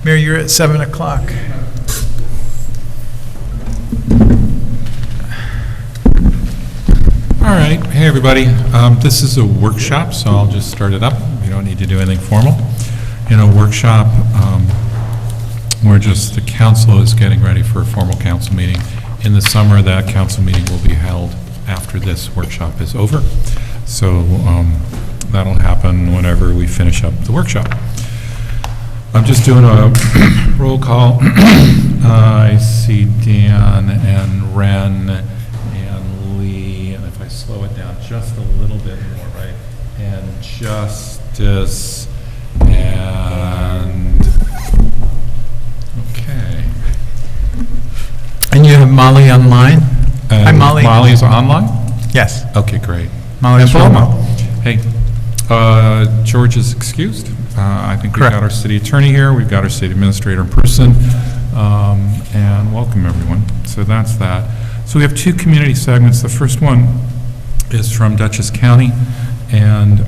Mayor, you're at 7 o'clock. All right. Hey, everybody. This is a workshop, so I'll just start it up. We don't need to do anything formal. In a workshop, the council is getting ready for a formal council meeting. In the summer, that council meeting will be held after this workshop is over. So that'll happen whenever we finish up the workshop. I'm just doing a roll call. I see Dan and Ren and Lee, and if I slow it down just a little bit more, right? And Justice and, okay. And you have Molly online? Hi, Molly. Molly's online? Yes. Okay, great. Molly Paloma. Hey, George is excused. I think we've Correct. got our city attorney here, we've got our city administrator in person, and welcome everyone. So that's that. So we have two community segments. The first one is from Dutchess County, and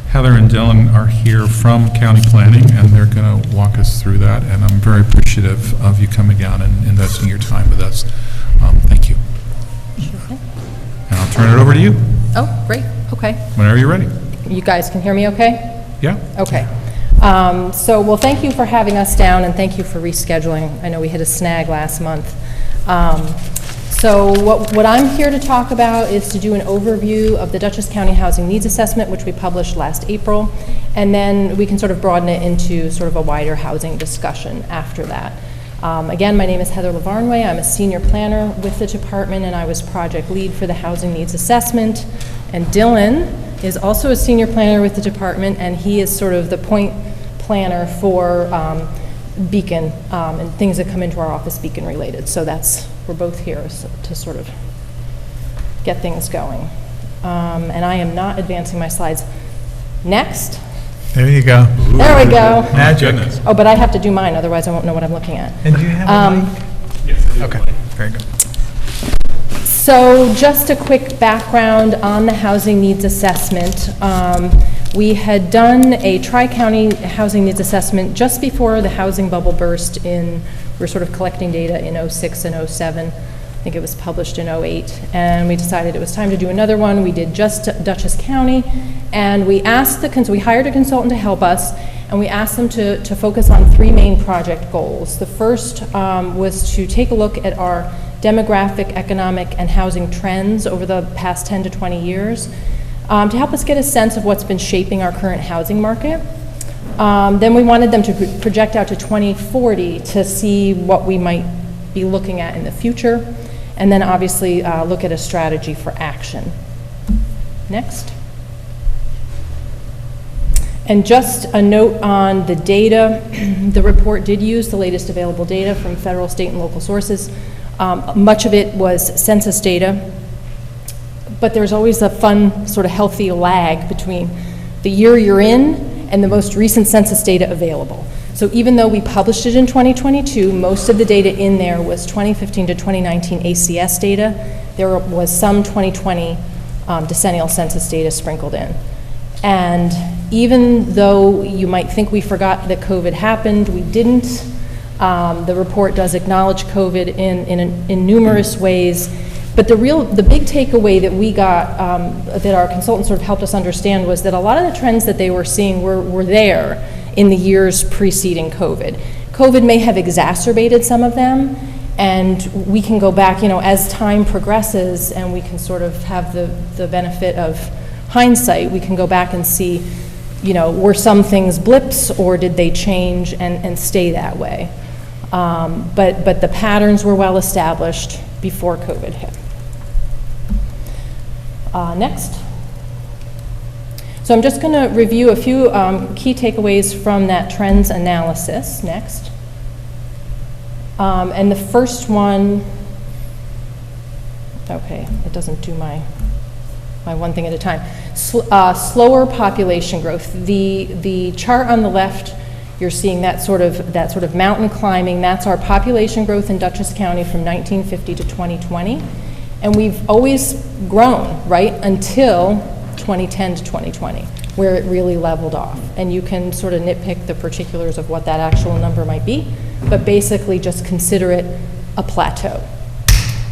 Heather and Dylan are here from County Planning, and they're going to walk us through that, and I'm very appreciative of you coming down and investing your time with us. Thank you. And I'll turn it over to you. Oh, great, okay. Whenever you're ready. You guys can hear me okay? Yeah? Okay. Well, thank you for having us down, and thank you for rescheduling. I know we hit a snag last month. So what I'm here to talk about is to do an overview of the Dutchess County Housing Needs Assessment, which we published last April, and then we can sort of broaden it into sort of a wider housing discussion after that. Again, my name is Heather Lavarnway. I'm a senior planner with the department, and I was project lead for the Housing Needs Assessment. And Dylan is also a senior planner with the department, and he is sort of the point planner for Beacon and things that come into our office Beacon related. So we're both here to sort of get things going. And I am not advancing my slides. Next. There you go. Ooh. There we go. Magic. Oh, but I have to do mine, otherwise I won't know what I'm looking at. And do you have a mic? Yes, I do. Okay, very good. So just a quick background on the housing needs assessment. We had done a tri-county housing needs assessment just before the housing bubble burst we're sort of collecting data in 06 and 07. I think it was published in 08. And we decided it was time to do another one. We did just Dutchess County, and we hired a consultant to help us, and we asked them to focus on three main project goals. The first was to take a look at our demographic, economic, and housing trends over the past 10 to 20 years to help us get a sense of what's been shaping our current housing market. Then we wanted them to project out to 2040 to see what we might be looking at in the future, and then obviously look at a strategy for action. Next. And just a note on the data. The report did use the latest available data from federal, state, and local sources. Much of it was census data, but there's always a fun, sort of healthy lag between the year you're in and the most recent census data available. So even though we published it in 2022, most of the data in there was 2015 to 2019 ACS data. There was some 2020 decennial census data sprinkled in. And even though you might think we forgot that COVID happened, we didn't. The report does acknowledge COVID in numerous ways, but the big takeaway that we got, that our consultant sort of helped us understand, was that a lot of the trends that they were seeing were there in the years preceding COVID. COVID may have exacerbated some of them, and we can go back, as time progresses, and we can sort of have the benefit of hindsight, we can go back and see, were some things blips, or did they change and stay that way? But the patterns were well established before COVID hit. Next. So I'm just going to review a few key takeaways from that trends analysis. Next. And the first one, okay, it doesn't do my one thing at a time. Slower population growth. The chart on the left, you're seeing that sort of mountain climbing. That's our population growth in Dutchess County from 1950 to 2020. And we've always grown, right, until 2010 to 2020. where it really leveled off. And you can sort of nitpick the particulars of what that actual number might be, but basically just consider it a plateau.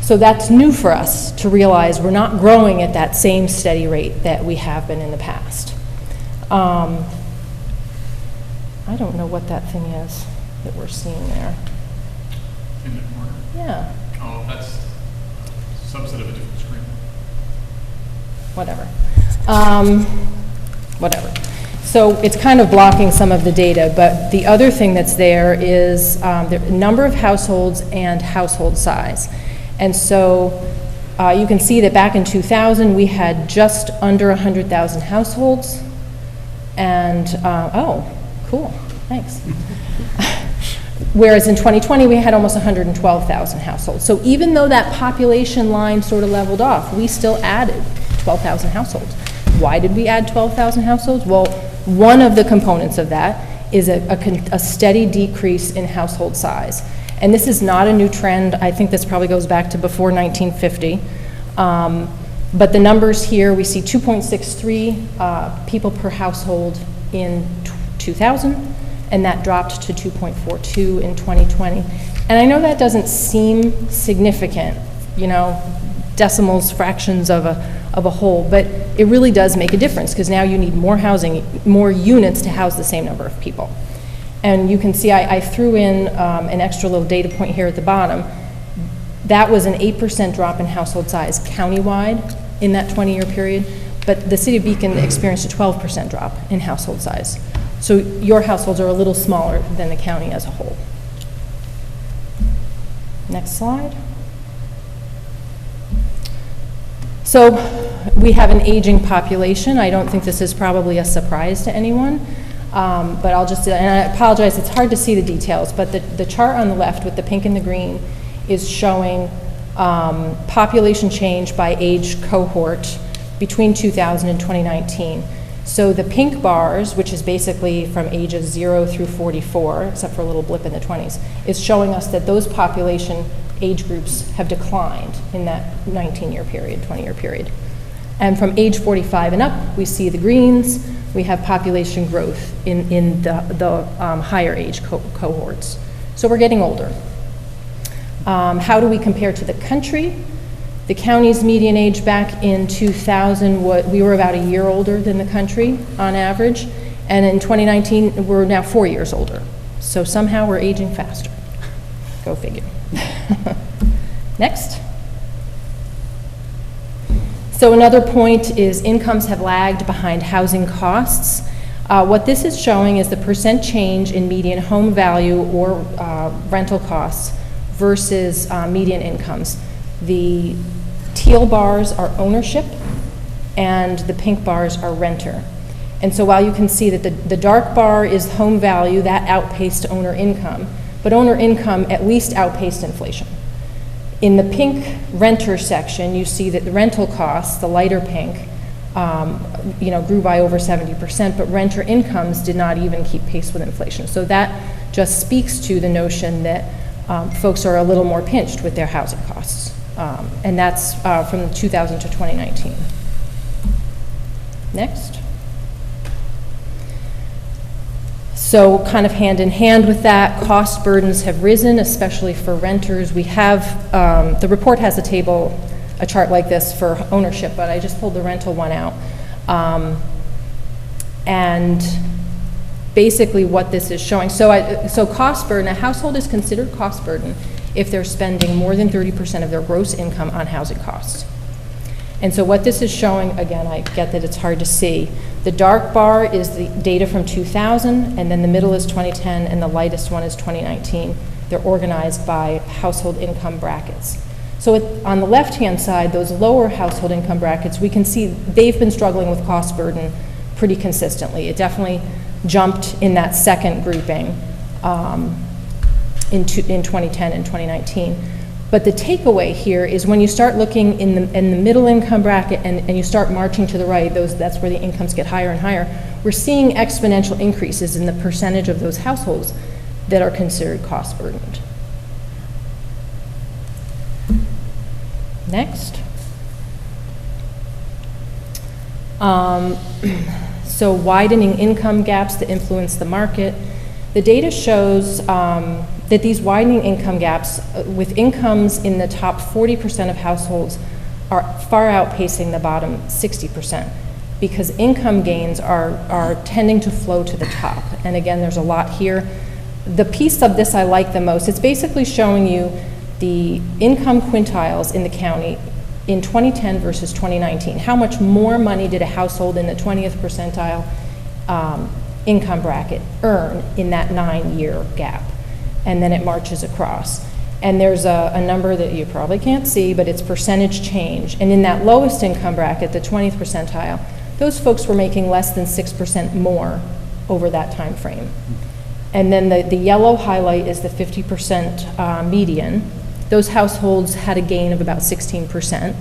So that's new for us to realize we're not growing at that same steady rate that we have been in the past. I don't know what that thing is that we're seeing there. In the corner? Yeah, Oh, that's a subset of a different screen. whatever. Whatever. So it's kind of blocking some of the data, but the other thing that's there is the number of households and household size. And so you can see that back in 2000, we had just under 100,000 households. And, oh, cool, thanks. Whereas in 2020, we had almost 112,000 households. So even though that population line sort of leveled off, we still added 12,000 households. Why did we add 12,000 households? Well, one of the components of that is a steady decrease in household size. And this is not a new trend. I think this probably goes back to before 1950. But the numbers here, we see 2.63 people per household in 2000, and that dropped to 2.42 in 2020. And I know that doesn't seem significant, you know, decimals, fractions of a whole, but it really does make a difference, because now you need more housing, more units to house the same number of people. And you can see I threw in an extra little data point here at the bottom. That was an 8% drop in household size countywide in that 20-year period, but the city of Beacon experienced a 12% drop in household size. So your households are a little smaller than the county as a whole. Next slide. So we have an aging population. I don't think this is probably a surprise to anyone, but I'll just, and I apologize, it's hard to see the details, but the chart on the left with the pink and the green is showing population change by age cohort between 2000 and 2019. So the pink bars, which is basically from ages 0 through 44, except for a little blip in the 20s, is showing us that those population age groups have declined in that 19-year period, 20-year period. And from age 45 and up, we see the greens, we have population growth in the higher age cohorts. So we're getting older. How do we compare to the country? The county's median age back in 2000, we were about a year older than the country on average, and in 2019, we're now 4 years older. So somehow we're aging faster. Go figure. Next. So another point is incomes have lagged behind housing costs. What this is showing is the percent change in median home value or rental costs versus median incomes. The teal bars are ownership and the pink bars are renter. And so while you can see that the dark bar is home value, that outpaced owner income, but owner income at least outpaced inflation. In the pink renter section, you see that the rental costs, the lighter pink, grew by over 70%, but renter incomes did not even keep pace with inflation. So that just speaks to the notion that folks are a little more pinched with their housing costs. And that's from 2000 to 2019. Next. So kind of hand in hand with that, cost burdens have risen, especially for renters. We have, the report has a chart like this for ownership, but I just pulled the rental one out. And basically what this is showing, so cost burden, a household is considered cost burden if they're spending more than 30% of their gross income on housing costs. And so what this is showing, again, I get that it's hard to see. The dark bar is the data from 2000, and then the middle is 2010, and the lightest one is 2019. They're organized by household income brackets. So on the left-hand side, those lower household income brackets, we can see they've been struggling with cost burden pretty consistently. It definitely jumped in that second grouping in 2010 and 2019. But the takeaway here is when you start looking in the middle income bracket and you start marching to the right, that's where the incomes get higher and higher, we're seeing exponential increases in the percentage of those households that are considered cost burdened. Next. So widening income gaps that influence the market. The data shows that these widening income gaps with incomes in the top 40% of households are far outpacing the bottom 60%, because income gains are tending to flow to the top. And again, there's a lot here. The piece of this I like the most, it's basically showing you the income quintiles in the county in 2010 versus 2019. How much more money did a household in the 20th percentile income bracket earn in that 9-year gap? And then it marches across. And there's a number that you probably can't see, but it's percentage change. And in that lowest income bracket, the 20th percentile, those folks were making less than 6% more over that time frame. And then the yellow highlight is the 50% median. Those households had a gain of about 16%.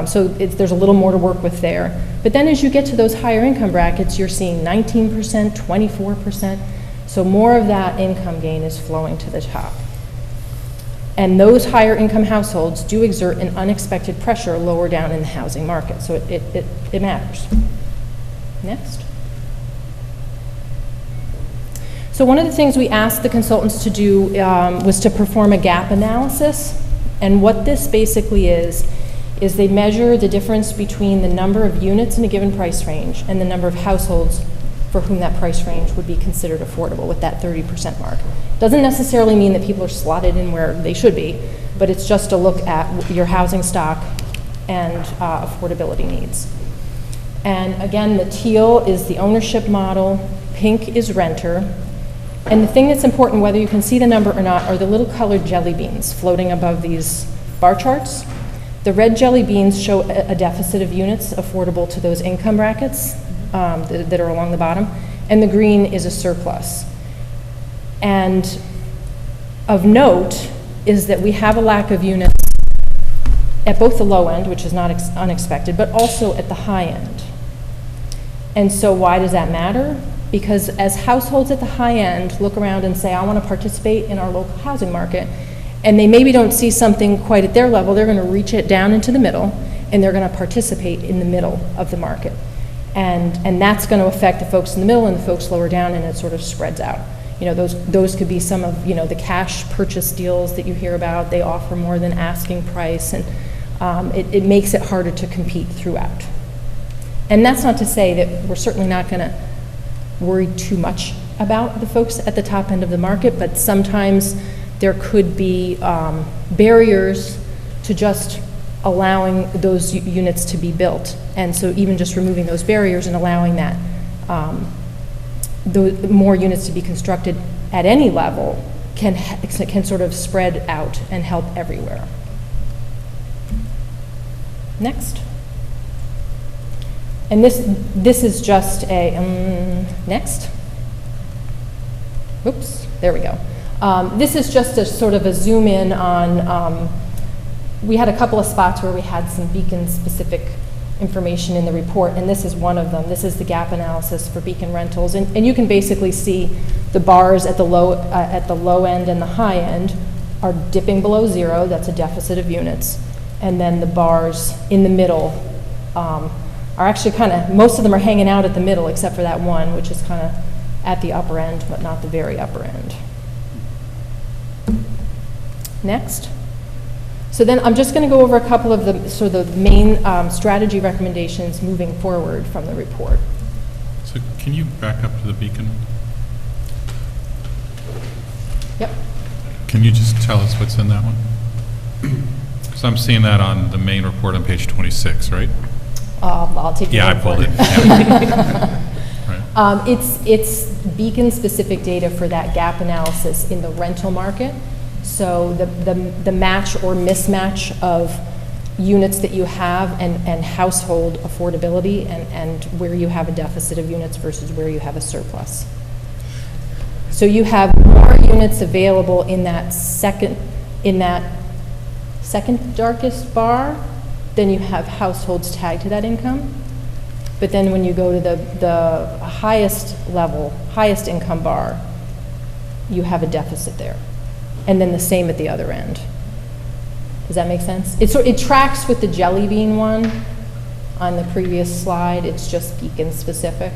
So there's a little more to work with there. But then as you get to those higher income brackets, you're seeing 19%, 24%. So more of that income gain is flowing to the top. And those higher income households do exert an unexpected pressure lower down in the housing market. So it matters. Next. So one of the things we asked the consultants to do was to perform a gap analysis. And what this basically is they measure the difference between the number of units in a given price range and the number of households for whom that price range would be considered affordable with that 30% mark. Doesn't necessarily mean that people are slotted in where they should be, but it's just a look at your housing stock and affordability needs. And again, the teal is the ownership model, pink is renter, and the thing that's important, whether you can see the number or not, are the little colored jelly beans floating above these bar charts. The red jelly beans show a deficit of units affordable to those income brackets that are along the bottom, and the green is a surplus. And of note is that we have a lack of units at both the low end, which is not unexpected, but also at the high end. And so why does that matter? Because as households at the high end look around and say, I want to participate in our local housing market, and they maybe don't see something quite at their level, they're going to reach it down into the middle, and they're going to participate in the middle of the market. And that's going to affect the folks in the middle and the folks lower down, and it sort of spreads out. You know, those could be some of, the cash purchase deals that you hear about. They offer more than asking price, and it makes it harder to compete throughout. And that's not to say that we're certainly not going to worry too much about the folks at the top end of the market, but sometimes there could be barriers to just allowing those units to be built. And so even just removing those barriers and allowing that more units to be constructed at any level can sort of spread out and help everywhere. Next. And this is just a, next. Oops, there we go. This is just a sort of a zoom in on, we had a couple of spots where we had some Beacon-specific information in the report, and this is one of them. This is the gap analysis for Beacon rentals, and you can basically see the bars at the low end and the high end are dipping below zero. That's a deficit of units, and then the bars in the middle are actually kind of, most of them are hanging out at the middle except for that one, which is kind of at the upper end, but not the very upper end. Next. So then I'm just going to go over a couple of the main strategy recommendations moving forward from the report. So can you back up to the Beacon? Yep. Can you just tell us what's in that one? Because I'm seeing that on the main report on page 26, right? I'll take Yeah, I pulled it. Yeah. Right. It's Beacon-specific data for that gap analysis in the rental market. So the match or mismatch of units that you have and household affordability and where you have a deficit of units versus where you have a surplus. So you have more units available in that second darkest bar than you have households tagged to that income. But then when you go to the highest level, highest income bar, you have a deficit there. And then the same at the other end. Does that make sense? It tracks with the jelly bean one on the previous slide. It's just Beacon specific.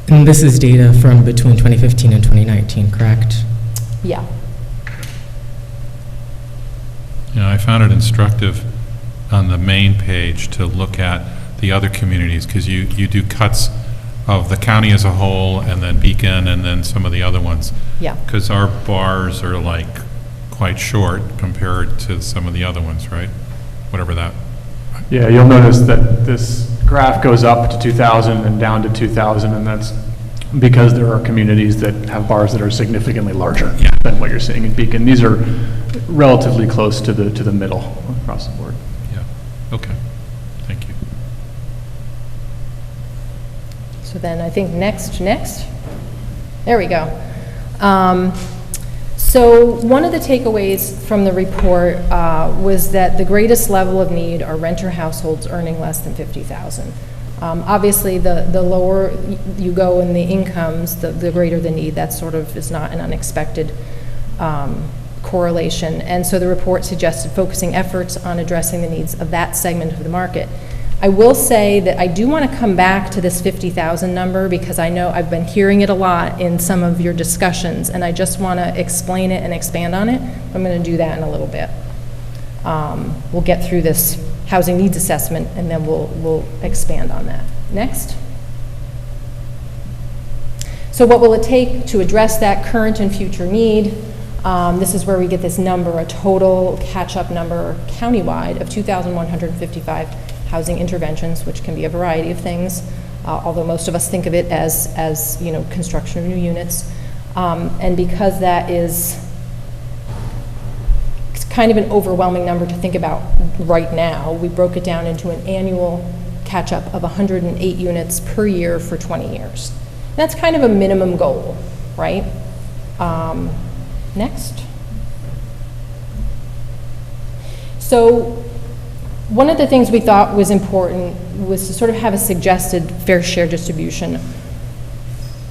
And this is data from between 2015 and 2019, correct? Yeah. Yeah, I found it instructive on the main page to look at the other communities, because you do cuts of the county as a whole, and then Beacon, and then some of the other ones. Yeah. Because our bars are like quite short compared to some of the other ones, right? Whatever that, Yeah, you'll notice that this graph goes up to 2,000 and down to 2,000, and that's because there are communities that have bars that are significantly larger Yeah. than what you're seeing in Beacon. These are relatively close to the middle across the board. yeah, okay, thank you. So then I think next, there we go. So one of the takeaways from the report was that the greatest level of need are renter households earning less than $50,000. Obviously, the lower you go in the incomes, the greater the need. That sort of is not an unexpected correlation. And so the report suggested focusing efforts on addressing the needs of that segment of the market. I will say that I do want to come back to this 50,000 number, because I know I've been hearing it a lot in some of your discussions, and I just want to explain it and expand on it. I'm going to do that in a little bit. We'll get through this housing needs assessment, and then we'll expand on that. Next. So what will it take to address that current and future need? This is where we get this number, a total catch-up number countywide of 2,155 housing interventions, which can be a variety of things, although most of us think of it as you know, construction of new units. And because that is kind of an overwhelming number to think about right now, we broke it down into an annual catch-up of 108 units per year for 20 years. That's kind of a minimum goal, right? Next. So one of the things we thought was important was to sort of have a suggested fair share distribution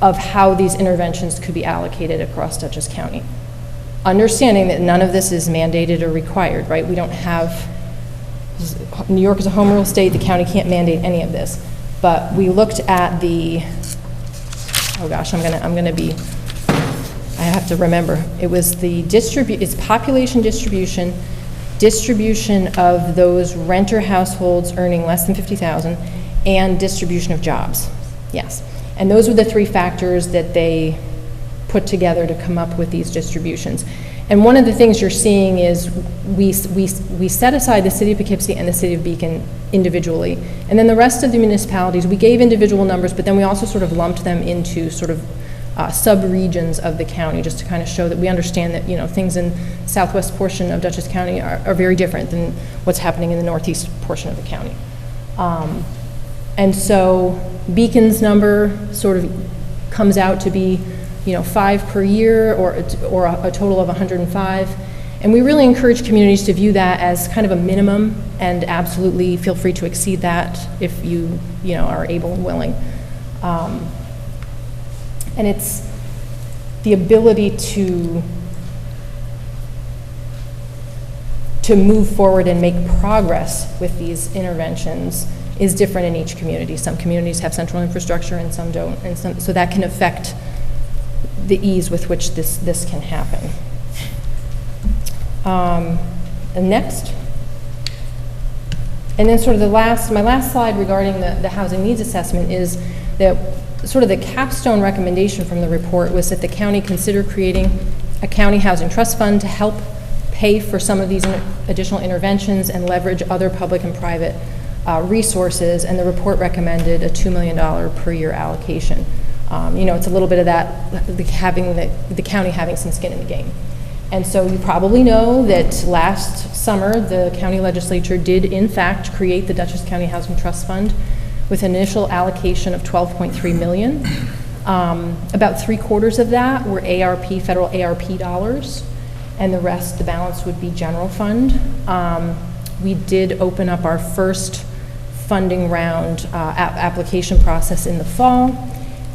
of how these interventions could be allocated across Dutchess County. Understanding that none of this is mandated or required, right? We don't have, New York is a home rule state, the county can't mandate any of this. But we looked at the, oh gosh, I'm gonna be, I have to remember. It was the it's population distribution of those renter households earning less than 50,000, and distribution of jobs. Yes. And those were the three factors that they put together to come up with these distributions. And one of the things you're seeing is we set aside the city of Poughkeepsie and the city of Beacon individually, and then the rest of the municipalities, we gave individual numbers, but then we also sort of lumped them into sort of sub-regions of the county, just to kind of show that we understand that, you know, things in the southwest portion of Dutchess County are very different than what's happening in the northeast portion of the county. And so Beacon's number sort of comes out to be, you know, 5 per year, or a total of 105. And we really encourage communities to view that as kind of a minimum, and absolutely feel free to exceed that if you know, are able and willing. And it's the ability to move forward and make progress with these interventions is different in each community. Some communities have central infrastructure and some don't, and so that can affect the ease with which this can happen. And next. And then sort of my last slide regarding the housing needs assessment is that sort of the capstone recommendation from the report was that the county consider creating a county housing trust fund to help pay for some of these additional interventions and leverage other public and private resources, and the report recommended a $2 million per year allocation. You know, it's a little bit of that, the county having some skin in the game. And so you probably know that last summer, the county legislature did in fact create the Dutchess County Housing Trust Fund with an initial allocation of $12.3 million. About 3/4 of that were federal ARP dollars, and the rest, the balance, would be general fund. We did open up our first funding round application process in the fall,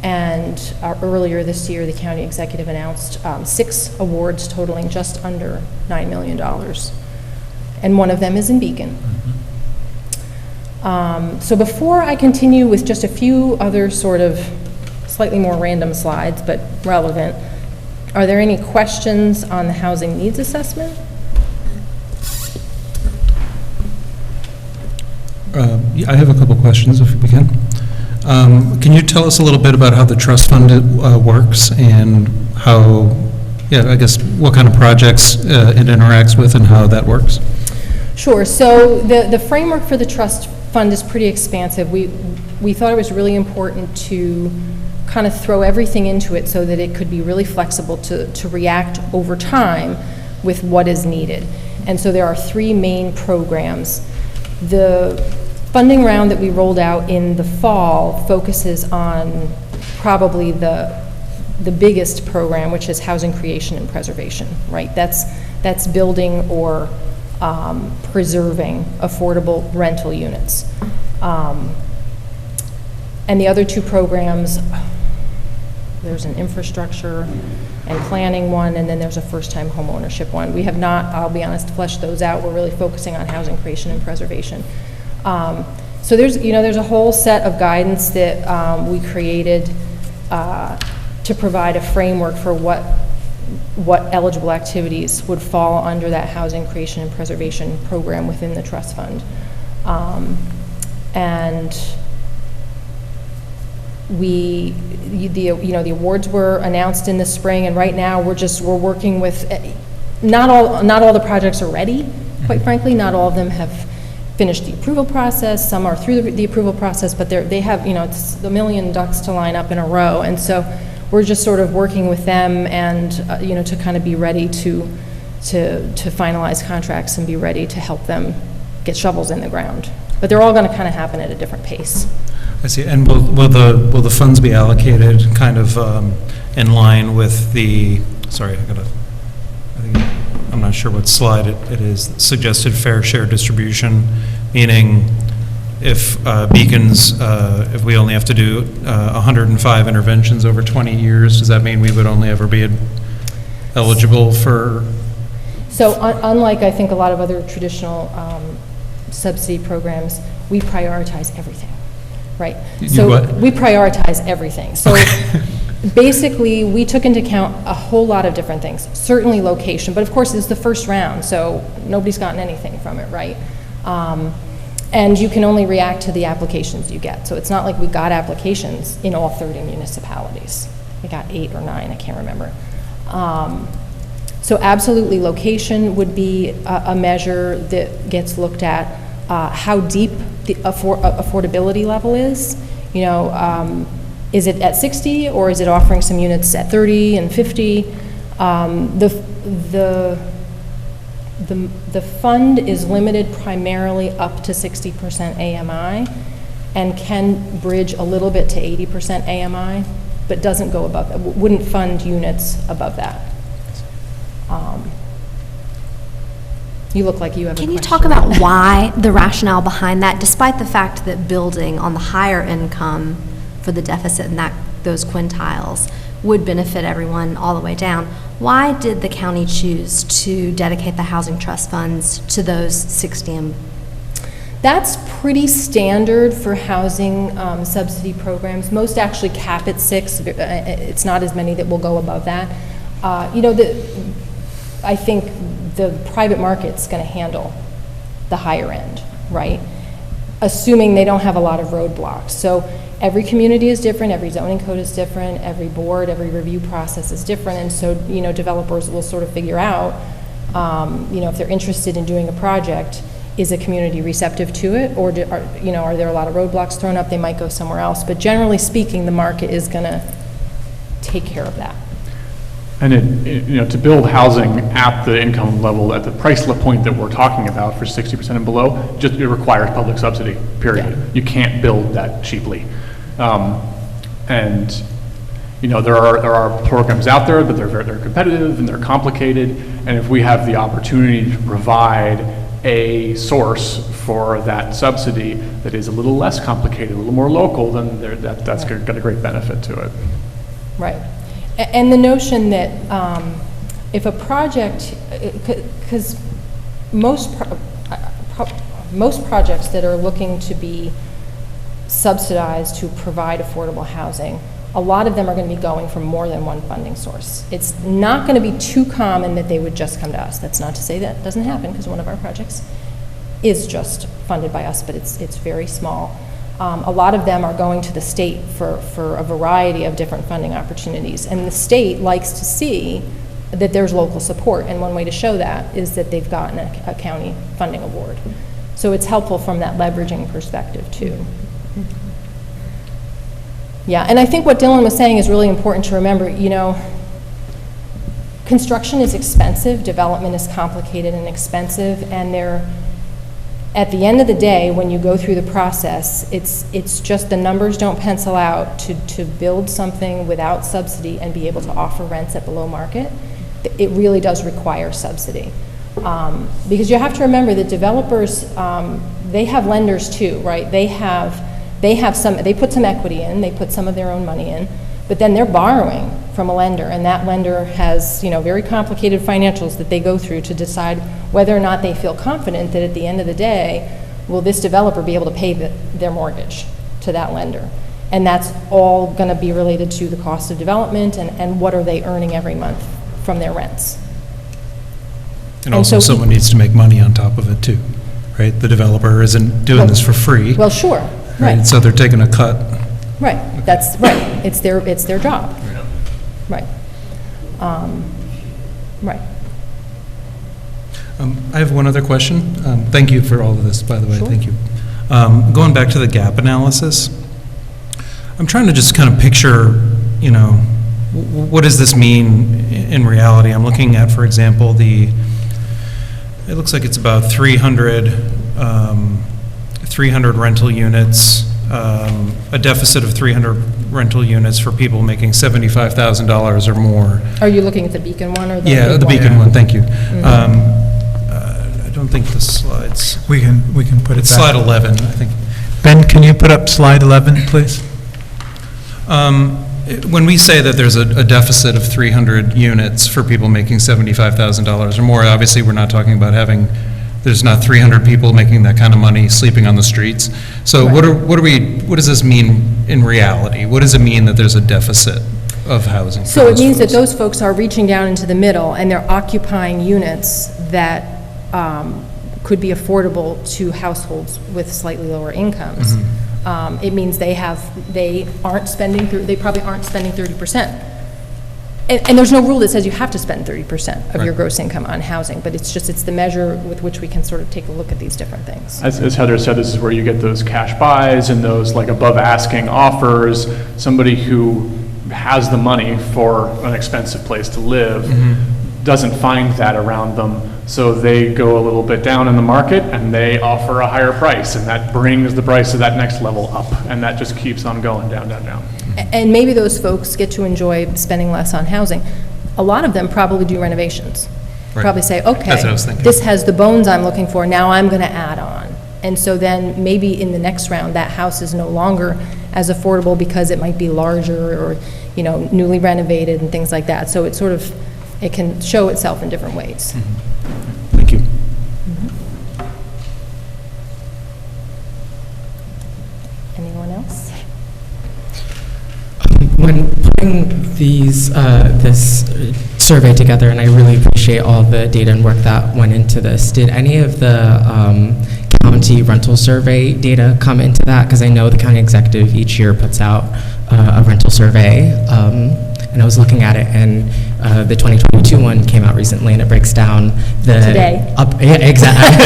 and earlier this year, the county executive announced 6 awards totaling just under $9 million, and one of them is in Beacon. So before I continue with just a few other sort of slightly more random slides, but relevant, are there any questions on the housing needs assessment? Yeah, I have a couple questions, if we can. Can you tell us a little bit about how the trust fund works and how, yeah, I guess what kind of projects it interacts with and how that works? Sure. So the framework for the trust fund is pretty expansive. We thought it was really important to kind of throw everything into it so that it could be really flexible to react over time with what is needed. And so there are three main programs. The funding round that we rolled out in the fall focuses on probably the biggest program, which is housing creation and preservation, right? That's building or preserving affordable rental units. And the other two programs, there's an infrastructure and planning one, and then there's a first-time home ownership one. We have not, I'll be honest, fleshed those out. We're really focusing on housing creation and preservation. So there's a whole set of guidance that we created to provide a framework for what eligible activities would fall under that housing creation and preservation program within the trust fund. And the awards were announced in the spring, and right now we're working with, not all the projects are ready, quite frankly. Not all of them have finished the approval process. Some are through the approval process, but they have, it's a million ducks to line up in a row. And so we're just sort of working with them and, to kind of be ready to finalize contracts and be ready to help them get shovels in the ground. But they're all going to kind of happen at a different pace. I see. And will the funds be allocated kind of in line with the, sorry, I'm not sure what slide it is, suggested fair share distribution, meaning if Beacons, if we only have to do 105 interventions over 20 years, does that mean we would only ever be eligible for? So unlike, I think, a lot of other traditional subsidy programs, we prioritize everything, right? So what? We prioritize everything. So basically, we took into account a whole lot of different things. Certainly location, but of course it's the first round, so nobody's gotten anything from it, right? And you can only react to the applications you get. So it's not like we got applications in all 30 municipalities. We got 8 or 9, I can't remember. So absolutely location would be a measure that gets looked at. How deep the affordability level is. Is it at 60 or is it offering some units at 30 and 50? The fund is limited primarily up to 60% AMI and can bridge a little bit to 80% AMI, but doesn't go above that, wouldn't fund units above that. You look like you have a question. Can you talk about why the rationale behind that, despite the fact that building on the higher income for the deficit in those quintiles would benefit everyone all the way down? Why did the county choose to dedicate the housing trust funds to those 60? That's pretty standard for housing subsidy programs. Most actually cap at 6. It's not as many that will go above that. I think the private market's going to handle the higher end, right? Assuming they don't have a lot of roadblocks. So every community is different, every zoning code is different, every board, every review process is different, and so, developers will sort of figure out, if they're interested in doing a project, is a community receptive to it, or are there a lot of roadblocks thrown up? They might go somewhere else, but generally speaking, the market is going to take care of that. And to build housing at the income level, at the price point that we're talking about for 60% and below, it requires public subsidy, period. Yeah. You can't build that cheaply. And there are programs out there, but they're competitive and they're complicated. And if we have the opportunity to provide a source for that subsidy that is a little less complicated, a little more local, then that's got a great benefit to it. Right. And the notion that if a project, because most, most projects that are looking to be subsidized to provide affordable housing, a lot of them are going to be going from more than one funding source. It's not going to be too common that they would just come to us. That's not to say that doesn't happen, because one of our projects is just funded by us, but it's very small. A lot of them are going to the state for a variety of different funding opportunities, and the state likes to see that there's local support, and one way to show that is that they've gotten a county funding award. So it's helpful from that leveraging perspective too. Yeah, and I think what Dylan was saying is really important to remember. You know, construction is expensive, development is complicated and expensive, and at the end of the day, when you go through the process, it's just the numbers don't pencil out to build something without subsidy and be able to offer rents at below market. It really does require subsidy. Because you have to remember that developers, they have lenders too, right? They put some equity in, they put some of their own money in, but then they're borrowing from a lender, and that lender has, you know, very complicated financials that they go through to decide whether or not they feel confident that at the end of the day, will this developer be able to pay their mortgage to that lender? And that's all going to be related to the cost of development and what are they earning every month from their rents. And also so someone needs to make money on top of it too, right? The developer isn't doing this for free. Well, sure, Right, right. so they're taking a cut. Right, that's right. It's their job. Right. Right. I have one other question. Thank you for all of this, by the way, Sure. thank you. Going back to the gap analysis, I'm trying to just kind of picture, you know, what does this mean in reality? I'm looking at, for example, it looks like it's about 300 rental units, a deficit of 300 rental units for people making $75,000 or more. Are you looking at the Beacon one or the Yeah, big the one? Beacon one, thank you. I don't think the slides, We can put it it's back. slide 11, I think. Ben, can you put up slide 11, please? When we say that there's a deficit of 300 units for people making $75,000 or more, obviously we're not talking about there's not 300 people making that kind of money sleeping on the streets. So what does this mean in reality? What does it mean that there's a deficit of housing for So it those means that folks? those folks are reaching down into the middle and they're occupying units that could be affordable to households with slightly lower incomes. It means they probably aren't spending 30%. And there's no rule that says you have to spend 30% of your gross income on housing, but it's the measure with which we can sort of take a look at these different things. As Heather said, this is where you get those cash buys and those like above asking offers. Somebody who has the money for an expensive place to live doesn't find that around them. So they go a little bit down in the market and they offer a higher price, and that brings the price of that next level up, and that just keeps on going down, down, down. And maybe those folks get to enjoy spending less on housing. A lot of them probably do renovations. Right. Probably say, okay, That's what I was thinking. this has the bones I'm looking for, now I'm going to add on. And so then maybe in the next round, that house is no longer as affordable because it might be larger or, you know, newly renovated and things like that. So it can show itself in different ways. Thank you. Anyone else? When putting this survey together, and I really appreciate all the data and work that went into this, did any of the county rental survey data come into that? Because I know the county executive each year puts out a rental survey, and I was looking at it, and the 2022 one came out recently, and it breaks down the... Today. Yeah, exactly.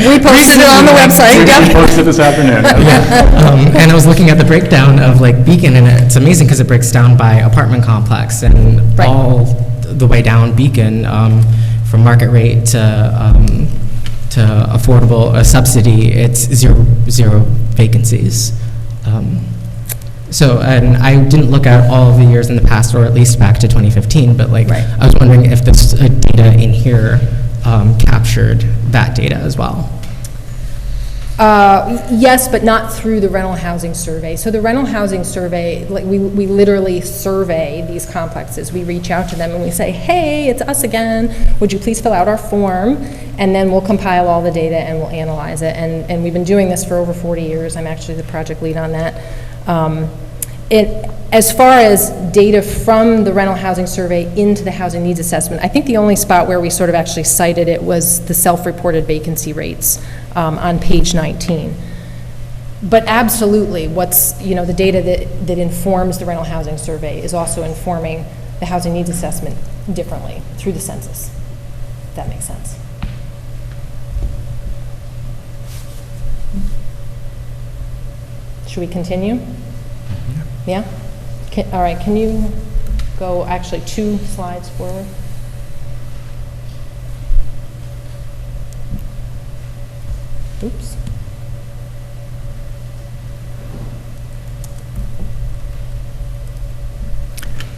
We posted it on the website. We posted this afternoon. Yeah, and I was looking at the breakdown of like Beacon, and it's amazing because it breaks down by apartment complex and Right. all the way down Beacon, from market rate to affordable subsidy. It's zero vacancies. So, and I didn't look at all of the years in the past, or at least back to 2015, but like, Right. I was wondering if this data in here captured that data as well. Yes, but not through the rental housing survey. So the rental housing survey, like we literally survey these complexes. We reach out to them and we say, hey, it's us again. Would you please fill out our form? And then we'll compile all the data and we'll analyze it. And we've been doing this for over 40 years. I'm actually the project lead on that. As far as data from the rental housing survey into the housing needs assessment, I think the only spot where we sort of actually cited it was the self-reported vacancy rates on page 19. But absolutely, the data that informs the rental housing survey is also informing the housing needs assessment differently through the census, if that makes sense. Should we continue? Yeah? All right, can you go actually 2 slides forward? Oops.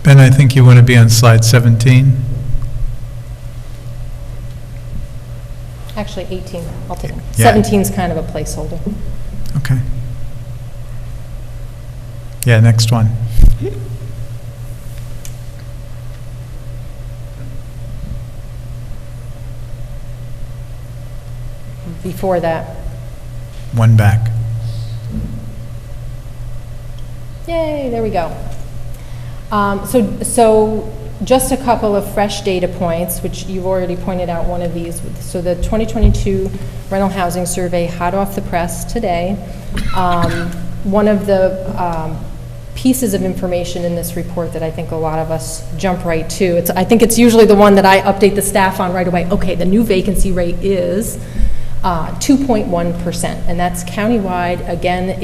Ben, I think you want to be on slide 17. Actually, 18. I'll take it. Yeah. 17 is kind of a placeholder. Okay. Yeah, next one. Before that. One back. Yay, there we go. So just a couple of fresh data points, which you've already pointed out one of these. So the 2022 rental housing survey, hot off the press today. One of the pieces of information in this report that I think a lot of us jump right to, I think it's usually the one that I update the staff on right away. Okay, the new vacancy rate is 2.1%, and that's countywide. Again,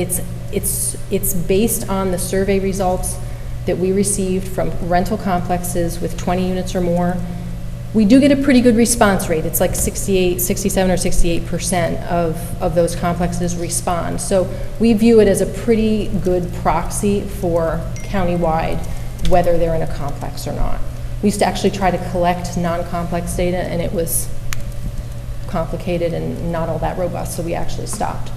it's based on the survey results that we received from rental complexes with 20 units or more. We do get a pretty good response rate. It's like 67 or 68% of those complexes respond. So we view it as a pretty good proxy for countywide, whether they're in a complex or not. We used to actually try to collect non-complex data, and it was complicated and not all that robust, so we actually stopped.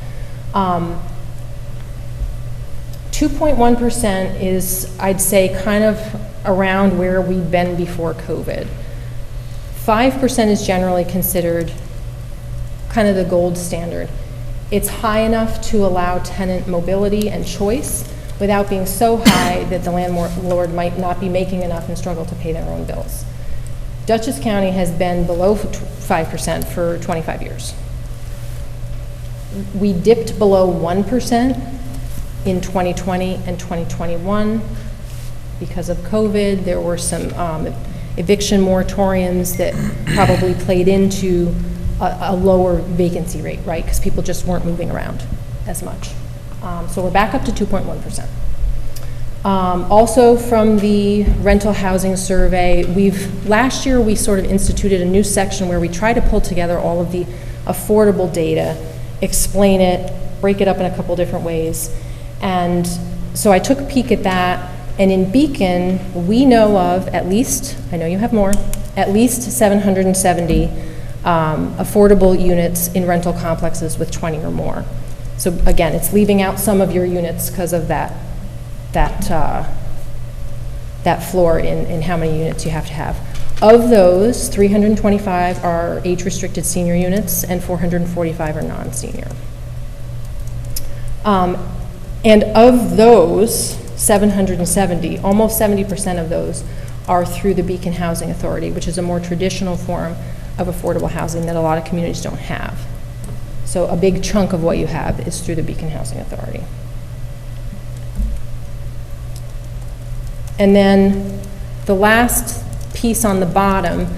2.1% is, I'd say, kind of around where we've been before COVID. 5% is generally considered kind of the gold standard. It's high enough to allow tenant mobility and choice without being so high that the landlord might not be making enough and struggle to pay their own bills. Dutchess County has been below 5% for 25 years. We dipped below 1% in 2020 and 2021 because of COVID. There were some eviction moratoriums that probably played into a lower vacancy rate, right? Because people just weren't moving around as much. So we're back up to 2.1%. Also from the rental housing survey, last year we sort of instituted a new section where we try to pull together all of the affordable data, explain it, break it up in a couple different ways. And so I took a peek at that, and in Beacon, we know of at least, I know you have more, at least 770 affordable units in rental complexes with 20 or more. So again, it's leaving out some of your units because of that floor in how many units you have to have. Of those, 325 are age-restricted senior units and 445 are non-senior. And of those 770, almost 70% of those are through the Beacon Housing Authority, which is a more traditional form of affordable housing that a lot of communities don't have. So a big chunk of what you have is through the Beacon Housing Authority. And then the last piece on the bottom,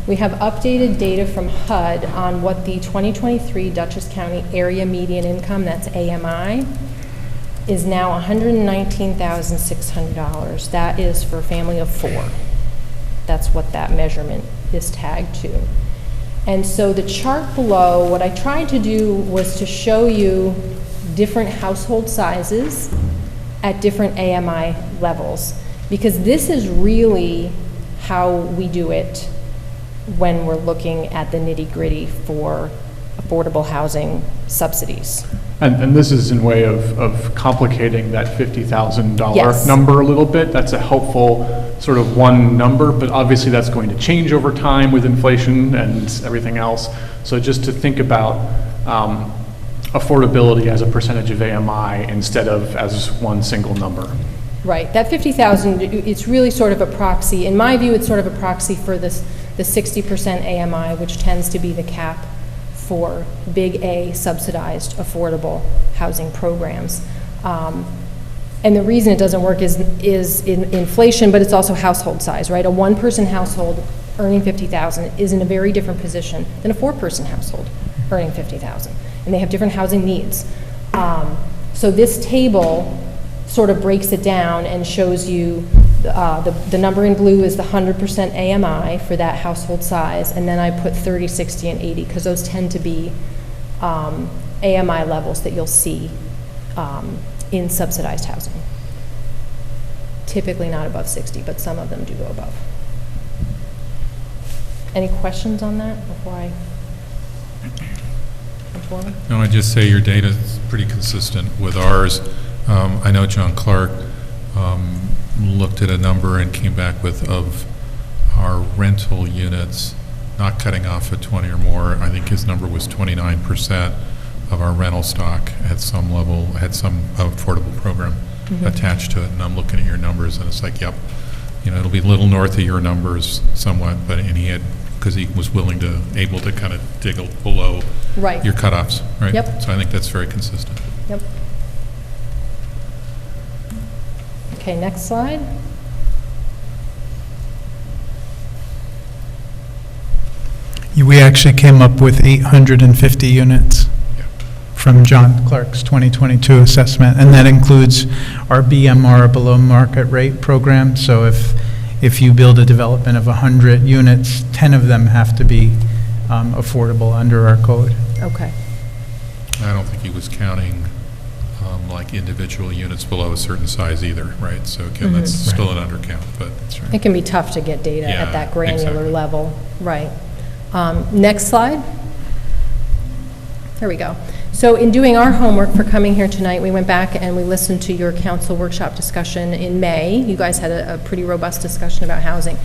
we have updated data from HUD on what the 2023 Dutchess County Area Median Income, that's AMI, is now $119,600. That is for a family of 4. That's what that measurement is tagged to. And so the chart below, what I tried to do was to show you different household sizes at different AMI levels, because this is really how we do it when we're looking at the nitty-gritty for affordable housing subsidies. And this is in way of complicating that $50,000 Yes. number a little bit. That's a helpful sort of one number, but obviously that's going to change over time with inflation and everything else. So just to think about affordability as a percentage of AMI instead of as one single number. Right, that 50,000, it's really sort of a proxy, in my view, it's sort of a proxy for the 60% AMI, which tends to be the cap for big A subsidized affordable housing programs. And the reason it doesn't work is in inflation, but it's also household size, right? A one-person household earning 50,000 is in a very different position than a four-person household earning 50,000, and they have different housing needs. So this table sort of breaks it down and shows you the number in blue is the 100% AMI for that household size, and then I put 30, 60, and 80 because those tend to be AMI levels that you'll see in subsidized housing. Typically not above 60, but some of them do go above. Any questions on that before I move forward? No, I just say your data is pretty consistent with ours. I know John Clark looked at a number and came back with, of our rental units, not cutting off at 20 or more, I think his number was 29% of our rental stock at some level, had some affordable program attached to it. And I'm looking at your numbers and it's like, yep, you know, it'll be a little north of your numbers somewhat, but, and he had, because he was able to kind of dig below Right. your cutoffs, right? Yep. So I think that's very consistent. Yep. Okay, next slide. We actually came up with 850 units from John Clark's 2022 assessment, and that includes our BMR below market rate program. So if you build a development of 100 units, 10 of them have to be affordable under our code. Okay. I don't think he was counting like individual units below a certain size either, right? So again, that's still an undercount, but that's right. It can be tough to get data Yeah, at that granular exactly. level. Right. Next slide. There we go. So in doing our homework for coming here tonight, we went back and we listened to your council workshop discussion in May. You guys had a pretty robust discussion about housing.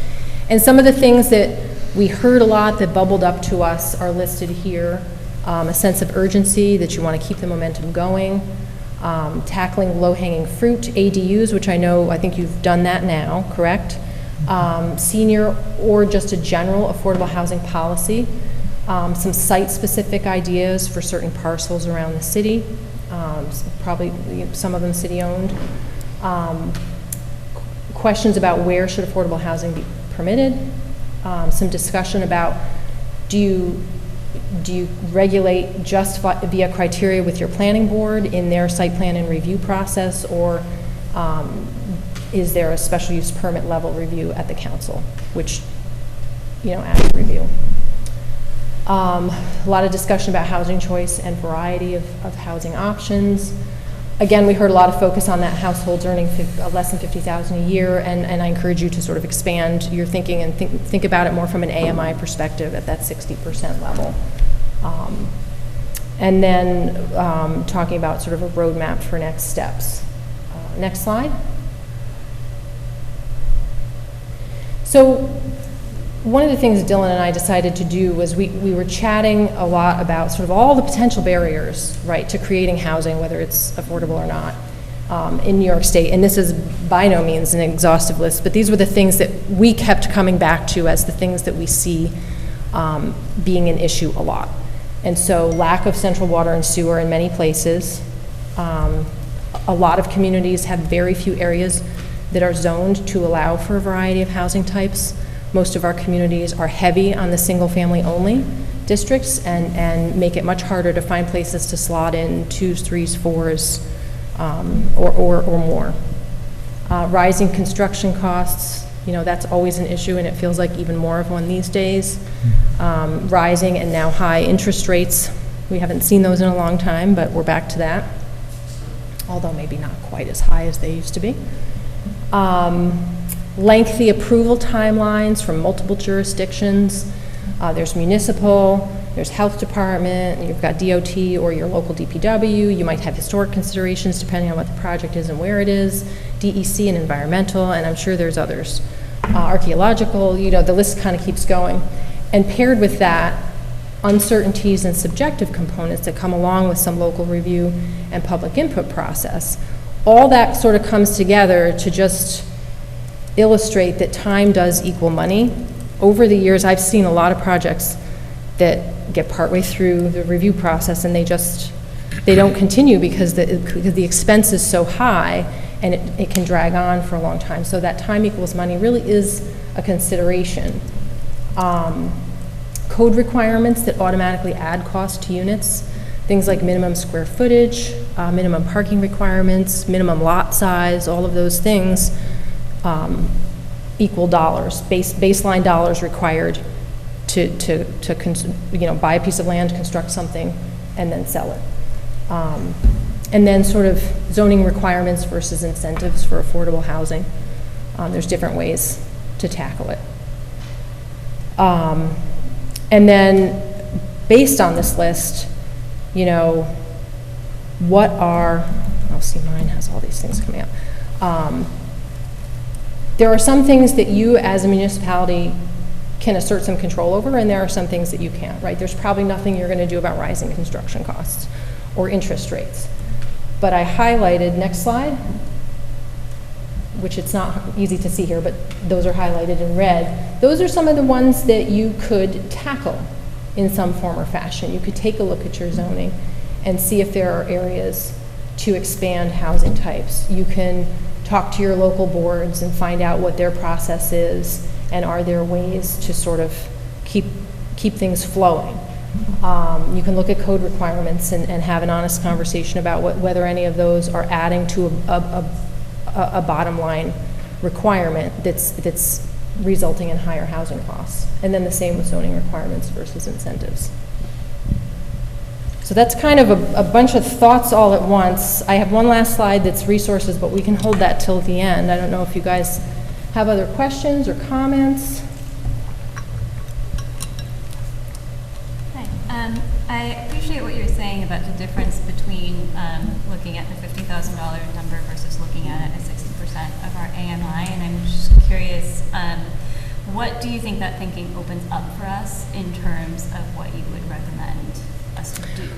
And some of the things that we heard a lot that bubbled up to us are listed here. A sense of urgency, that you want to keep the momentum going. Tackling low-hanging fruit, ADUs, which I think you've done that now, correct? Senior or just a general affordable housing policy. Some site-specific ideas for certain parcels around the city, probably some of them city-owned. Questions about where should affordable housing be permitted. Some discussion about do you regulate just via criteria with your planning board in their site plan and review process, or is there a special use permit level review at the council, which, adds review. A lot of discussion about housing choice and variety of housing options. Again, we heard a lot of focus on that households earning less than $50,000 a year, and I encourage you to sort of expand your thinking and think about it more from an AMI perspective at that 60% level. And then talking about sort of a roadmap for next steps. Next slide. So one of the things Dylan and I decided to do was we were chatting a lot about sort of all the potential barriers, right, to creating housing, whether it's affordable or not, in New York State. And this is by no means an exhaustive list, but these were the things that we kept coming back to as the things that we see being an issue a lot. And so lack of central water and sewer in many places. A lot of communities have very few areas that are zoned to allow for a variety of housing types. Most of our communities are heavy on the single-family only districts and make it much harder to find places to slot in 2s, 3s, 4s, or more. Rising construction costs, that's always an issue, and it feels like even more of one these days. Rising and now high interest rates. We haven't seen those in a long time, but we're back to that, although maybe not quite as high as they used to be. Lengthy approval timelines from multiple jurisdictions. There's municipal, there's health department, you've got DOT or your local DPW, you might have historic considerations depending on what the project is and where it is, DEC and environmental, and I'm sure there's others. Archaeological, the list kind of keeps going. And paired with that, uncertainties and subjective components that come along with some local review and public input process. All that sort of comes together to just illustrate that time does equal money. Over the years, I've seen a lot of projects that get partway through the review process and they don't continue because the expense is so high and it can drag on for a long time. So that time equals money really is a consideration. Code requirements that automatically add cost to units, things like minimum square footage, minimum parking requirements, minimum lot size, all of those things equal dollars, baseline dollars required to buy a piece of land, construct something, and then sell it. And then sort of zoning requirements versus incentives for affordable housing. There's different ways to tackle it. And then based on this list, what are, oh, see, mine has all these things coming up. There are some things that you as a municipality can assert some control over, and there are some things that you can't, right? There's probably nothing you're going to do about rising construction costs or interest rates. But I highlighted, next slide, which it's not easy to see here, but those are highlighted in red. Those are some of the ones that you could tackle in some form or fashion. You could take a look at your zoning and see if there are areas to expand housing types. You can talk to your local boards and find out what their process is, and are there ways to sort of keep things flowing. You can look at code requirements and have an honest conversation about whether any of those are adding to a bottom line requirement that's resulting in higher housing costs. And then the same with zoning requirements versus incentives. So that's kind of a bunch of thoughts all at once. I have one last slide that's resources, but we can hold that till the end. I don't know if you guys have other questions or comments. Hi. I appreciate what you're saying about the difference between looking at the $50,000 number versus looking at it as 60% of our AMI, and I'm just curious, what do you think that thinking opens up for us in terms of what you would recommend us to do?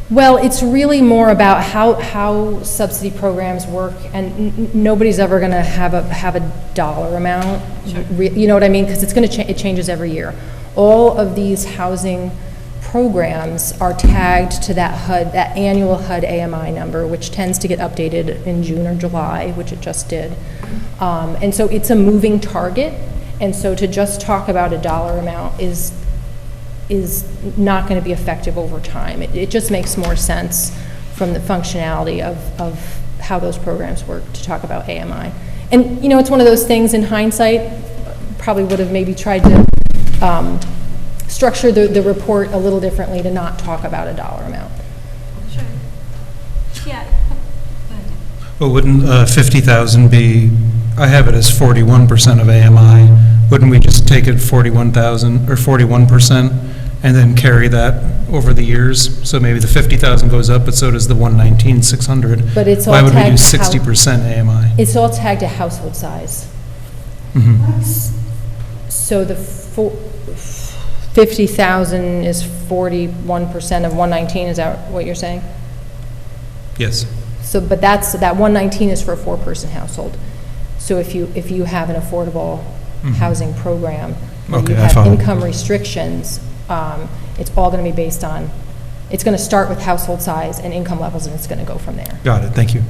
Well, it's really more about how subsidy programs work, and nobody's ever going to have a dollar amount. Sure. You know what I mean? Because it changes every year. All of these housing programs are tagged to that annual HUD AMI number, which tends to get updated in June or July, which it just did. And so it's a moving target, and so to just talk about a dollar amount is not going to be effective over time. It just makes more sense from the functionality of how those programs work to talk about AMI. And it's one of those things in hindsight, probably would have maybe tried to structure the report a little differently to not talk about a dollar amount. Sure. Yeah. Well, wouldn't 50,000 be, I have it as 41% of AMI. Wouldn't we just take it 41,000 or 41% and then carry that over the years? So maybe the 50,000 goes up, but so does the 119,600. But it's all Why would we do tagged 60% AMI? It's all tagged to household size. Mm-hmm. So the 50,000 is 41% of 119. Is that what you're saying? Yes. So, but that 119 is for a 4-person household. So if you have an affordable housing program where you have income restrictions, it's all going to be based on, it's going to start with household size and income levels, and it's going to go from there. Got it. Thank you.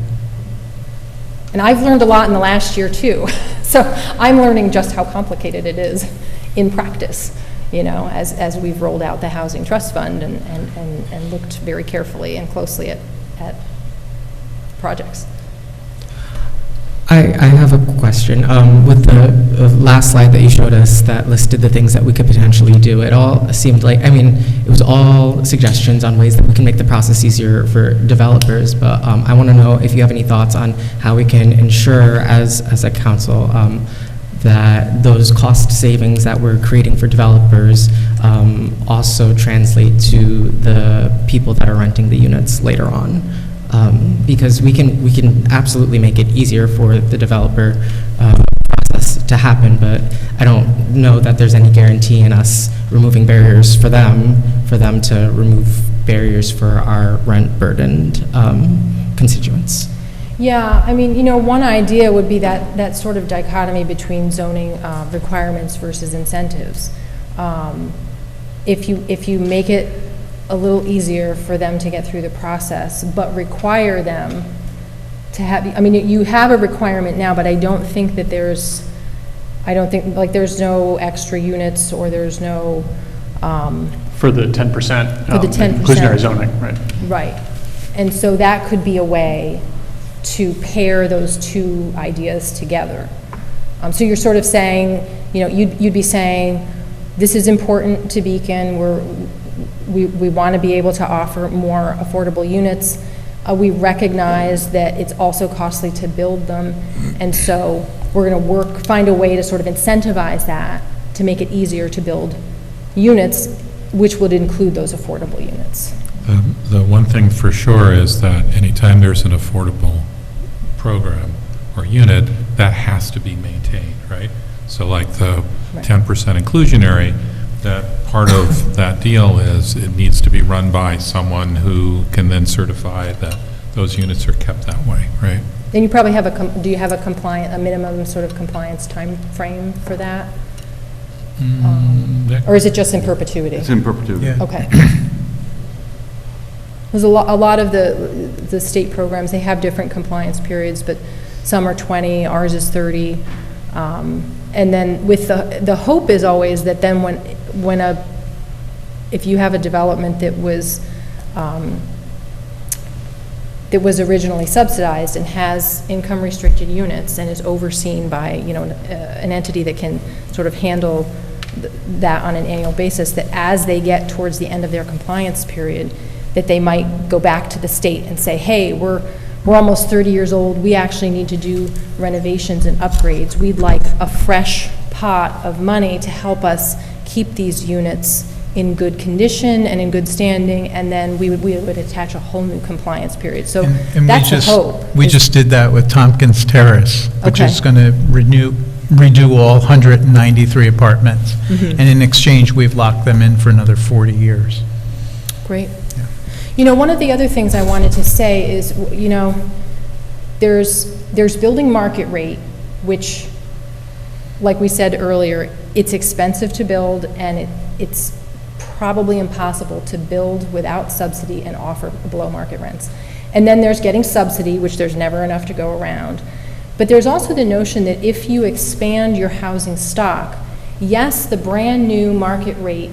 And I've learned a lot in the last year too. So I'm learning just how complicated it is in practice, as we've rolled out the Housing Trust Fund and looked very carefully and closely at projects. I have a question. With the last slide that you showed us that listed the things that we could potentially do, it all seemed like, it was all suggestions on ways that we can make the process easier for developers, but I want to know if you have any thoughts on how we can ensure as a council that those cost savings that we're creating for developers also translate to the people that are renting the units later on. Because we can absolutely make it easier for the developer process to happen, but I don't know that there's any guarantee in us removing barriers for them to remove barriers for our rent-burdened constituents. Yeah, I mean, one idea would be that sort of dichotomy between zoning requirements versus incentives. If you make it a little easier for them to get through the process, but require them to have, you have a requirement now, but I don't think there's no extra units, or there's no, For the 10%. For the 10%. Inclusionary zoning, right. right. And so that could be a way to pair those two ideas together. So you're sort of saying, you'd be saying, this is important to Beacon, we want to be able to offer more affordable units. We recognize that it's also costly to build them, and so we're going to find a way to sort of incentivize that to make it easier to build units, which would include those affordable units. The one thing for sure is that anytime there's an affordable program or unit, that has to be maintained, right? So like the 10% inclusionary, that part of that deal is it needs to be run by someone who can then certify that those units are kept that way, right? Then you probably have do you have a minimum sort of compliance time frame for that? Or is it just in perpetuity? It's in perpetuity. Yeah. Okay. There's a lot of the state programs, they have different compliance periods, but some are 20, ours is 30. And then with the hope is always that then if you have a development that was originally subsidized and has income restricted units and is overseen by an entity that can sort of handle that on an annual basis, that as they get towards the end of their compliance period, that they might go back to the state and say, hey, we're almost 30 years old, we actually need to do renovations and upgrades. We'd like a fresh pot of money to help us keep these units in good condition and in good standing, and then we would attach a whole new compliance period. So And that's the hope. We just did that with Tompkins Terrace, which Okay. is going to redo all 193 apartments. Mhm. And in exchange, we've locked them in for another 40 years. Great. One of the other things I wanted to say is, there's building market rate, which, like we said earlier, it's expensive to build, and it's probably impossible to build without subsidy and offer below market rents. And then there's getting subsidy, which there's never enough to go around. But there's also the notion that if you expand your housing stock, yes, the brand new market rate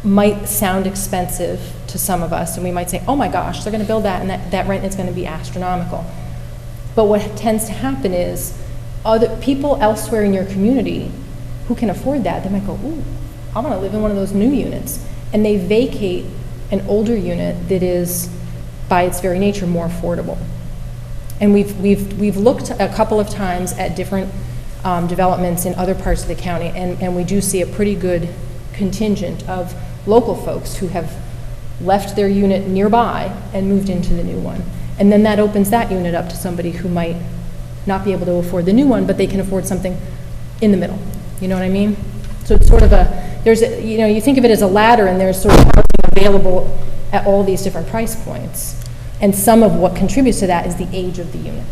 might sound expensive to some of us, and we might say, oh my gosh, they're going to build that, and that rent is going to be astronomical. But what tends to happen is other people elsewhere in your community who can afford that, they might go, ooh, I want to live in one of those new units. And they vacate an older unit that is, by its very nature, more affordable. And we've looked a couple of times at different developments in other parts of the county, and we do see a pretty good contingent of local folks who have left their unit nearby and moved into the new one. And then that opens that unit up to somebody who might not be able to afford the new one, but they can afford something in the middle. You know what I mean? So it's sort of you think of it as a ladder, and there's sort of housing available at all these different price points. And some of what contributes to that is the age of the unit.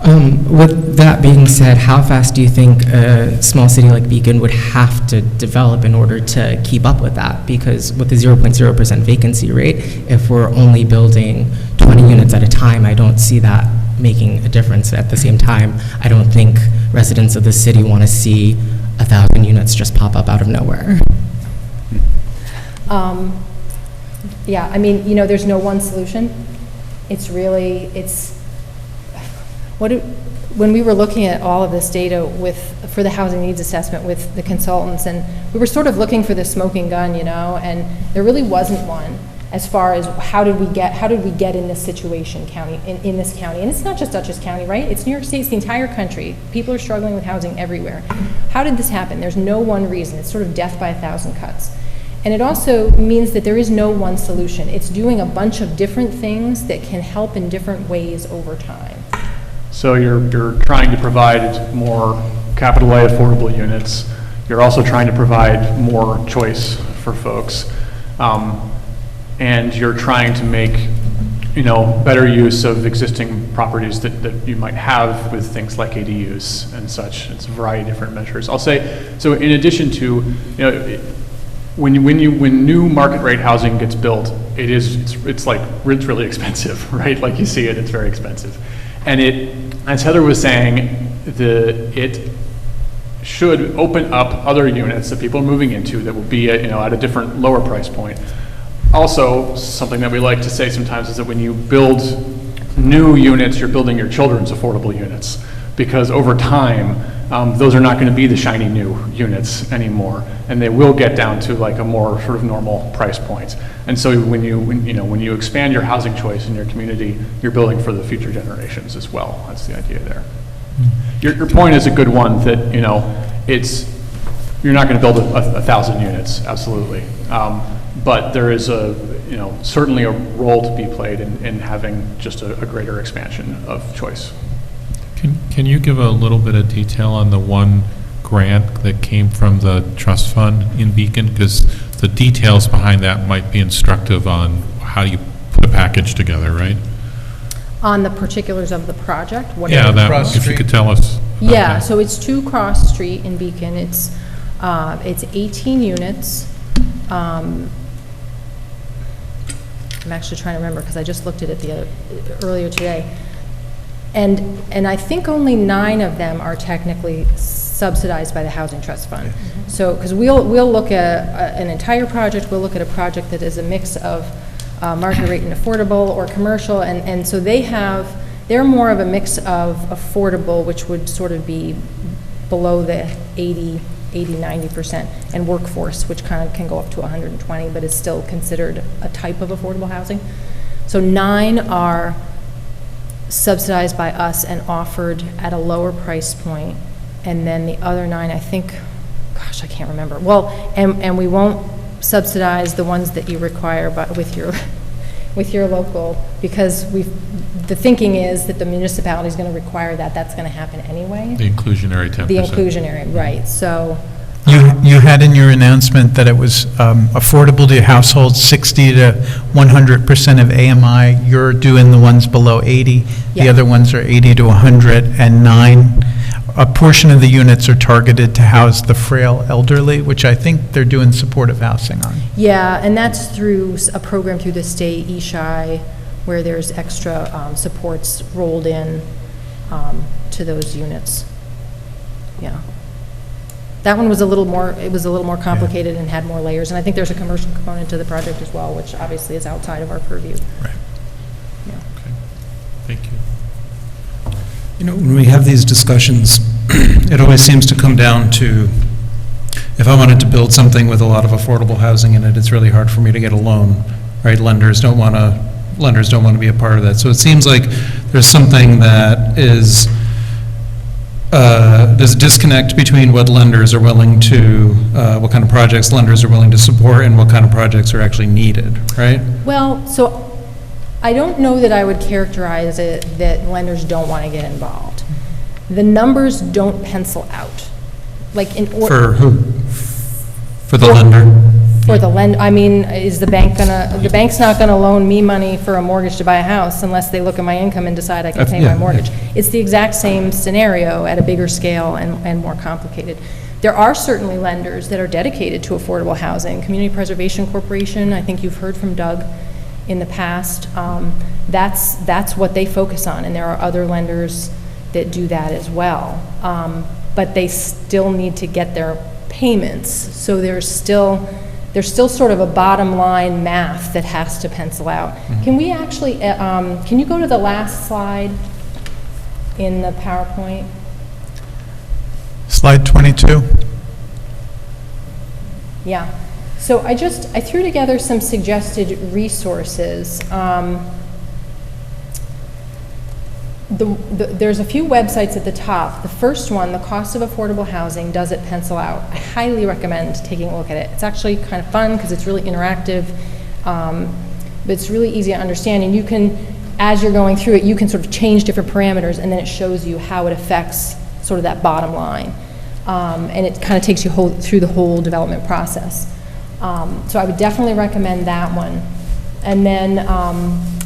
With that being said, how fast do you think a small city like Beacon would have to develop in order to keep up with that? Because with the 0.0% vacancy rate, if we're only building 20 units at a time, I don't see that making a difference. At the same time, I don't think residents of the city want to see 1,000 units just pop up out of nowhere. Yeah, I mean, there's no one solution. When we were looking at all of this data for the housing needs assessment with the consultants, and we were sort of looking for the smoking gun, and there really wasn't one. as far as how did we get in this situation in this county? And it's not just Dutchess County, right? It's New York State, it's the entire country. People are struggling with housing everywhere. How did this happen? There's no one reason. It's sort of death by 1,000 cuts. And it also means that there is no one solution. It's doing a bunch of different things that can help in different ways over time. So you're trying to provide more capital A affordable units. You're also trying to provide more choice for folks. And you're trying to make, better use of existing properties that you might have with things like ADUs and such. It's a variety of different measures. I'll say, so in addition to, when new market rate housing gets built, it's really expensive, right? Like you see it's very expensive. And as Heather was saying, it should open up other units that people are moving into that will be at a different, lower price point. Also, something that we like to say sometimes is that when you build new units, you're building your children's affordable units, because over time, those are not going to be the shiny new units anymore, and they will get down to like a more sort of normal price point. And so when you expand your housing choice in your community, you're building for the future generations as well. That's the idea there. Your point is a good one, that you're not going to build 1,000 units, absolutely. But there is certainly a role to be played in having just a greater expansion of choice. Can you give a little bit of detail on the one grant that came from the trust fund in Beacon? Because the details behind that might be instructive on how you put a package together, right? On the particulars of the project? If you could tell us about that. So it's 2 Cross Street in Beacon. It's 18 units. I'm actually trying to remember because I just looked at it earlier today. And I think only 9 of them are technically subsidized by the Housing Trust Fund. Mm-hmm. So, because we'll look at an entire project, we'll look at a project that is a mix of market rate and affordable or commercial, and so they're more of a mix of affordable, which would sort of be below the 80-90%, and workforce, which kind of can go up to 120, but is still considered a type of affordable housing. So 9 are subsidized by us and offered at a lower price point, and then the other 9, I think, gosh, I can't remember. Well, and we won't subsidize the ones that you require, but with your local, because the thinking is that the municipality is going to require that. That's going to happen anyway. The inclusionary 10%. The inclusionary, right. So You had in your announcement that it was affordable to households 60 to 100% of AMI. You're doing the ones below 80. The Yeah. other ones are 80 to 109. A portion of the units are targeted to house the frail elderly, which I think they're doing supportive housing on. yeah, and that's through a program through the state, ESHI, where there's extra supports rolled in to those units. Yeah. That one was a little more complicated and had more layers, and I think there's a commercial component to the project as well, which obviously is outside of our purview. Right. Yeah. Okay. Thank you. When we have these discussions, it always seems to come down to, if I wanted to build something with a lot of affordable housing in it, it's really hard for me to get a loan, right? Lenders don't want to be a part of that. So it seems like there's something that is, there's a disconnect between what lenders are willing to, what kind of projects lenders are willing to support and what kind of projects are actually needed, right? Well, so I don't know that I would characterize it that lenders don't want to get involved. The numbers don't pencil out. Like in order. For who? For the lender? For the I mean, is the bank's not gonna loan me money for a mortgage to buy a house unless they look at my income and decide I can pay my mortgage. It's the exact same scenario at a bigger scale and more complicated. There are certainly lenders that are dedicated to affordable housing. Community Preservation Corporation, I think you've heard from Doug in the past, that's what they focus on, and there are other lenders that do that as well. But they still need to get their payments, so there's still sort of a bottom line math that has to pencil out. Mm-hmm. Can we actually, can you go to the last slide in the PowerPoint? Slide 22. Yeah. So I threw together some suggested resources. There's a few websites at the top. The first one, The Cost of Affordable Housing, Does It Pencil Out? I highly recommend taking a look at it. It's actually kind of fun because it's really interactive, but it's really easy to understand, and you can, as you're going through it, you can sort of change different parameters, and then it shows you how it affects sort of that bottom line. And it kind of takes you through the whole development process. So I would definitely recommend that one. And then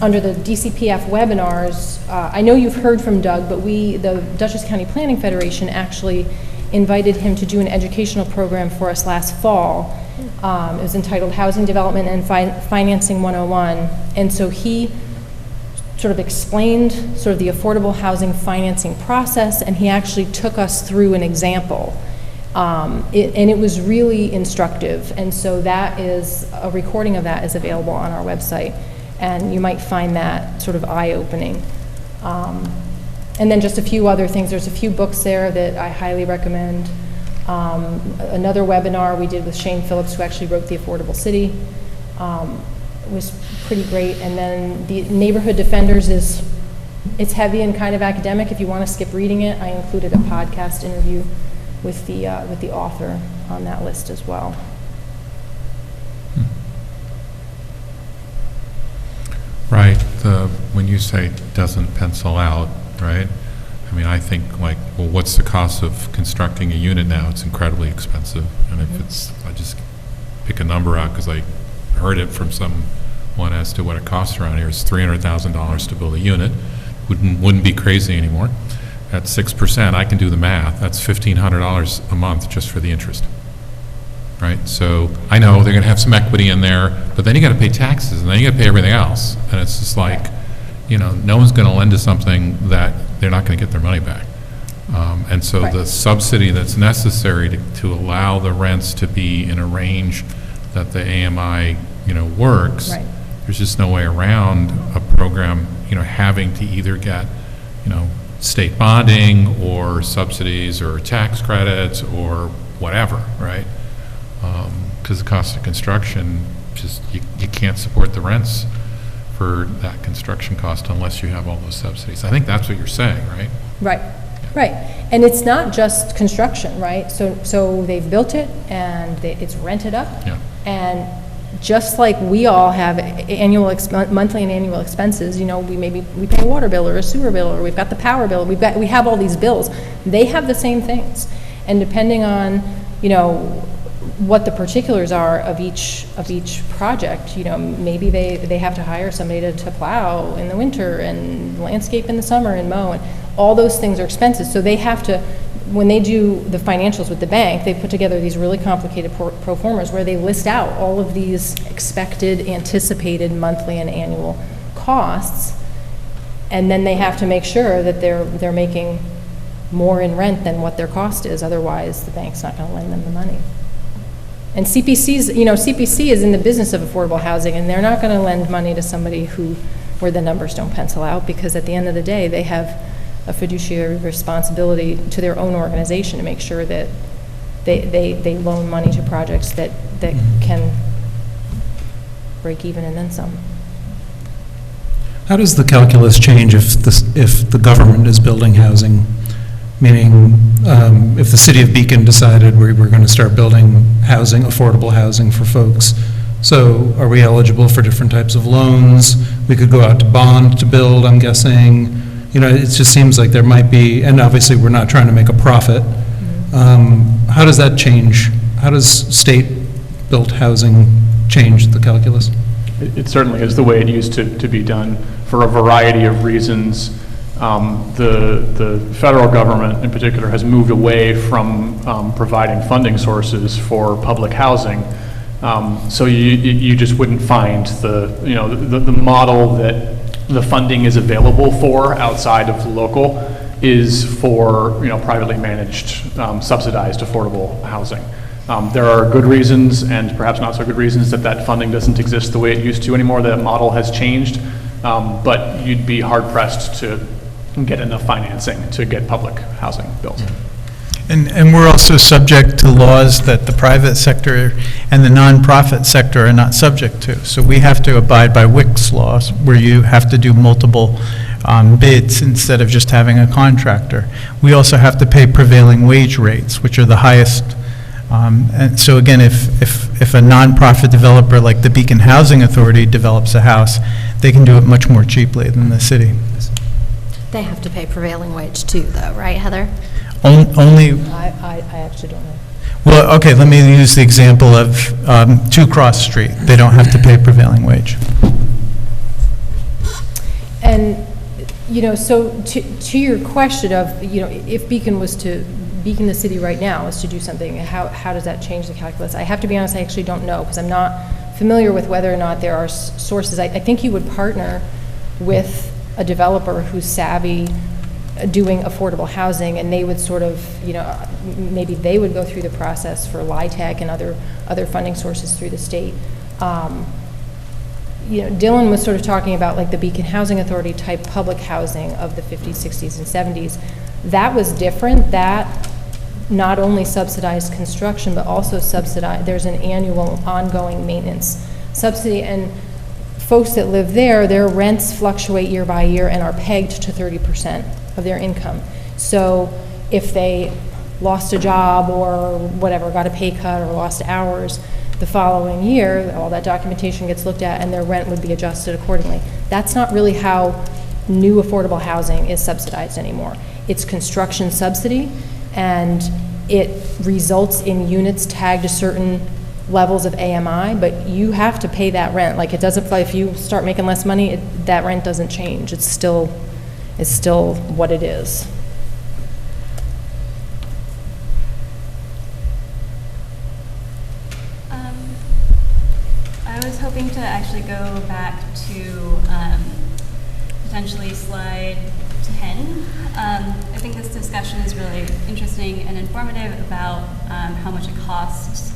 under the DCPF webinars, I know you've heard from Doug, but the Dutchess County Planning Federation actually invited him to do an educational program for us last fall. It was entitled Housing Development and Financing 101. And so he sort of explained sort of the affordable housing financing process, and he actually took us through an example. And it was really instructive, and so that is, a recording of that is available on our website, and you might find that sort of eye-opening. And then just a few other things. There's a few books there that I highly recommend. Another webinar we did with Shane Phillips, who actually wrote The Affordable City, was pretty great. And then the Neighborhood Defenders it's heavy and kind of academic. If you want to skip reading it, I included a podcast interview with the author on that list as well. Right. When you say doesn't pencil out, right? I mean, I think like, well, what's the cost of constructing a unit now? It's incredibly expensive. And if I just pick a number out because I heard it from someone as to what it costs around here. It's $300,000 to build a unit. Wouldn't be crazy anymore. At 6%, I can do the math. That's $1,500 a month just for the interest, right? So I know they're going to have some equity in there, but then you got to pay taxes, and then you got to pay everything else. And it's just like, no one's going to lend to something that they're not going to get their money back. And so the subsidy that's necessary to allow the rents to be in a range that the AMI, works. Right. There's just no way around a program, having to either get, state bonding or subsidies or tax credits or whatever, right? Because the cost of construction, you can't support the rents for that construction cost unless you have all those subsidies. I think that's what you're saying, right? Right, right. And it's not just construction, right? So they've built it and it's rented up. Yeah. And just like we all have monthly and annual expenses, we pay a water bill or a sewer bill, or we've got the power bill, we have all these bills. They have the same things, and depending on what the particulars are of each project, maybe they have to hire somebody to plow in the winter and landscape in the summer and mow, and all those things are expenses. So they have to, when they do the financials with the bank, they put together these really complicated pro formas where they list out all of these expected, anticipated monthly and annual costs, and then they have to make sure that they're making more in rent than what their cost is. Otherwise, the bank's not going to lend them the money. And CPC is in the business of affordable housing, and they're not going to lend money to somebody where the numbers don't pencil out, because at the end of the day, they have a fiduciary responsibility to their own organization to make sure that they loan money to projects that can break even and then some. How does the calculus change if the government is building housing? Meaning, if the city of Beacon decided we're going to start building housing, affordable housing for folks, so are we eligible for different types of loans? We could go out to bond to build, I'm guessing. It just seems like there might be, and obviously we're not trying to make a profit. How does that change? How does state-built housing change the calculus? It certainly is the way it used to be done for a variety of reasons. The federal government in particular has moved away from providing funding sources for public housing. So you just wouldn't find the model that the funding is available for outside of the local is for privately managed subsidized affordable housing. There are good reasons and perhaps not so good reasons that funding doesn't exist the way it used to anymore. That model has changed, but you'd be hard pressed to get enough financing to get public housing built. And we're also subject to laws that the private sector and the nonprofit sector are not subject to. So we have to abide by WIC's laws, where you have to do multiple bids instead of just having a contractor. We also have to pay prevailing wage rates, which are the highest. And so again, if a nonprofit developer like the Beacon Housing Authority develops a house, they can do it much more cheaply than the city. They have to pay prevailing wage too, though, right, Heather? Only, I actually don't know. well, okay, let me use the example of 2 Cross Street. They don't have to pay prevailing wage. And, so to your question of, if Beacon the city right now is to do something, how does that change the calculus? I have to be honest, I actually don't know, because I'm not familiar with whether or not there are sources. I think you would partner with a developer who's savvy doing affordable housing, and they would sort of, maybe they would go through the process for LIHTC and other funding sources through the state. Dylan was sort of talking about like the Beacon Housing Authority type public housing of the 50s, 60s, and 70s. That was different. That not only subsidized construction, but also subsidized, there's an annual ongoing maintenance subsidy, and folks that live there, their rents fluctuate year by year and are pegged to 30% of their income. So if they lost a job or whatever, got a pay cut or lost hours, the following year, all that documentation gets looked at and their rent would be adjusted accordingly. That's not really how new affordable housing is subsidized anymore. It's construction subsidy, and it results in units tagged to certain levels of AMI, but you have to pay that rent. Like, it doesn't, if you start making less money, that rent doesn't change. It's still what it is. I was hoping to actually go back to potentially slide 10. I think this discussion is really interesting and informative about how much it costs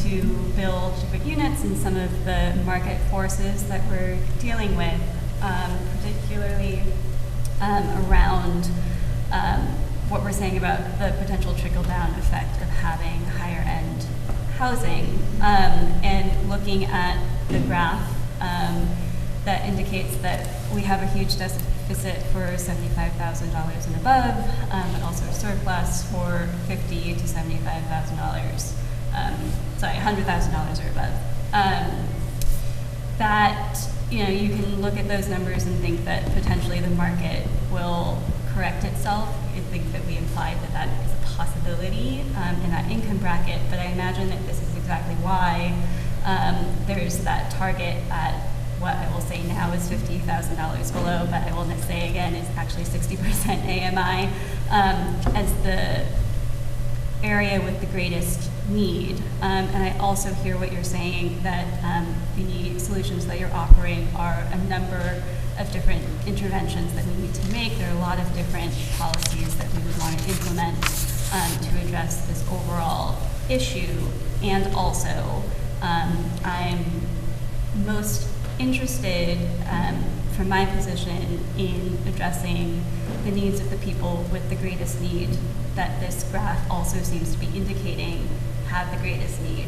to build good units and some of the market forces that we're dealing with, particularly around what we're saying about the potential trickle-down effect of having higher-end housing, and looking at the graph that indicates that we have a huge deficit for $75,000 and above, but also a surplus for $50,000 to $75,000. Sorry, $100,000 or above. That, you can look at those numbers and think that potentially the market will correct itself. I think that we implied that that is a possibility in that income bracket, but I imagine that this is exactly why there's that target at what I will say now is $50,000 below, but I will say again is actually 60% AMI as the area with the greatest need. And I also hear what you're saying, that the solutions that you're offering are a number of different interventions that we need to make. There are a lot of different policies that we would want to implement to address this overall issue. And also, I'm most interested from my position in addressing the needs of the people with the greatest need, that this graph also seems to be indicating have the greatest need.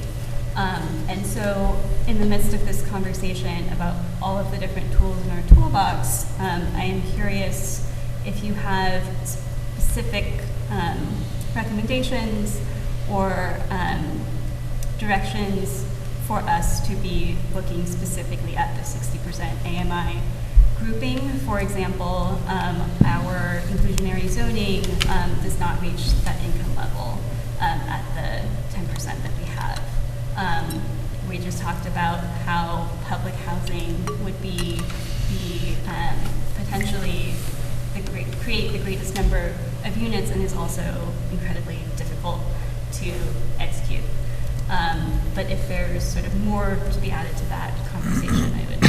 And so in the midst of this conversation about all of the different tools in our toolbox, I am curious if you have specific recommendations or directions for us to be looking specifically at the 60% AMI grouping. For example, our inclusionary zoning does not reach that income level at the 10% that we have. We just talked about how public housing would be potentially create the greatest number of units, and is also incredibly difficult to execute. But if there's sort of more to be added to that conversation, I would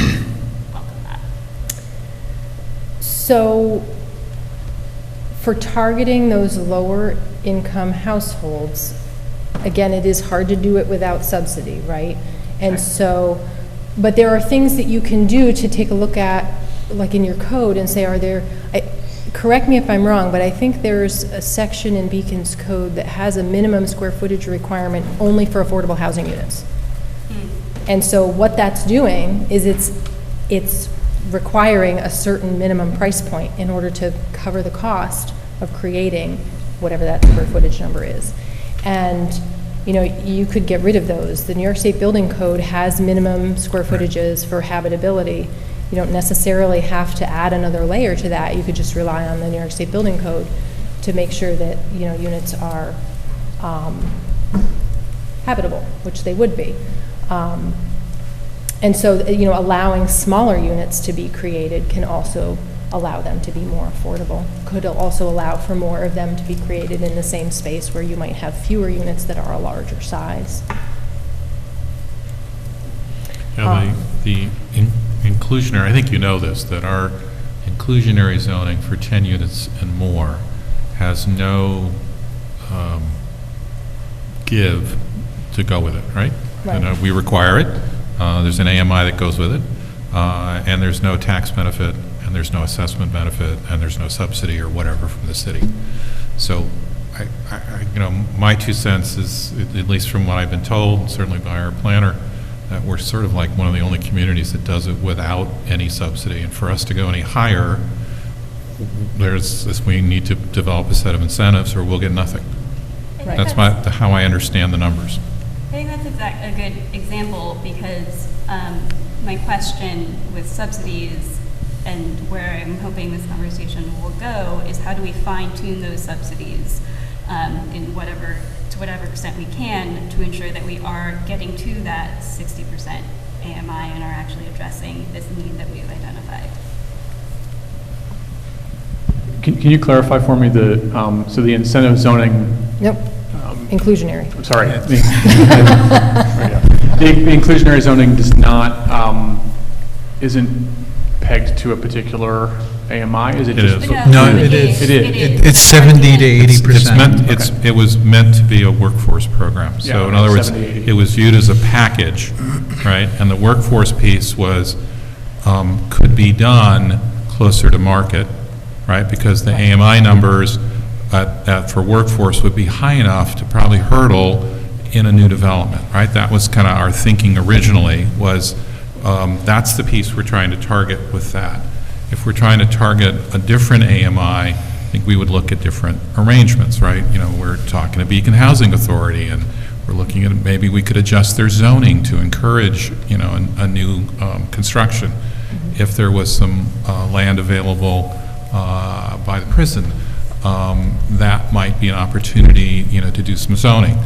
welcome that. So for targeting those lower income households, again, it is hard to do it without subsidy, right? And so, but there are things that you can do to take a look at, like in your code, and say, correct me if I'm wrong, but I think there's a section in Beacon's code that has a minimum square footage requirement only for affordable housing units. And so what that's doing is it's requiring a certain minimum price point in order to cover the cost of creating whatever that square footage number is. And, you know, you could get rid of those. The New York State Building Code has minimum square footages for habitability. You don't necessarily have to add another layer to that. You could just rely on the New York State Building Code to make sure that, you know, units are habitable, which they would be. And so, you know, allowing smaller units to be created can also allow them to be more affordable. Could also allow for more of them to be created in the same space where you might have fewer units that are a larger size. Yeah, the inclusionary, I think you know this, that our inclusionary zoning for 10 units and more has no give to go with it, right? Right. And, we require it. There's an AMI that goes with it, and there's no tax benefit, and there's no assessment benefit, and there's no subsidy or whatever from the city. So, you know, my 2 cents is, at least from what I've been told, certainly by our planner, that we're sort of like one of the only communities that does it without any subsidy. And for us to go any higher, we need to develop a set of incentives, or we'll get nothing. Right. That's how I understand the numbers. I think that's a good example, because my question with subsidies and where I'm hoping this conversation will go is, how do we fine tune those subsidies to whatever extent we can, to ensure that we are getting to that 60% AMI and are actually addressing this need that we've identified. Can you clarify for me so the incentive zoning? Nope. Inclusionary. I'm sorry. The inclusionary zoning does not, isn't pegged to a particular AMI? Is it just? No, it is. It is. It's 70 to 80%. It was meant to be a workforce program. So Yeah, in other words, 70, 80. it was viewed as a package, right? And the workforce piece was, could be done closer to market, right? Because the AMI numbers for workforce would be high enough to probably hurdle in a new development, right? That was kind of our thinking originally, was that's the piece we're trying to target with that. If we're trying to target a different AMI, I think we would look at different arrangements, right? You know, we're talking to Beacon Housing Authority, and we're looking at maybe we could adjust their zoning to encourage, you know, a new construction. If there was some land available by the prison, that might be an opportunity, you know, to do some zoning.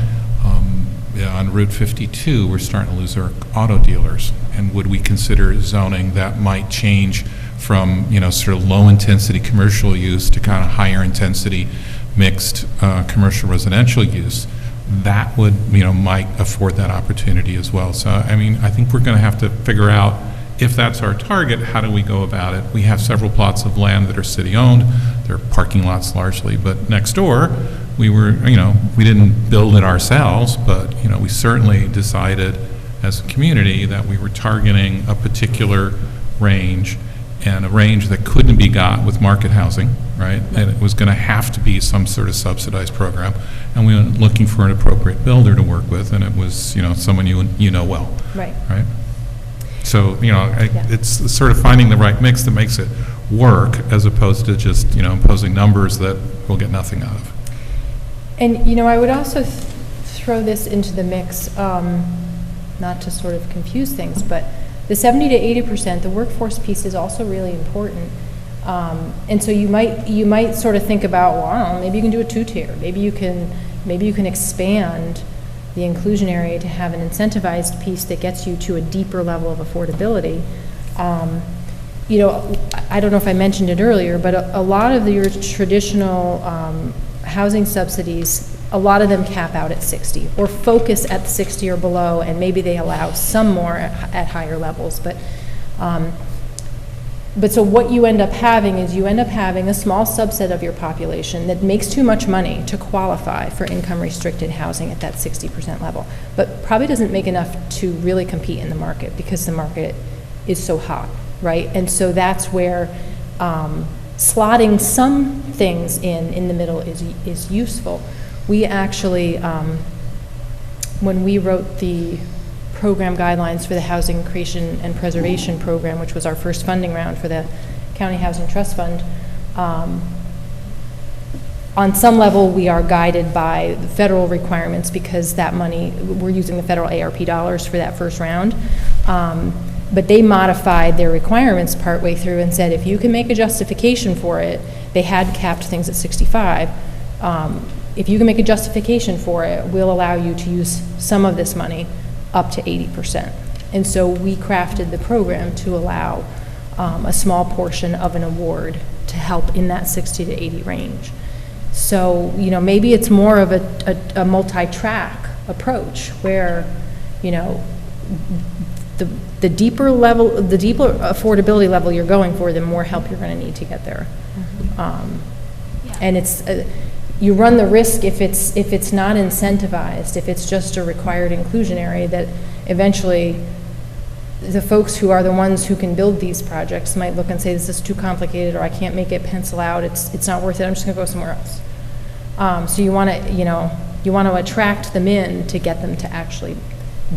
On Route 52, we're starting to lose our auto dealers, and would we consider zoning that might change from, you know, sort of low-intensity commercial use to kind of higher-intensity mixed commercial residential use? That would, you know, might afford that opportunity as well. So, I mean, I think we're going to have to figure out, if that's our target, how do we go about it? We have several plots of land that are city-owned. They're parking lots largely, but next door, we were, you know, we didn't build it ourselves, but, you know, we certainly decided as a community that we were targeting a particular range, and a range that couldn't be got with market housing, right? And it was going to have to be some sort of subsidized program, and we were looking for an appropriate builder to work with, and it was, you know, someone you know well. Right. Right? So, you know, it's sort of finding the right mix that makes it work, as opposed to just, you know, imposing numbers that we'll get nothing out of. And, you know, I would also throw this into the mix, not to sort of confuse things, but the 70 to 80%, the workforce piece is also really important. And so you might sort of think about, well, maybe you can do a two-tier. Maybe you can expand the inclusionary to have an incentivized piece that gets you to a deeper level of affordability. You know, I don't know if I mentioned it earlier, but a lot of your traditional housing subsidies, a lot of them cap out at 60 or focus at 60 or below, and maybe they allow some more at higher levels. But so what you end up having is a small subset of your population that makes too much money to qualify for income-restricted housing at that 60% level, but probably doesn't make enough to really compete in the market because the market is so hot, right? And so that's where slotting some things in the middle is useful. We actually, when we wrote the program guidelines for the Housing Creation and Preservation Program, which was our first funding round for the County Housing Trust Fund, on some level, we are guided by the federal requirements because that money, we're using the federal ARP dollars for that first round. But they modified their requirements partway through and said, if you can make a justification for it, they had capped things at 65. If you can make a justification for it, we'll allow you to use some of this money up to 80%. And so we crafted the program to allow a small portion of an award to help in that 60 to 80 range. So, you know, maybe it's more of a multi-track approach where, you know, the deeper affordability level you're going for, the more help you're going to need to get there. And it's, you run the risk if it's not incentivized, if it's just a required inclusionary, that eventually the folks who are the ones who can build these projects might look and say, this is too complicated, or I can't make it pencil out, it's not worth it, I'm just going to go somewhere else. So you want to, you know, you want to attract them in to get them to actually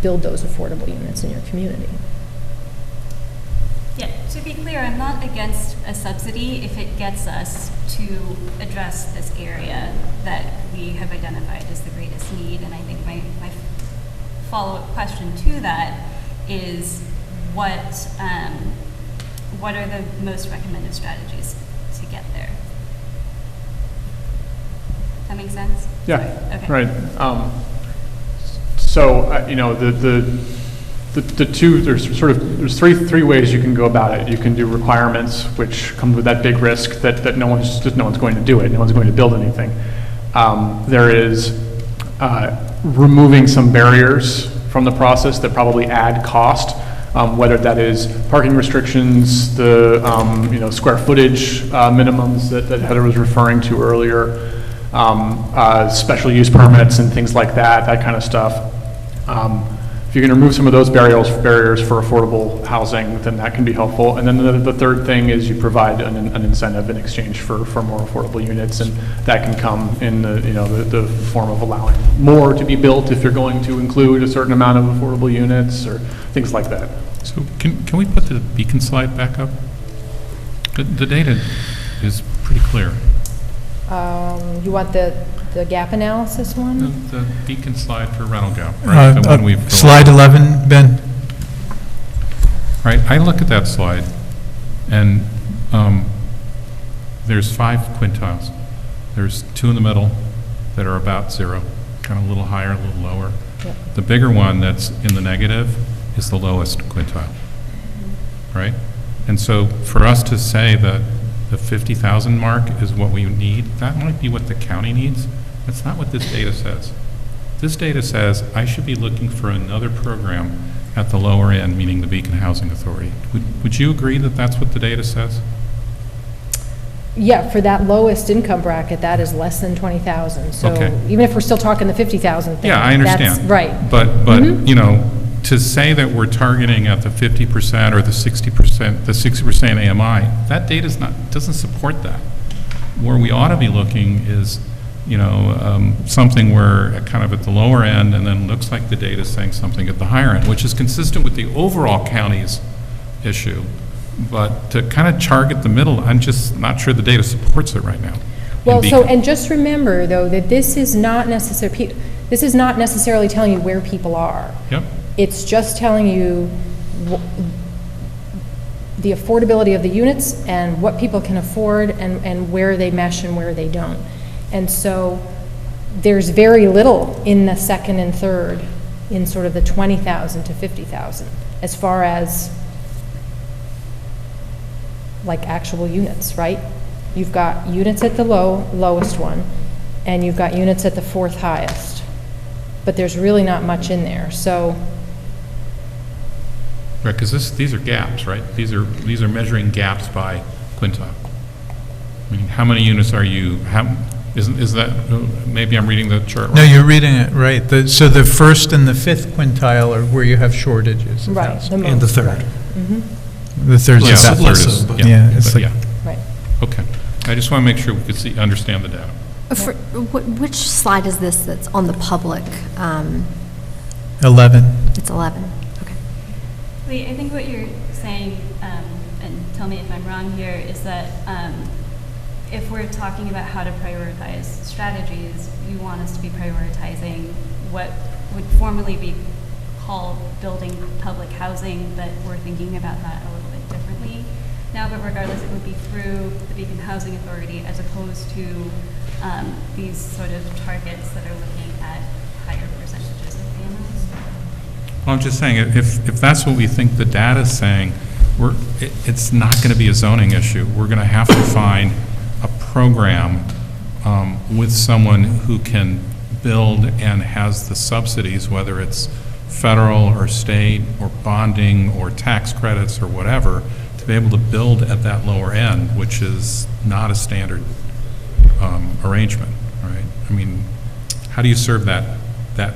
build those affordable units in your community. Yeah, to be clear, I'm not against a subsidy if it gets us to address this area that we have identified as the greatest need. And I think my follow-up question to that is what are the most recommended strategies to get there? Does that make sense? Yeah, okay. Right. So, you know, the two, there's three ways you can go about it. You can do requirements, which come with that big risk that no one's going to do it, no one's going to build anything. There is removing some barriers from the process that probably add cost, whether that is parking restrictions, the you know, square footage minimums that Heather was referring to earlier, special use permits and things like that kind of stuff. If you can remove some of those barriers for affordable housing, then that can be helpful. And then the third thing is you provide an incentive in exchange for more affordable units, and that can come in the form of allowing more to be built if you're going to include a certain amount of affordable units or things like that. So can we put the beacon slide back up? The data is pretty clear. You want the gap analysis one? The beacon slide for rental gap, right? The one we've slide 11, Ben. Right, I look at that slide, and there's 5 quintiles. There's 2 in the middle that are about 0, kind of a little higher, a little lower. Yep. The bigger one that's in the negative is the lowest quintile, right? And so for us to say that the 50,000 mark is what we need, that might be what the county needs. That's not what this data says. This data says I should be looking for another program at the lower end, meaning the Beacon Housing Authority. Would you agree that that's what the data says? Yeah, for that lowest income bracket, that is less than 20,000. So Okay. even if we're still talking the 50,000 thing. Yeah, I understand. That's right. But you know, to say that we're targeting at the 50% or the 60% AMI, that data doesn't support that. Where we ought to be looking is, you know, something where kind of at the lower end, and then looks like the data is saying something at the higher end, which is consistent with the overall county's issue. But to kind of target the middle, I'm just not sure the data supports it right now. Well, so, and just remember, though, that this is not necessarily telling you where people are. Yep. It's just telling you the affordability of the units and what people can afford and where they mesh and where they don't. And so there's very little in the second and third in sort of the 20,000 to 50,000 as far as like actual units, right? You've got units at the lowest one, and you've got units at the 4th highest, but there's really not much in there. So, right, because these are gaps, right? These are measuring gaps by quintile. I mean, how many units are you? Is that maybe I'm reading the chart wrong? No, you're reading it right. So the 1st and the 5th quintile are where you have shortages of right. housing. And the 3rd. Right. Mm-hmm. The 3rd Yeah, is the about third less is, so, but- yeah, it's but like Right. Okay. I just want to make sure we could understand the data. Which slide is this that's on the public? 11. It's 11. Okay. Lee, I think what you're saying, and tell me if I'm wrong here, is that if we're talking about how to prioritize strategies, you want us to be prioritizing what would formerly be called building public housing, but we're thinking about that a little bit differently now, but regardless, it would be through the Beacon Housing Authority as opposed to these sort of targets that are looking at higher percentages of AMIs. Well, I'm just saying, if that's what we think the data's saying, it's not going to be a zoning issue. We're going to have to find a program with someone who can build and has the subsidies, whether it's federal or state or bonding or tax credits or whatever, to be able to build at that lower end, which is not a standard arrangement, right? I mean, how do you serve that Yeah,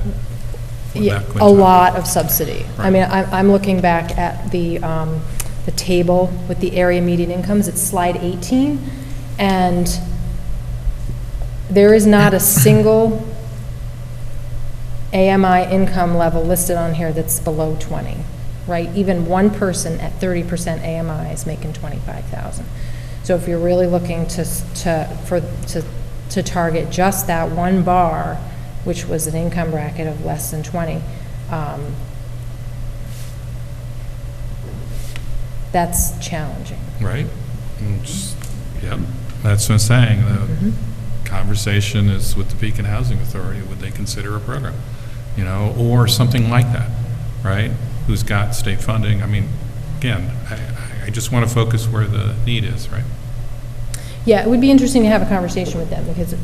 quintile? a lot of subsidy. I Right. mean, I'm looking back at the table with the area median incomes, it's slide 18, and there is not a single AMI income level listed on here that's below 20, right? Even one person at 30% AMI is making 25,000. So if you're really looking to target just that one bar, which was an income bracket of less than 20, that's challenging. Right? Yep, that's what I'm saying. The conversation is with the Beacon Housing Authority, would they consider a program? You know, or something like that, right? Who's got state funding? I mean, again, I just want to focus where the need is, right? Yeah, it would be interesting to have a conversation with them, because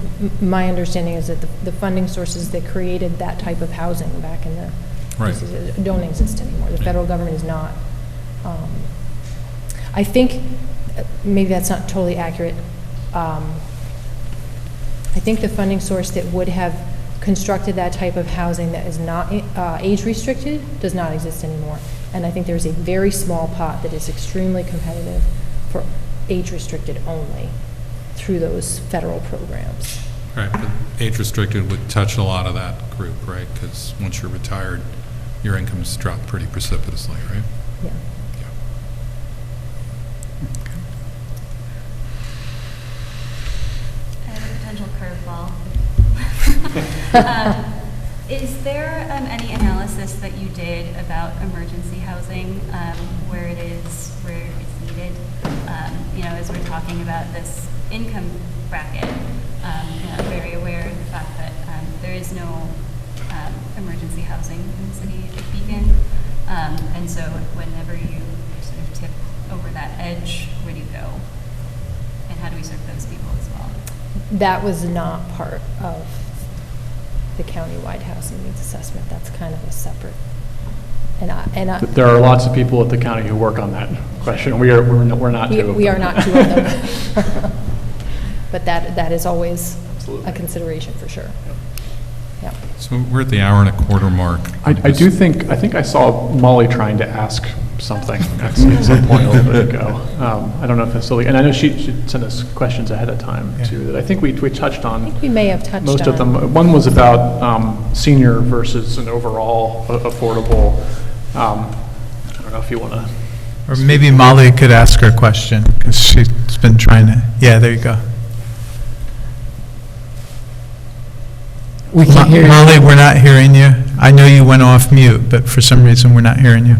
my understanding is that the funding sources that created that type of housing back in the Right. don't exist anymore. The federal government is not. I think, maybe that's not totally accurate. I think the funding source that would have constructed that type of housing that is not age restricted does not exist anymore. And I think there's a very small pot that is extremely competitive for age restricted only through those federal programs. Right, but age restricted would touch a lot of that group, right? Because once you're retired, your incomes drop pretty precipitously, right? Yeah. I have a potential curveball. Is there any analysis that you did about emergency housing, where it's needed? You know, as we're talking about this income bracket, you know, I'm very aware of the fact that there is no emergency housing in the city of Beacon, and so whenever you sort of tip over that edge, where do you go? And how do we serve those people as well? That was not part of the countywide housing needs assessment. That's kind of a separate, and I There are lots of people at the county who work on that question. We're not two of them. we are not two of them. But that is always Absolutely. a consideration for sure. Yeah. So we're at the hour and a quarter mark. I think I saw Molly trying to ask something at some point a little bit ago. I don't know if it's still, and I know she sent us questions ahead of time too, that I think we touched on. I think we may have touched Most of on. them. One was about senior versus an overall affordable. I don't know if you want to. Or maybe Molly could ask her question, because she's been trying to, yeah, there you go. We can't hear you. Molly, we're not hearing you. I know you went off mute, but for some reason, we're not hearing you.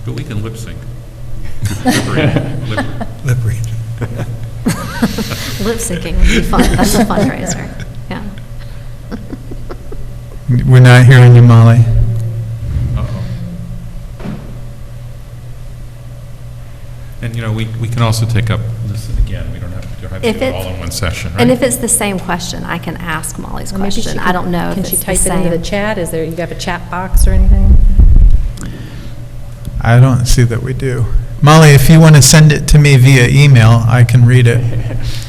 But we can lip sync. Lip read. Lip syncing would be fun. That's a fundraiser. Yeah. We're not hearing you, Molly. Uh-oh. And, you know, we can also take up this again. We don't have to do If it all it's- in one session, right? And if it's the same question, I can ask Molly's Or maybe she question. could- I don't know if Can it's she the type it into the same. chat? Is there, you have a chat box or anything? I don't see that we do. Molly, if you want to send it to me via email, I can read it.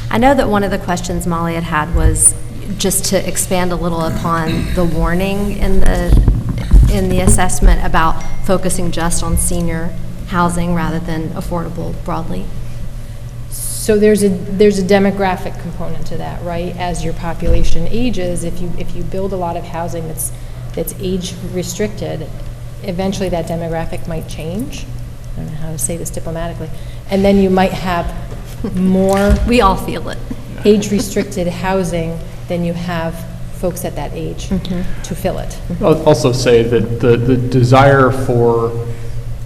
I know that one of the questions Molly had was just to expand a little upon the warning in the assessment about focusing just on senior housing rather than affordable broadly. So there's a demographic component to that, right? As your population ages, if you build a lot of housing that's age restricted, eventually that demographic might change. I don't know how to say this diplomatically. And then you might have more We all feel it. age-restricted housing than you have folks at that age to fill it. I'll also say that the desire for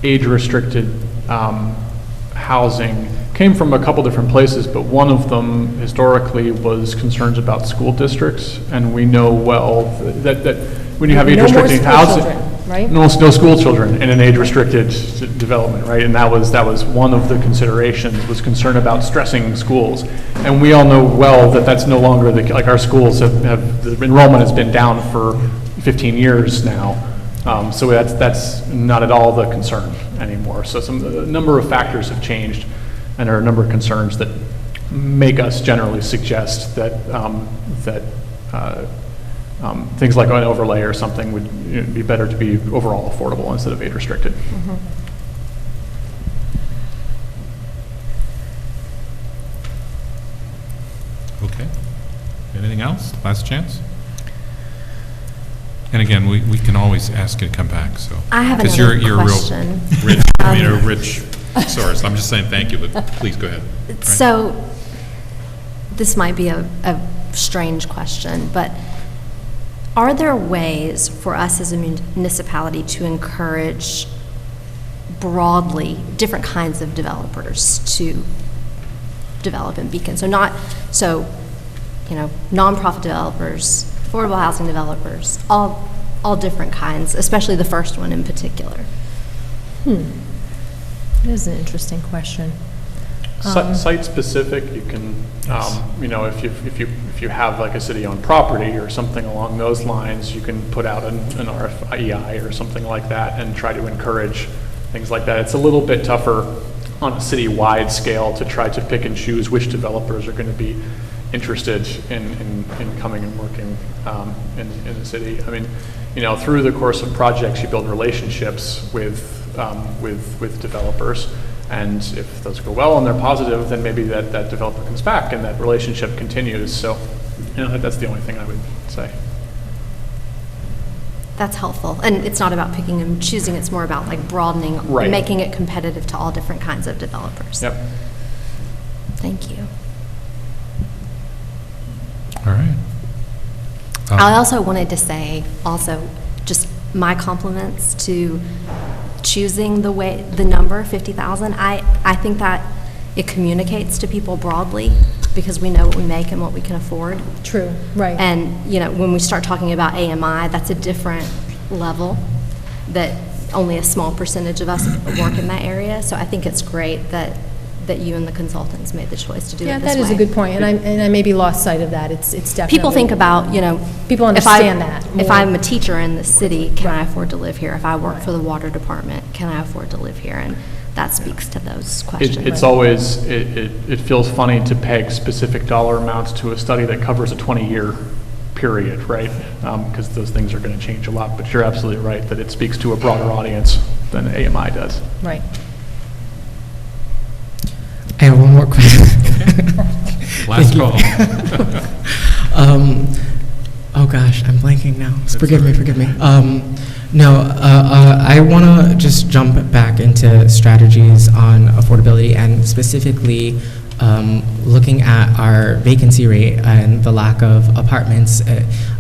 age-restricted housing came from a couple different places, but one of them historically was concerns about school districts, and we know well that when you have age-restricted housing, right? no school children in an age-restricted development, right? And that was one of the considerations, was concern about stressing schools. And we all know well that that's no longer like our schools have the enrollment has been down for 15 years now. So that's not at all the concern anymore. So a number of factors have changed, and there are a number of concerns that make us generally suggest that things like an overlay or something would be better to be overall affordable instead of age restricted. Okay. Anything else? Last chance? And again, we can always ask you to come back, so. I have Because another you're a question. real rich, a rich source. I'm just saying thank you, but please go ahead. Right? So, this might be a strange question, but are there ways for us as a municipality to encourage broadly different kinds of developers to develop in Beacon? So nonprofit developers, affordable housing developers, all different kinds, especially the first one in particular. That is an interesting question. Site specific, you can, if you have like a city-owned property or something along those lines, you can put out an RFI or something like that and try to encourage things like that. It's a little bit tougher on a city-wide scale to try to pick and choose which developers are going to be interested in coming and working in the city. I mean, through the course of projects, you build relationships with developers. And if those go well and they're positive, then maybe that developer comes back and that relationship continues. So, that's the only thing I would say. That's helpful. And it's not about picking and choosing, it's more about like broadening, Right. making it competitive to all different kinds of developers. Yep. Thank you. All right. I also wanted to say, just my compliments to choosing the number 50,000. I think that it communicates to people broadly because we know what we make and what we can afford. True, right. And, when we start talking about AMI, that's a different level that only a small percentage of us work in that area. So I think it's great that you and the consultants made the choice to do it this way. Yeah, that is a good point, and I maybe lost sight of that. It's definitely. People think about, People understand that If more. I'm a teacher in the city, can I afford to live here? If I work for the water department, can I afford to live here? And that speaks to those questions. It's always, it feels funny to peg specific dollar amounts to a study that covers a 20-year period, right? Because those things are going to change a lot, but you're absolutely right that it speaks to a broader audience than AMI does. Right. I have one more question. Last call. Oh gosh, I'm blanking now. Forgive me. I want to just jump back into strategies on affordability and specifically looking at our vacancy rate and the lack of apartments.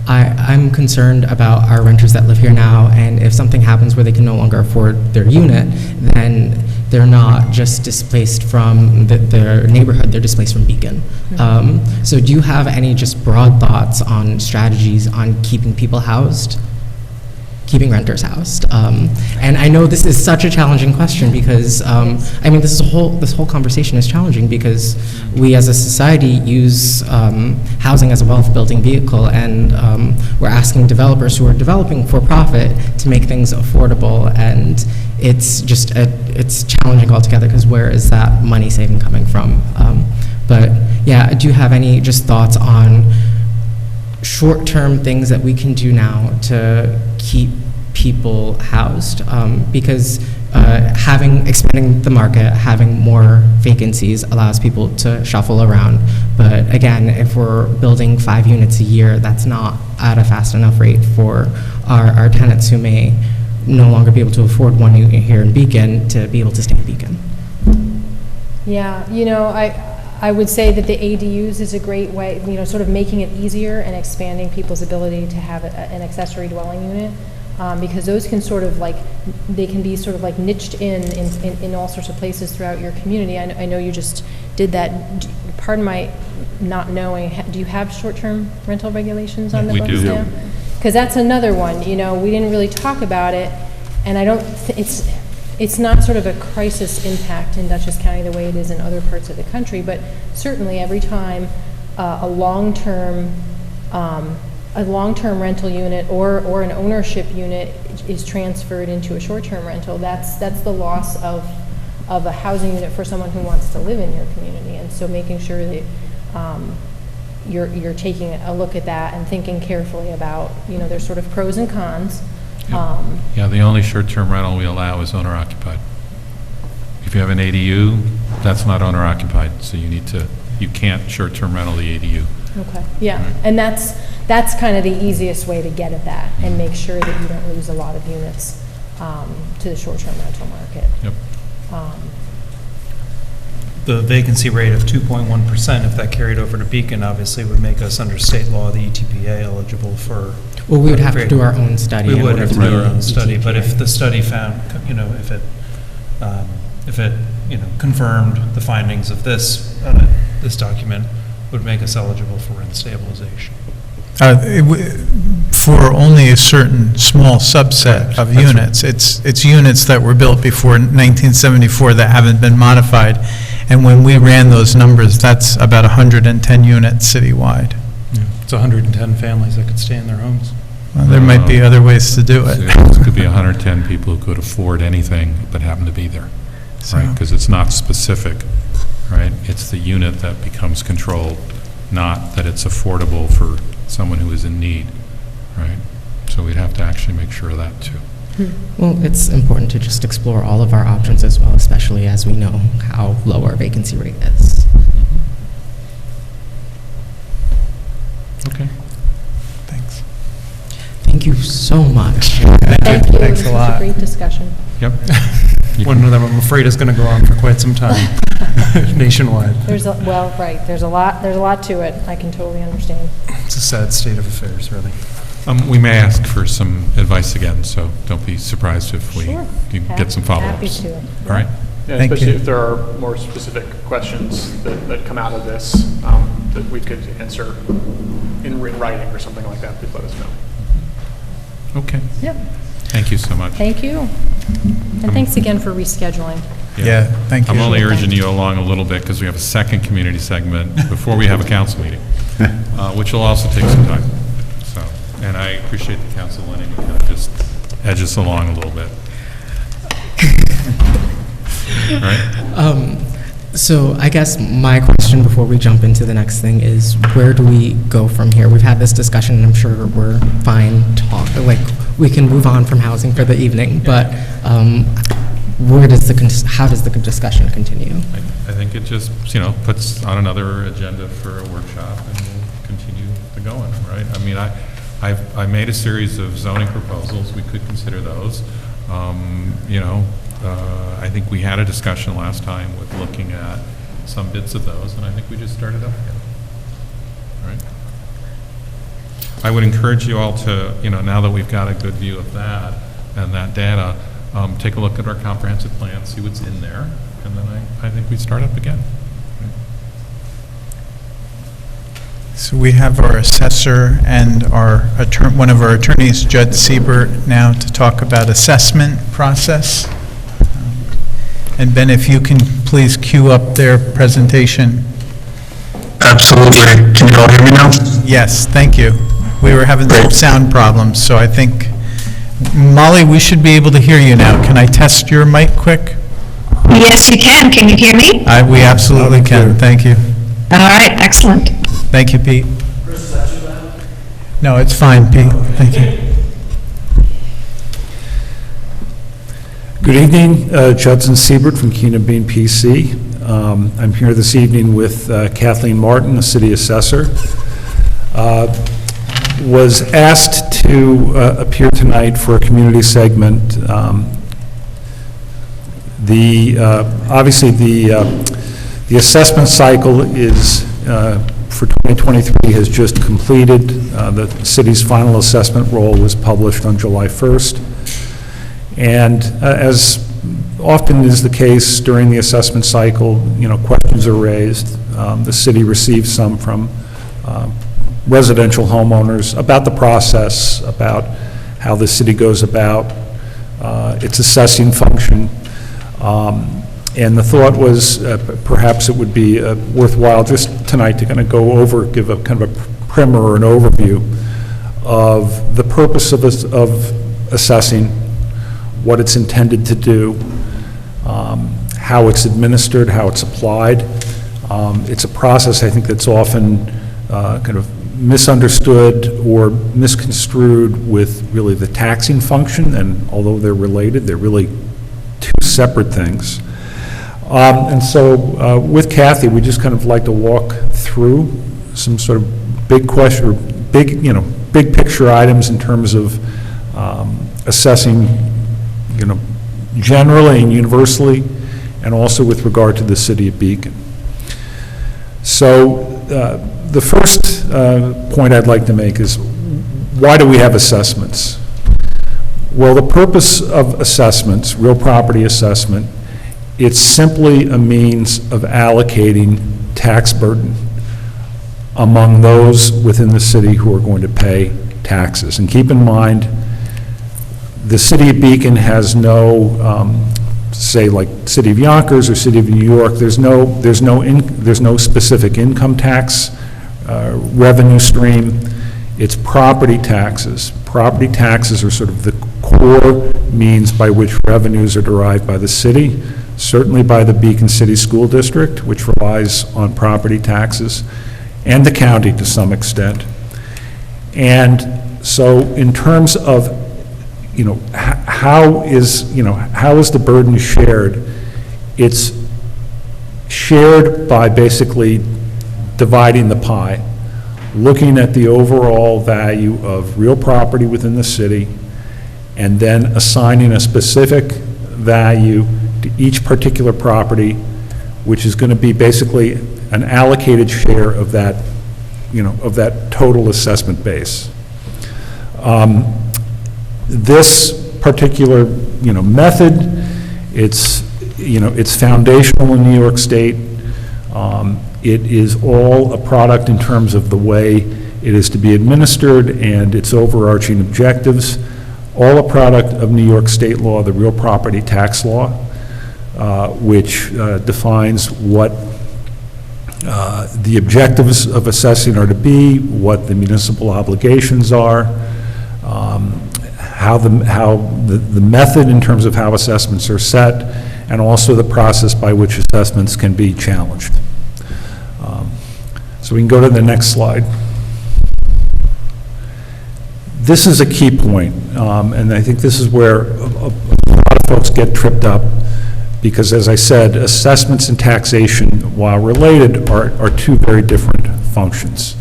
I'm concerned about our renters that live here now, and if something happens where they can no longer afford their unit, then they're not just displaced from their neighborhood, they're displaced from Beacon. So do you have any just broad thoughts on strategies on keeping people housed? Keeping renters housed. And I know this is such a challenging question because, this whole conversation is challenging because we as a society use housing as a wealth-building vehicle, and we're asking developers who are developing for profit to make things affordable, and it's just, it's challenging altogether because where is that money saving coming from? But yeah, do you have any just thoughts on short-term things that we can do now to keep people housed? Because expanding the market, having more vacancies allows people to shuffle around. But again, if we're building 5 units a year, that's not at a fast enough rate for our tenants who may no longer be able to afford one unit here in Beacon to be able to stay in Beacon. Yeah, I would say that the ADUs is a great way, sort of making it easier and expanding people's ability to have an accessory dwelling unit, because those can sort of they can be sort of like niched in all sorts of places throughout your community. I know you just did that. Pardon my not knowing, do you have short-term rental regulations on the We books do. now? Because that's another one, we didn't really talk about it, and I don't, it's not sort of a crisis impact in Dutchess County the way it is in other parts of the country, but certainly every time a long-term rental unit or an ownership unit is transferred into a short-term rental, that's the loss of a housing unit for someone who wants to live in your community. And so making sure that you're taking a look at that and thinking carefully about, there's sort of pros and cons. Yeah, the only short-term rental we allow is owner-occupied. If you have an ADU, that's not owner-occupied, so you can't short-term rental the ADU. Okay, yeah, and that's kind of the easiest way to get at that and make sure that you don't lose a lot of units to the short-term rental market. Yep. The vacancy rate of 2.1%, if that carried over to Beacon, obviously would make us under state law, the ETPA, eligible for. Well, we would have to do our own study. We in would order have to to do be our own study, but if ETPA. the study found, if it confirmed the findings of this document, would make us eligible for rent stabilization. For only a certain small subset of units. It's units that were built before 1974 that haven't been modified. And when we ran those numbers, that's about 110 units citywide. It's 110 families that could stay in their homes. Well, there might be other ways to do it. This could be 110 people who could afford anything but happen to be there, right? Because it's not specific, right? It's the unit that becomes controlled, not that it's affordable for someone who is in need, right? So we'd have to actually make sure of that too. Well, it's important to just explore all of our options as well, especially as we know how low our vacancy rate is. Okay. Thanks. Thank you so much. Thank you. Thanks a This was lot. a great discussion. Yep. One of them, I'm afraid, is going to go on for quite some time nationwide. There's a lot to it. I can totally understand. It's a sad state of affairs, really. We may ask for some advice again, so don't be surprised if we Sure. you get some follow-ups. Happy to. All right? Yeah, Thank especially you. if there are more specific questions that come out of this that we could answer in writing or something like that, please let us know. Okay. Yep. Thank you so much. Thank you. And thanks again for rescheduling. Yeah, thank you. I'm only urging you along a little bit because we have a second community segment before we have a council meeting, which will also take some time. So, and I appreciate the council letting me kind of just edge us along a little bit. All right? So I guess my question before we jump into the next thing is, where do we go from here? We've had this discussion, and I'm sure we're fine we can move on from housing for the evening, but how does the discussion continue? I think it just, puts on another agenda for a workshop and we'll continue to going, right? I mean, I made a series of zoning proposals. We could consider those. I think we had a discussion last time with looking at some bits of those, and I think we just started up again. All right? I would encourage you all to, now that we've got a good view of that and that data, take a look at our comprehensive plan, see what's in there, and then I think we start up again. So we have our assessor and one of our attorneys, Judd Siebert, now to talk about assessment process. And Ben, if you can please cue up their presentation. Absolutely. Can you all hear me now? Yes, thank you. We were having some sound problems, so I think, Molly, we should be able to hear you now. Can I test your mic quick? Yes, you can. Can you hear me? We absolutely can. Thank you. All right, excellent. Thank you, Pete. No, it's fine, Pete. Thank you. Good evening, Judson Siebert from Keenan Bean PC. I'm here this evening with Kathleen Martin, the city assessor. Was asked to appear tonight for a community segment. Obviously, the assessment cycle is for 2023 has just completed. The city's final assessment roll was published on July 1st. And as often is the case during the assessment cycle, questions are raised. The city receives some from residential homeowners about the process, about how the city goes about its assessing function. And the thought was perhaps it would be worthwhile just tonight to kind of go over, give a kind of a primer or an overview of the purpose of assessing, what it's intended to do, how it's administered, how it's applied. It's a process, I think, that's often kind of misunderstood or misconstrued with really the taxing function, and although they're related, they're really two separate things. And so with Kathy, we just kind of like to walk through some sort of big question, or big picture items in terms of assessing, generally and universally, and also with regard to the city of Beacon. So the first point I'd like to make is, why do we have assessments? Well, the purpose of assessments, real property assessment, it's simply a means of allocating tax burden among those within the city who are going to pay taxes. And keep in mind, the city of Beacon has no, say like City of Yonkers or City of New York, there's no specific income tax revenue stream. It's property taxes. Property taxes are sort of the core means by which revenues are derived by the city, certainly by the Beacon City School District, which relies on property taxes, and the county to some extent. And so in terms of how is the burden shared? It's shared by basically dividing the pie, looking at the overall value of real property within the city, and then assigning a specific value to each particular property, which is going to be basically an allocated share of that, of that total assessment base. This particular, method, it's foundational in New York State. It is all a product in terms of the way it is to be administered and its overarching objectives, all a product of New York State law, the real property tax law, which defines what the objectives of assessing are to be, what the municipal obligations are, how the method in terms of how assessments are set, and also the process by which assessments can be challenged. So we can go to the next slide. This is a key point, and I think this is where a lot of folks get tripped up, because as I said, assessments and taxation, while related, are two very different functions.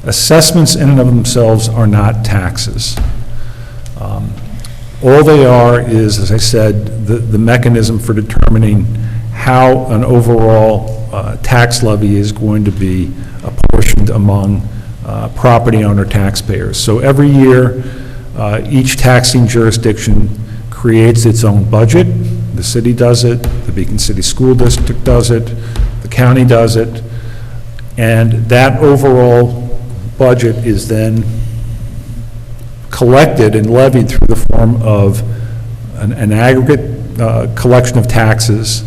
Assessments in and of themselves are not taxes. All they are is, as I said, the mechanism for determining how an overall tax levy is going to be apportioned among property owner taxpayers. So every year, each taxing jurisdiction creates its own budget. The city does it, the Beacon City School District does it, the county does it, and that overall budget is then collected and levied through the form of an aggregate collection of taxes,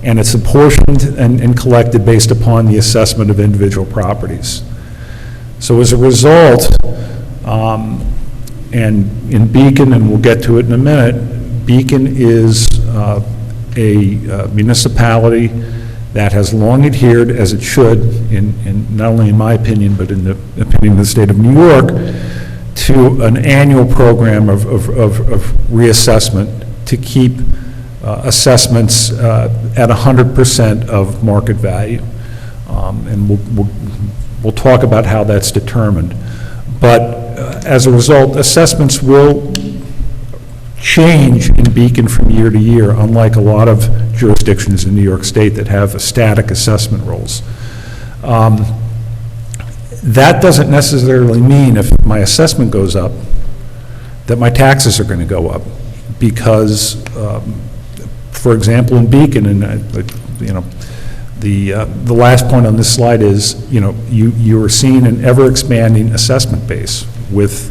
and it's apportioned and collected based upon the assessment of individual properties. So as a result, and in Beacon, and we'll get to it in a minute, Beacon is a municipality that has long adhered, as it should, in not only in my opinion, but in the opinion of the state of New York, to an annual program of reassessment to to keep assessments at 100% of market value. And we'll talk about how that's determined. But as a result, assessments will change in Beacon from year to year, unlike a lot of jurisdictions in New York State that have static assessment rolls. That doesn't necessarily mean if my assessment goes up, that my taxes are going to go up. Because, for example, in Beacon, and the last point on this slide is, you are seeing an ever-expanding assessment base with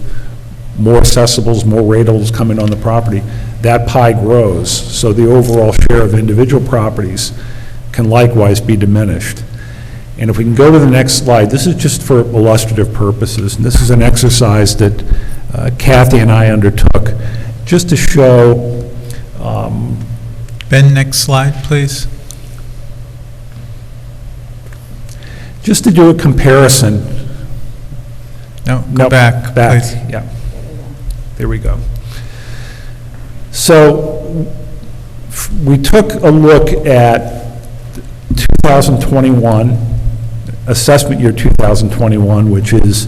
more assessables, more ratables coming on the property. That pie grows, so the overall share of individual properties can likewise be diminished. And if we can go to the next slide, this is just for illustrative purposes, and this is an exercise that Kathy and I undertook just to show. Ben, next slide, please. Just to do a comparison. No, go back, please. Yeah. There we go. So we took a look at 2021, assessment year 2021, which is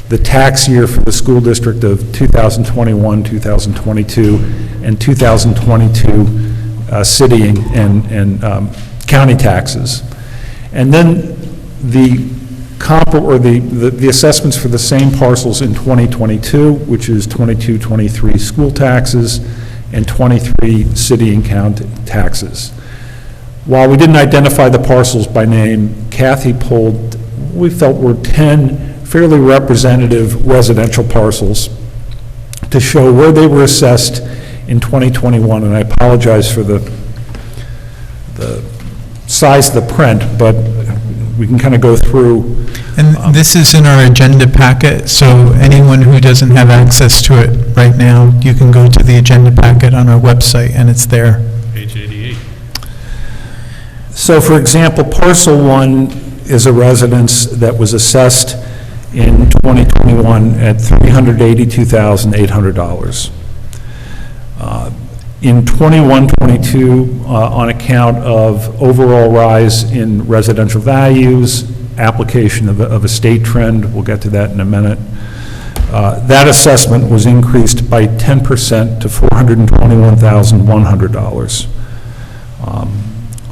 the tax year for the school district of 2021, 2022, and 2022 city and county taxes. And then the assessments for the same parcels in 2022, which is 22-23 school taxes and 23 city and county taxes. While we didn't identify the parcels by name, Kathy pulled, we felt were 10 fairly representative residential parcels to show where they were assessed in 2021. And I apologize for the size of the print, but we can kind of go through. And this is in our agenda packet, so anyone who doesn't have access to it right now, you can go to the agenda packet on our website, and it's there. Page 88. So, for example, parcel 1 is a residence that was assessed in 2021 at $382,800. In 21-22, on account of overall rise in residential values, application of a state trend, we'll get to that in a minute, that assessment was increased by 10% to $421,100.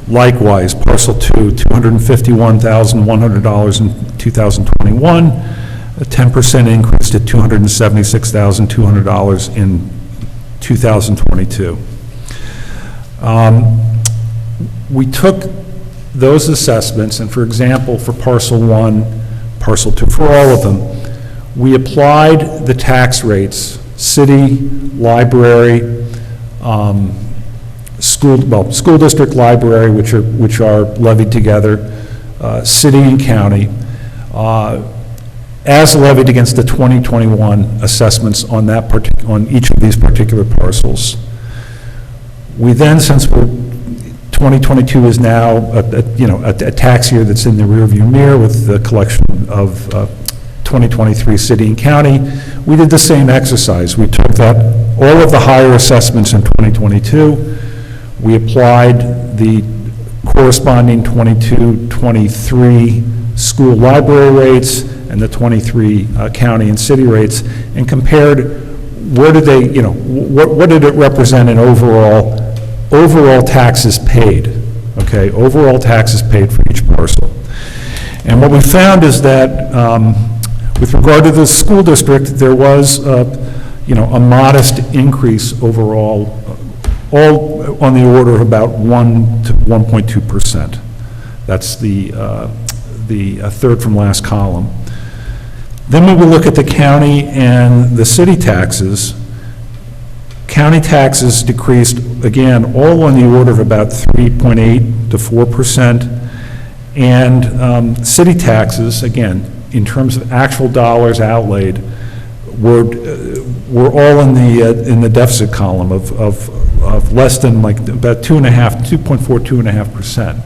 Likewise, parcel 2, $251,100 in 2021, a 10% increase to $276,200 in 2022. We took those assessments, and for example, for parcel 1, parcel 2, for all of them, we applied the tax rates, city, library, school district, library, which are levied together, city and county, as levied against the 2021 assessments on on each of these particular parcels. We then, since 2022 is now a tax year that's in the rearview mirror with the collection of 2023 city and county, we did the same exercise. We took all of the higher assessments in 2022. We applied the corresponding 22-23 school library rates and the 23 county and city rates, and compared where did they, what did it represent in overall taxes paid, okay, overall taxes paid for each parcel. And what we found is that with regard to the school district, there was, a modest increase overall, all on the order of about 1 to 1.2%. That's the third from last column. Then when we look at the county and the city taxes, county taxes decreased, again, all on the order of about 3.8 to 4%, and city taxes, again, in terms of actual dollars outlaid, were all in the deficit column of less than about 2.4%.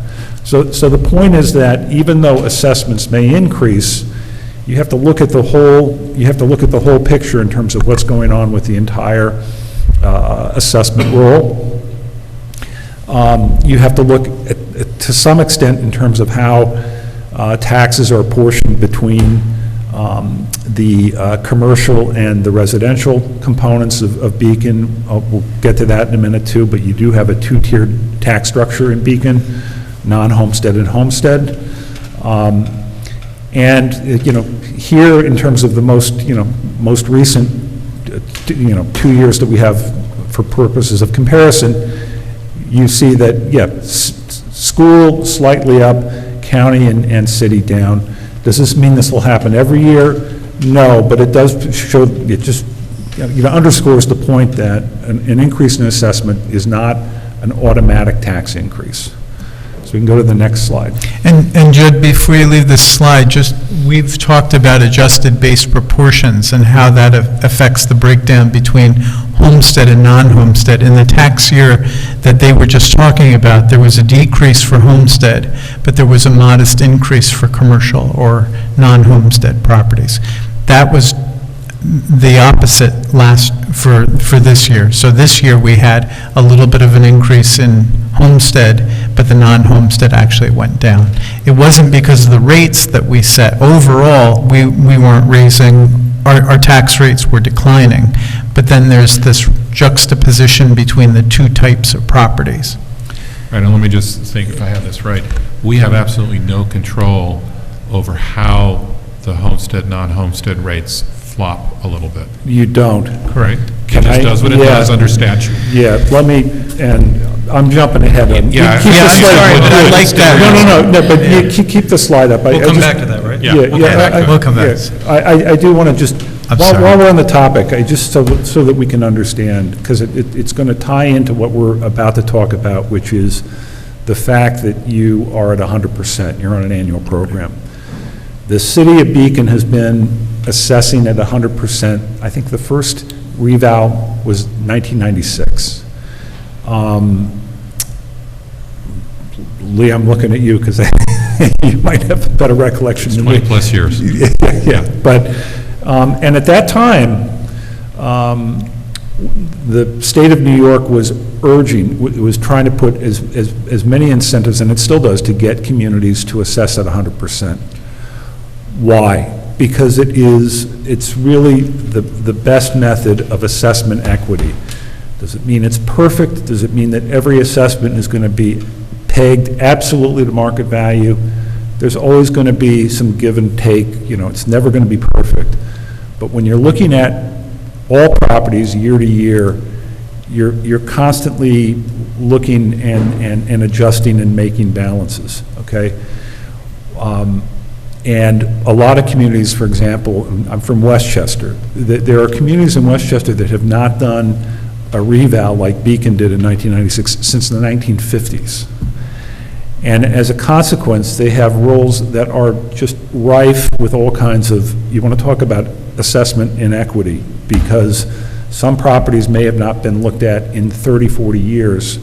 So the point is that even though assessments may increase, you have to look at the whole picture in terms of what's going on with the entire assessment roll. You have to look to some extent in terms of how taxes are apportioned between the commercial and the residential components of Beacon. We'll get to that in a minute too, but you do have a two-tiered tax structure in Beacon, non-homestead and homestead. And, here in terms of the most recent, 2 years that we have for purposes of comparison, you see that, school slightly up, county and city down. Does this mean this will happen every year? No, but it does show, it just, underscores the point that an increase in assessment is not an automatic tax increase. So we can go to the next slide. And Judd, before you leave this slide, we've talked about adjusted base proportions and how that affects the breakdown between homestead and non-homestead. In the tax year that they were just talking about, there was a decrease for homestead, but there was a modest increase for commercial or non-homestead properties. That was the opposite for this year. So this year we had a little bit of an increase in homestead, but the non-homestead actually went down. It wasn't because of the rates that we set. Overall, we weren't raising, our tax rates were declining, but then there's this juxtaposition between the two types of properties. Right, and let me just think if I have this right. We have absolutely no control over how the homestead, non-homestead rates flop a little bit. You don't. Correct. It just does what it does under statute. Yeah, and I'm jumping ahead. Yeah, Keep the I'm slide sorry, up. but I like that. No, but keep the slide up. We'll come back to that, right? Yeah, we'll come back to it. We'll come back. I do want to just, I'm while sorry. we're on the topic, so that we can understand, because it's going to tie into what we're about to talk about, which is the fact that you are at 100%, you're on an annual program. The city of Beacon has been assessing at 100%. I think the first reval was 1996. Lee, I'm looking at you because you might have a better recollection than me. 20 plus years. Yeah, but, and at that time, the state of New York was was trying to put as many incentives, and it still does, to get communities to assess at 100%. Why? Because it's really the best method of assessment equity. Does it mean it's perfect? Does it mean that every assessment is going to be pegged absolutely to market value? There's always going to be some give and take. It's never going to be perfect. But when you're looking at all properties year to year, you're constantly looking and adjusting and making balances, okay? And a lot of communities, for example, I'm from Westchester. There are communities in Westchester that have not done a reval like Beacon did in 1996 since the 1950s. And as a consequence, they have rolls that are just rife with all kinds of, you want to talk about assessment inequity, because some properties may have not been looked at in 30, 40 years,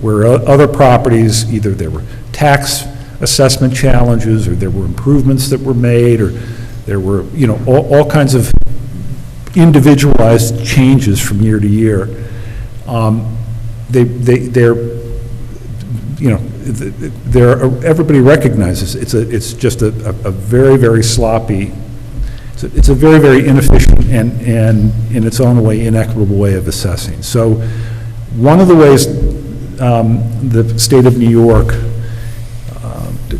where other properties, either there were tax assessment challenges, or there were improvements that were made, or there were, all kinds of individualized changes from year to year. Everybody recognizes it's just a very, very sloppy, it's a very, very inefficient and in its own way inequitable way of assessing. So one of the ways the state of New York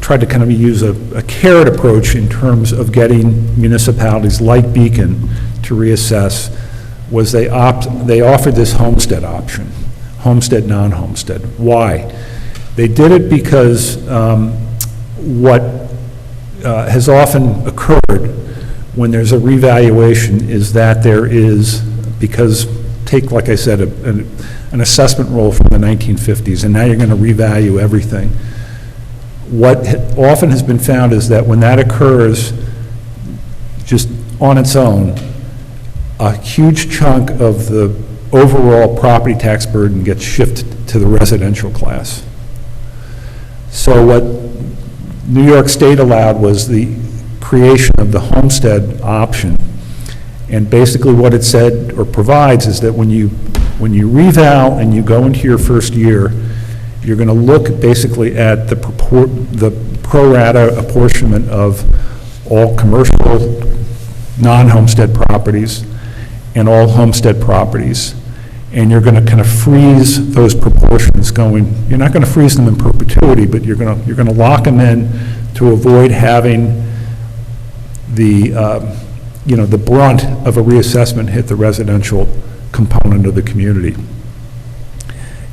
tried to kind of use a carrot approach in terms of getting municipalities like Beacon to reassess was they offered this homestead option, homestead, non-homestead. Why? They did it because what has often occurred when there's a revaluation is that there is, because take, like I said, an assessment roll from the 1950s, and now you're going to revalue everything. What often has been found is that when that occurs just on its own, a huge chunk of the overall property tax burden gets shifted to the residential class. So what New York State allowed was the creation of the homestead option. And basically what it said or provides is that when When you reval and you go into your first year, you're going to look basically at the pro rata apportionment of all commercial, non-homestead properties and all homestead properties, and you're going to kind of freeze those proportions going, you're not going to freeze them in perpetuity, but you're going to lock them in to avoid having the, the brunt of a reassessment hit the residential component of the community.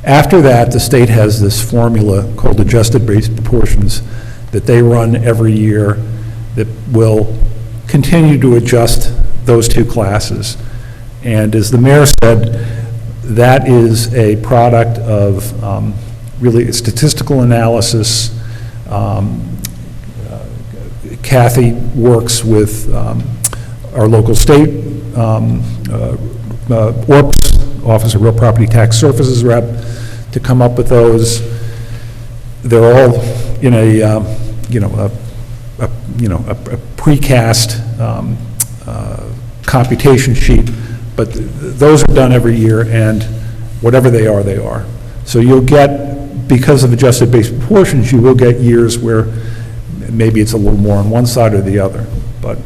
After that, the state has this formula called adjusted base proportions that they run every year that will continue to adjust those two classes. And as the mayor said, that is a product of really a statistical analysis. Kathy works with our local state ORPS, Office of Real Property Tax Services rep, to come up with those. They're all in a precast computation sheet, but those are done every year, and whatever they are, they are. So you'll get, because of adjusted base proportions, you will get years where maybe it's a little more on one side or the other, but,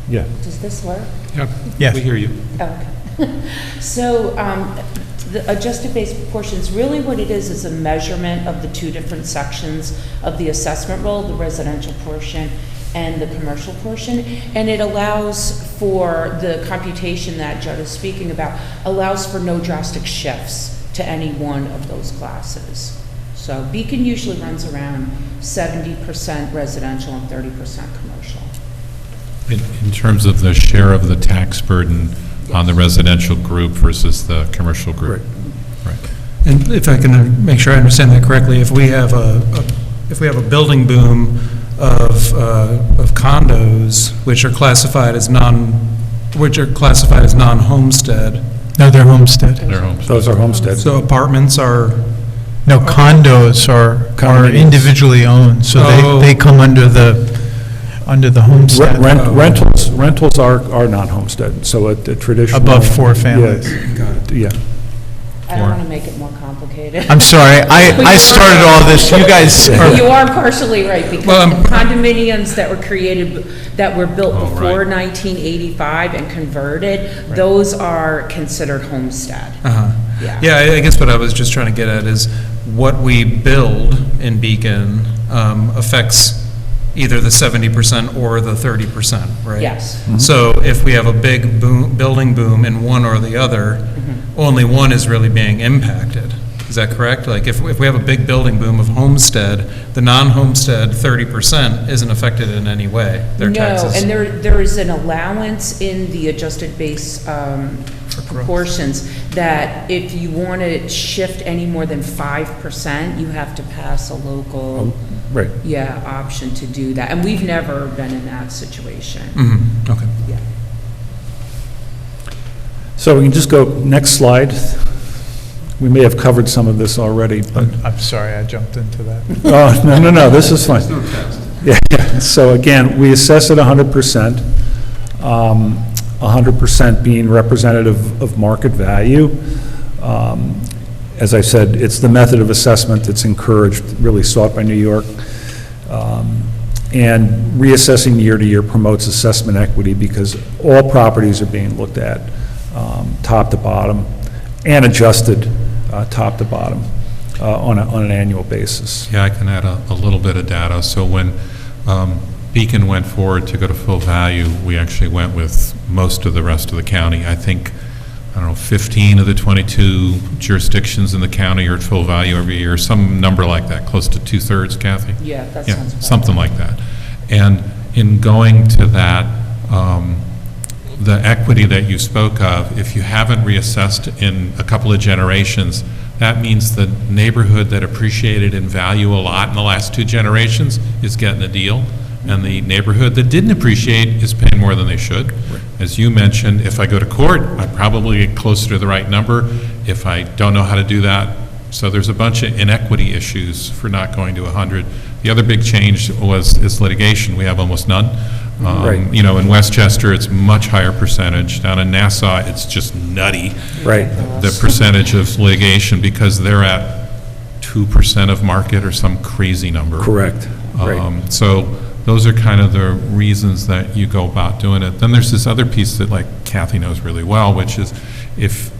yeah. Does this work? Yep. Yes. We hear you. Okay. So the adjusted base proportions, really what it is a measurement of the two different sections of the assessment roll, the residential portion and the commercial portion, and it allows for the computation that Judd is speaking about, allows for no drastic shifts to any one of those classes. So Beacon usually runs around 70% residential and 30% commercial. In terms of the share of the tax burden on the residential group versus the commercial group. Right. And if I can make sure I understand that correctly, if we have a building boom of condos which are classified as non-homestead. No, they're homestead. They're homestead. Those are homestead. So apartments are, No, condos are Condominiums. individually owned, so they come under the homestead. Rentals are non-homestead, so a traditional. Above 4 families. Yeah. I don't want to make it more complicated. I'm sorry, I started all this, you guys You are, are partially right, because condominiums that were created, that were built before 1985 and converted, those are considered homestead. yeah, I guess what I was just trying to get at is what we build in Beacon affects either the 70% or the 30%, right? Yes. So if we have a big building boom in one or the other, only one is really being impacted. Is that correct? Like if we have a big building boom of homestead, the non-homestead 30% isn't affected in any way, their taxes. No, and there is an allowance in the adjusted base proportions that if you want to shift any more than 5%, you have to pass a local Right. option to do that. And we've never been in that situation. Okay. Yeah. So we can just go next slide. We may have covered some of this already, but, I'm sorry, I jumped into that. oh, no, this is fine. Yeah, so again, we assess at 100%, 100% being representative of market value. As I said, it's the method of assessment that's encouraged, really sought by New York. And reassessing year to year promotes assessment equity because all properties are being looked at top to bottom and adjusted top to bottom on an annual basis. Yeah, I can add a little bit of data. So when Beacon went forward to go to full value, we actually went with most of the rest of the county. I think, 15 of the 22 jurisdictions in the county are at full value every year, some number like that, close to 2/3, Kathy? Yeah, that sounds about something like that. And in going to that, the equity that you spoke of, if you haven't reassessed in a couple of generations, that means the neighborhood that appreciated in value a lot in the last 2 generations is getting a deal, and the neighborhood that didn't appreciate is paying more than they should. As you mentioned, if I go to court, I probably get closer to the right number. If I don't know how to do that, So there's a bunch of inequity issues for not going to 100. The other big change is litigation. We have almost none. Right. You know, in Westchester, it's much higher percentage. Down in Nassau, it's just nutty. Right. The percentage of litigation, because they're at 2% of market or some crazy number. Correct. Right. So those are kind of the reasons that you go about doing it. Then there's this other piece that, like, Kathy knows really well, which is if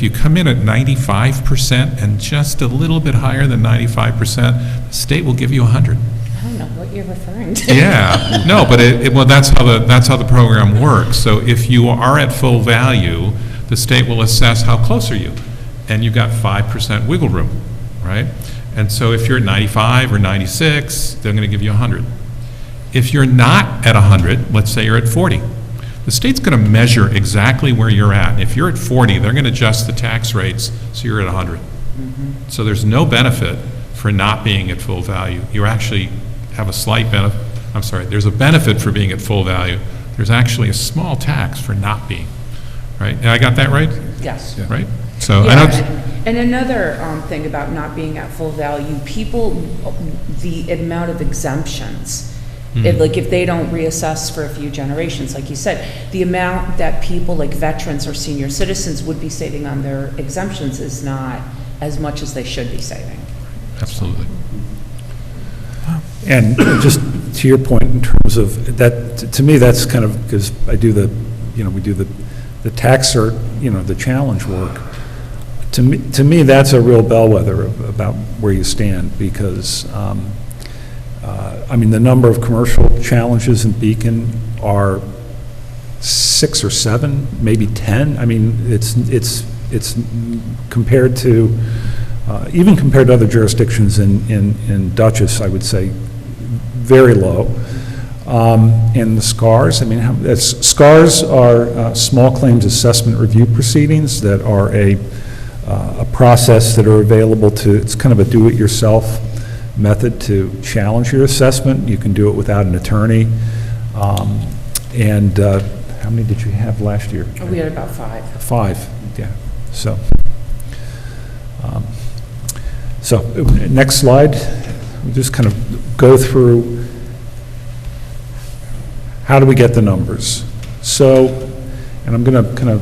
you come in at 95% and just a little bit higher than 95%, the state will give you 100. I don't know what you're referring to. Yeah, no, but well, that's how the program works. So if you are at full value, the state will assess how close are you, and you've got 5% wiggle room, right? And so if you're at 95 or 96, they're going to give you 100. If you're not at 100, let's say you're at 40, the state's going to measure exactly where you're at. If you're at 40, they're going to adjust the tax rates so you're at 100. So there's no benefit for not being at full value. You actually have a slight benefit. I'm sorry, there's a benefit for being at full value. There's actually a small tax for not being, right? And I got that right? Yes. Right? So I Yeah, don't. and another thing about not being at full value, people, the amount of exemptions, if they don't reassess for a few generations, like you said, the amount that people like veterans or senior citizens would be saving on their exemptions is not as much as they should be saving. Absolutely. And just to your point in terms of that, to me, that's kind of, because I do we do the tax cert, the challenge work. To me, that's a real bellwether about where you stand, because, the number of commercial challenges in Beacon are 6 or 7, maybe 10. It's compared to, even compared to other jurisdictions in Dutchess, I would say, very low. And the SCARs, SCARs are small claims assessment review proceedings that are a process that are available it's kind of a do-it-yourself method to challenge your assessment. You can do it without an attorney. And how many did you have last year? We had about 5. 5, yeah. So next slide. We'll just kind of go through how do we get the numbers. So, and I'm going to kind of,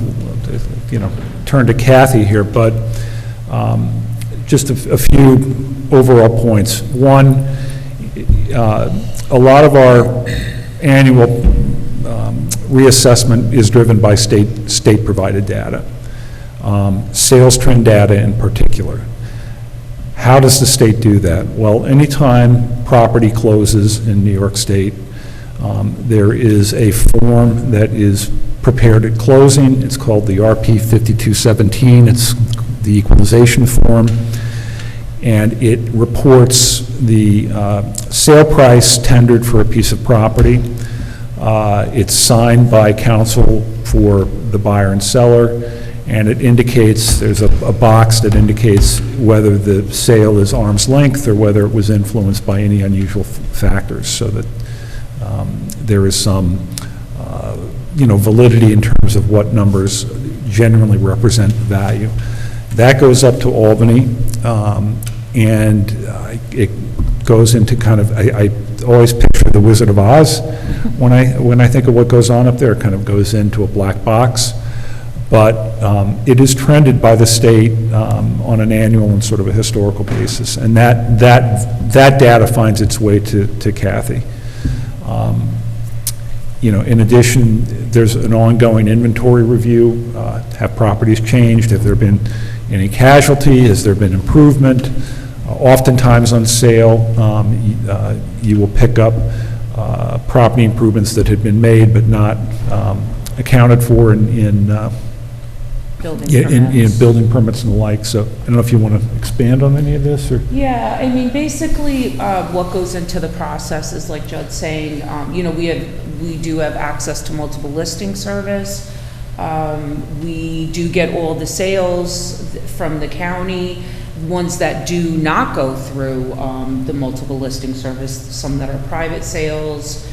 turn to Kathy here, but just a few overall points. One, a lot of our annual reassessment is driven by state-provided data, sales trend data in particular. How does the state do that? Well, anytime property closes in New York State, there is a form that is prepared at closing. It's called the RP 5217. It's the equalization form, and it reports the sale price tendered for a piece of property. It's signed by counsel for the buyer and seller, and it indicates, there's a box that indicates whether the sale is arm's length or whether it was influenced by any unusual factors, so that there is some validity in terms of what numbers genuinely represent value. That goes up to Albany, and it goes into kind of, I always picture the Wizard of Oz when I think of what goes on up there. It kind of goes into a black box. But it is trended by the state on an annual and sort of a historical basis, and that data finds its way to Kathy. In addition, there's an ongoing inventory review. Have properties changed? Have there been any casualty? Has there been improvement? Oftentimes on sale, you will pick up property improvements that had been made but not accounted for in building permits and the like. So I don't know if you want to expand on any of this, or? Yeah, basically, what goes into the process is, like Judd's saying, we do have access to multiple listing service. We do get all the sales from the county, ones that do not go through the multiple listing service, some that are private sales.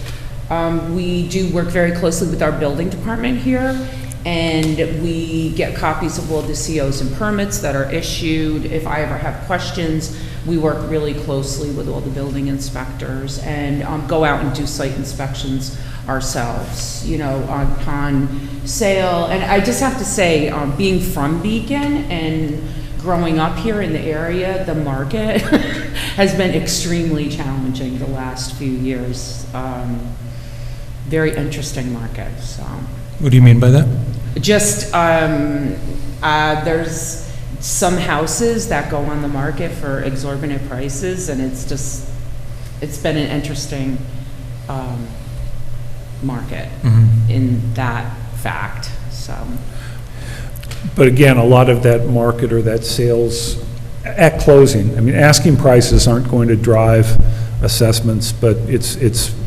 We do work very closely with our building department here, And we get copies of all the COs and permits that are issued. If I ever have questions, we work really closely with all the building inspectors and go out and do site inspections ourselves, you know, upon sale. And I just have to say, being from Beacon and growing up here in the area, the market has been extremely challenging the last few years. Very interesting market, so. What do you mean by that? Just, there's some houses that go on the market for exorbitant prices, and it's been an interesting market in that fact, so. But again, a lot of that market or that sales at closing, I mean, asking prices aren't going to drive assessments, but it's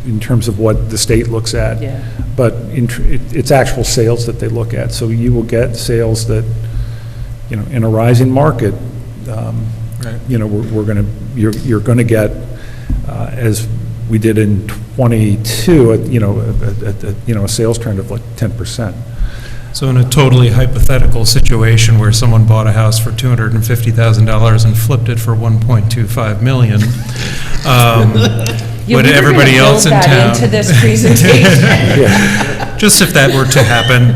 in terms of what the state looks at. Yeah. But it's actual sales that they look at. So you will get sales that, you know, in a rising market, Right. you know, you're going to get, as we did in 22, you know, a sales trend of like 10%. So in a totally hypothetical situation where someone bought a house for $250,000 and flipped it for $1.25 million, would everybody else in town? Build that into this presentation. Just if that were to happen,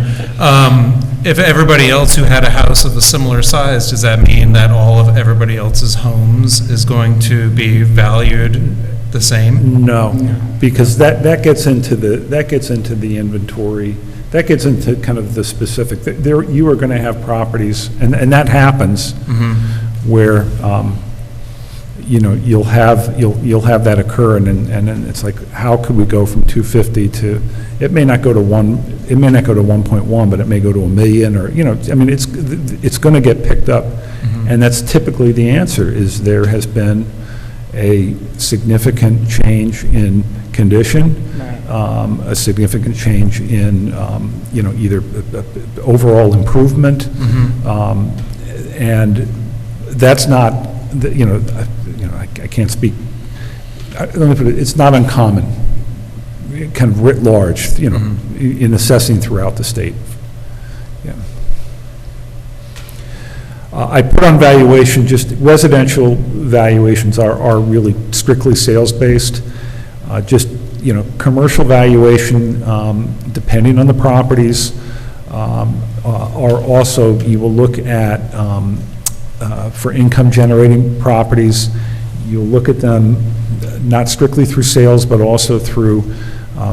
if everybody else who had a house of a similar size, does that mean that all of everybody else's homes is going to be valued the same? No, because that gets into the inventory. That gets into kind of the specific. There, you are going to have properties, and that happens, where you know, you'll have that occur, and then it's like, how could we go from 250 to? It may not go to 1.1, but it may go to $1 million, or, you know, I mean, it's going to get picked up, and that's typically the answer. Is there has been a significant change in condition, a significant change in, you know, either overall improvement, and that's not, you know, I can't speak. Let me put it. It's not uncommon, kind of writ large, you know, in assessing throughout the state. Yeah. I put on valuation, just residential valuations are really strictly sales-based. Just, you know, commercial valuation, depending on the properties, are also, you will look at, for income-generating properties, you'll look at them not strictly through sales, but also through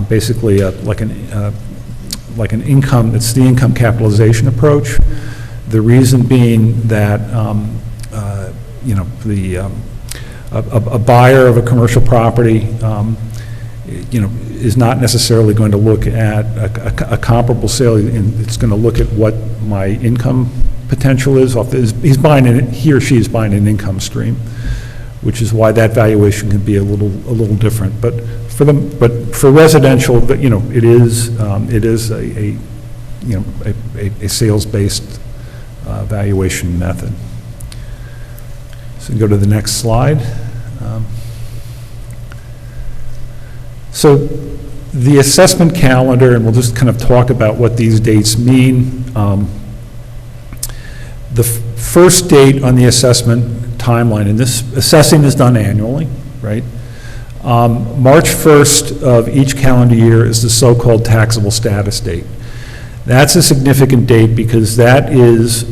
basically like an income, it's the income capitalization approach. The reason being that, you know, a buyer of a commercial property, you know, is not necessarily going to look at a comparable sale. It's going to look at what my income potential is. He's buying he or she is buying an income stream, which is why that valuation can be a little different. But for residential, you know, it is a you know, a sales-based valuation method. So go to the next slide. So the assessment calendar, and we'll just kind of talk about what these dates mean. The first date on the assessment timeline, and this assessing is done annually, right? March 1st of each calendar year is the so-called taxable status date. That's a significant date because that is,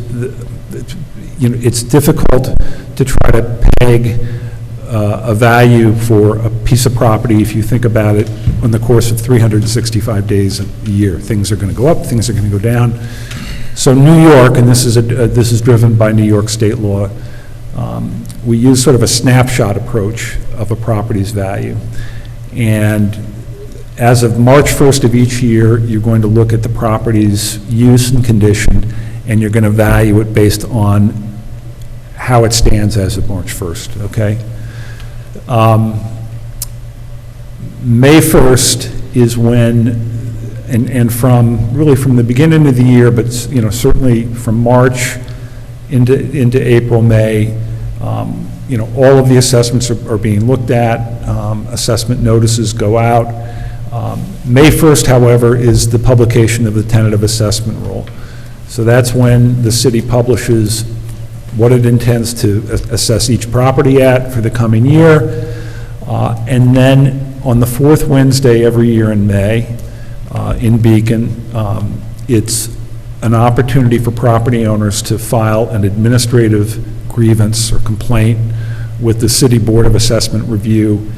you know, it's difficult to try to peg a value for a piece of property if you think about it in the course of 365 days a year. Things are going to go up, things are going to go down. So New York, and this is driven by New York state law, we use sort of a snapshot approach of a property's value. And as of March 1st of each year, you're going to look at the property's use and condition, and you're going to value it based on how it stands as of March 1st, okay? May 1st is when, and from, really from the beginning of the year, but, you know, certainly from March into April, May, you know, all of the assessments are being looked at. Assessment notices go out. May 1st, however, is the publication of the tentative assessment roll. So that's when the city publishes what it intends to assess each property at for the coming year. And then on the fourth Wednesday every year in May, in Beacon, it's an opportunity for property owners to file an administrative grievance or complaint with the City Board of Assessment Review,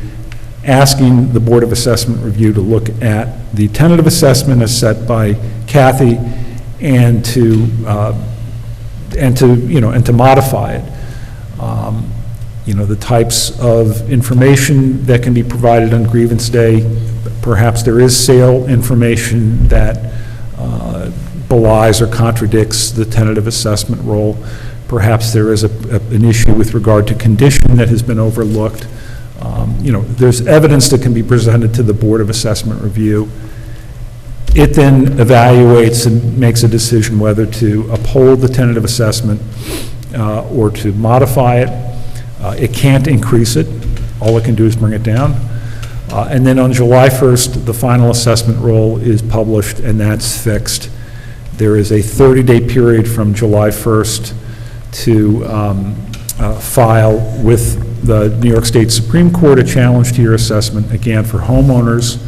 asking the Board of Assessment Review to look at the tentative assessment as set by Kathy and to modify it. The types of information that can be provided on grievance day, perhaps there is sale information that belies or contradicts the tentative assessment roll. Perhaps there is an issue with regard to condition that has been overlooked. There's evidence that can be presented to the Board of Assessment Review. It then evaluates and makes a decision whether to uphold the tentative assessment or to modify it. It can't increase it. All it can do is bring it down. And then on July 1st, the final assessment roll is published, and that's fixed. There is a 30-day period from July 1st to file with the New York State Supreme Court a challenge to your assessment. Again, for homeowners,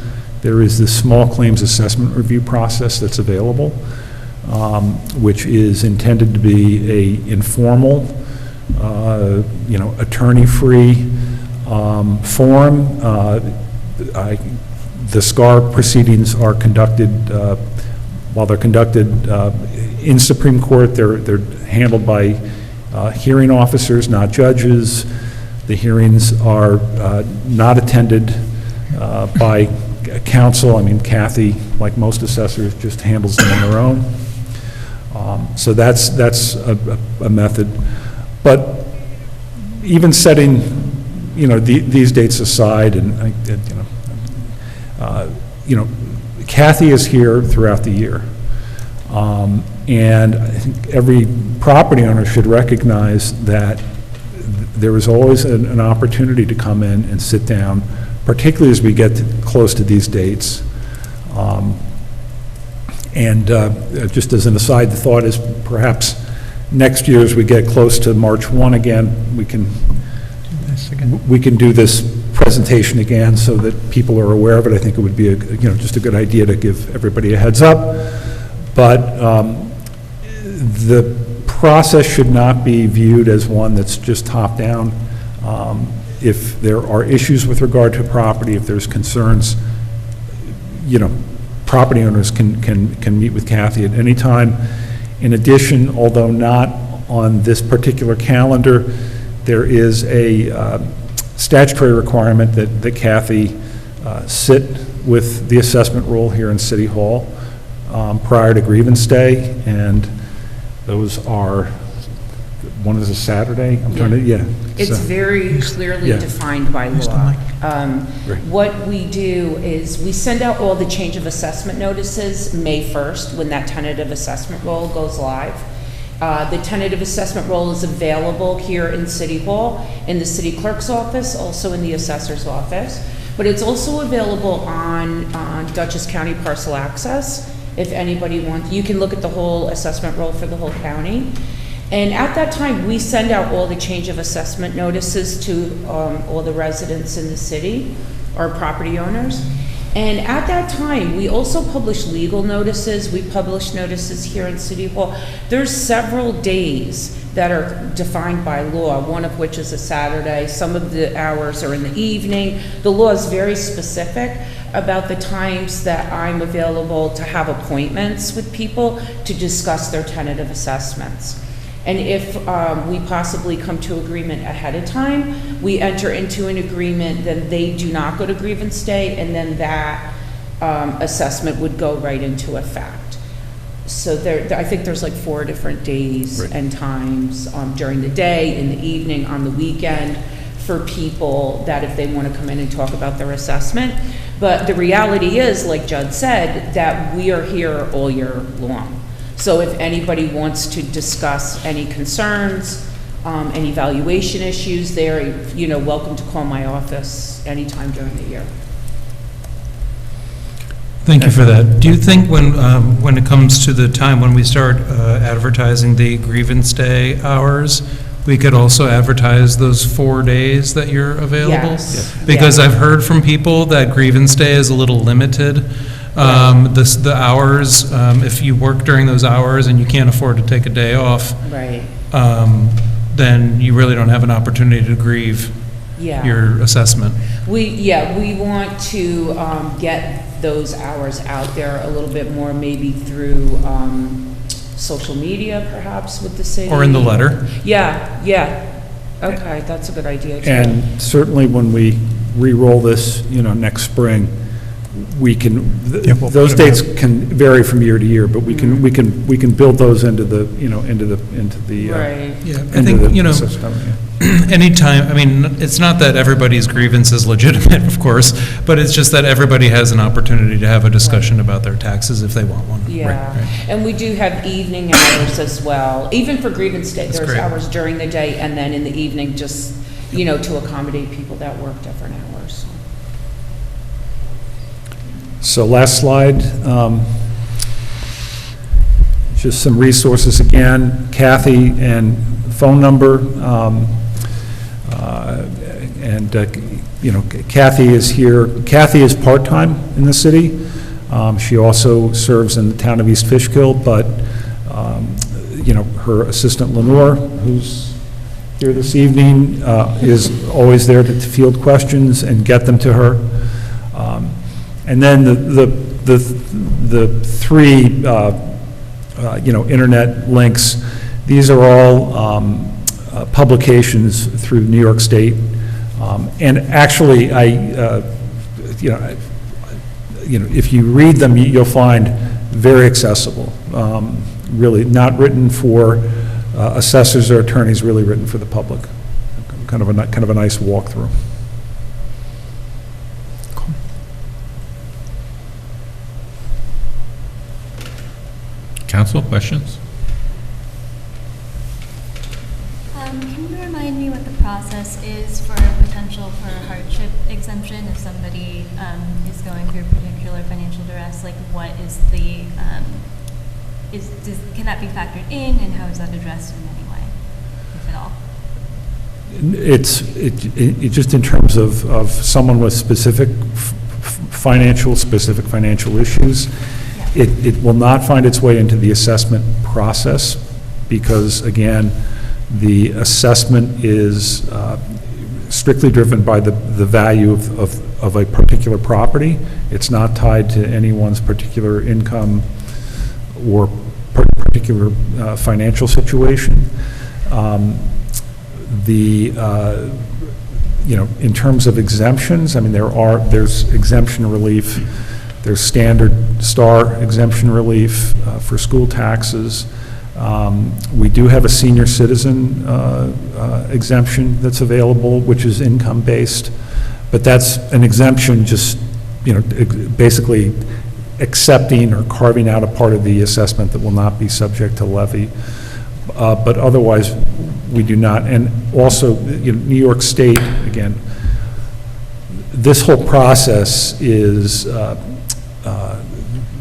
there is this small claims assessment review process that's available, which is intended to be a informal, attorney-free forum. The SCAR proceedings are conducted, while they're conducted in Supreme Court, they're handled by hearing officers, not judges. The hearings are not attended by counsel. I mean, Kathy, like most assessors, just handles them on their own. So that's a method. But even setting, these dates aside, and Kathy is here throughout the year. And I think every property owner should recognize that there is always an opportunity to come in and sit down, particularly as we get close to these dates. Just as an aside, the thought is perhaps next year, as we get close to March 1 again, we can do this presentation again so that people are aware of it. I think it would be just a good idea to give everybody a heads up. But the process should not be viewed as one that's just top-down. If there are issues with regard to property, if there's concerns, property owners can meet with Kathy at any time. In addition, although not on this particular calendar, there is a statutory requirement that Kathy sit with the assessment roll here in City Hall prior to grievance day, and those are, one is a Saturday, It's very clearly defined by law. What we do is we send out all the change of assessment notices May 1st when that tentative assessment roll goes live. The tentative assessment roll is available here in City Hall, in the city clerk's office, also in the assessor's office, but it's also available on Dutchess County Parcel Access. If anybody wants, you can look at the whole assessment roll for the whole county. And at that time, we send out all the change of assessment notices to all the residents in the city, or property owners. And at that time, we also publish legal notices. We publish notices here in City Hall. There's several days that are defined by law, one of which is a Saturday. Some of the hours are in the evening. The law is very specific about the times that I'm available to have appointments with people to discuss their tentative assessments. And if we possibly come to agreement ahead of time, we enter into an agreement, then they do not go to grievance day, and then that assessment would go right into effect. So I think there's like 4 different days and times during the day, in the evening, on the weekend, for people that if they want to come in and talk about their assessment. But the reality is, like Judd said, that we are here all year long. So if anybody wants to discuss any concerns, any valuation issues, they're welcome to call my office anytime during the year. Thank you for that. Do you think when it comes to the time when we start advertising the grievance day hours, we could also advertise those 4 days that you're available? Yes. Because Yeah. I've heard from people that grievance day is a little limited. The hours, if you work during those hours and you can't afford to take a day off, Right, then you really don't have an opportunity to grieve yeah. your assessment. We want to get those hours out there a little bit more, maybe through social media perhaps with the city. Or in the letter. Yeah. Okay, that's a good idea too. And certainly when we re-roll this, next spring, we can, we'll those put 'em dates can vary from year to year, but we can build those into the, into the. Right. Yeah, I into think, the system, yeah. anytime, I mean, it's not that everybody's grievance is legitimate, of course, but it's just that everybody has an opportunity to have a discussion about their taxes if they want one. Yeah, and we do have evening hours as well, even for grievance day, That's there's great. hours during the day and then in the evening, just, to accommodate people that work different hours. So last slide, just some resources again, Kathy and phone number, and Kathy is here. Kathy is part-time in the city. She also serves in the town of East Fishkill, but her assistant Lenore, who's here this evening, is always there to field questions and get them to her. And then the three, internet links, these are all publications through New York State. And actually, if you read them, you'll find very accessible. Really not written for assessors or attorneys, really written for the public. Kind of a nice walkthrough. Council, questions? Can you remind me what the process is for potential for a hardship exemption if somebody is going through particular financial duress? Like, what is the can that be factored in, and how is that addressed in any way, if at all? It's just in terms of someone with specific financial issues. It will not find its way into the assessment process because, again, the assessment is strictly driven by the value of a particular property. It's not tied to anyone's particular income or particular financial situation. In terms of exemptions, I mean, there's exemption relief. There's standard STAR exemption relief for school taxes. We do have a senior citizen exemption that's available, which is income-based, but that's an exemption just, basically accepting or carving out a part of the assessment that will not be subject to levy. But otherwise, we do not. And also, New York State, again, this whole process is,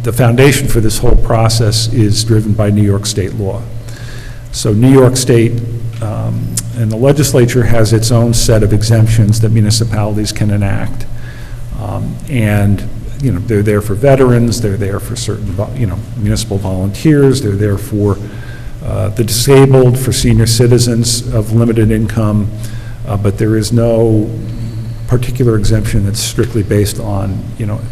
the foundation for this whole process is driven by New York State law. So New York State and the legislature has its own set of exemptions that municipalities can enact. And, they're there for veterans, they're there for certain, municipal volunteers, they're there for the disabled, for senior citizens of limited income, but there is no particular exemption that's strictly based on,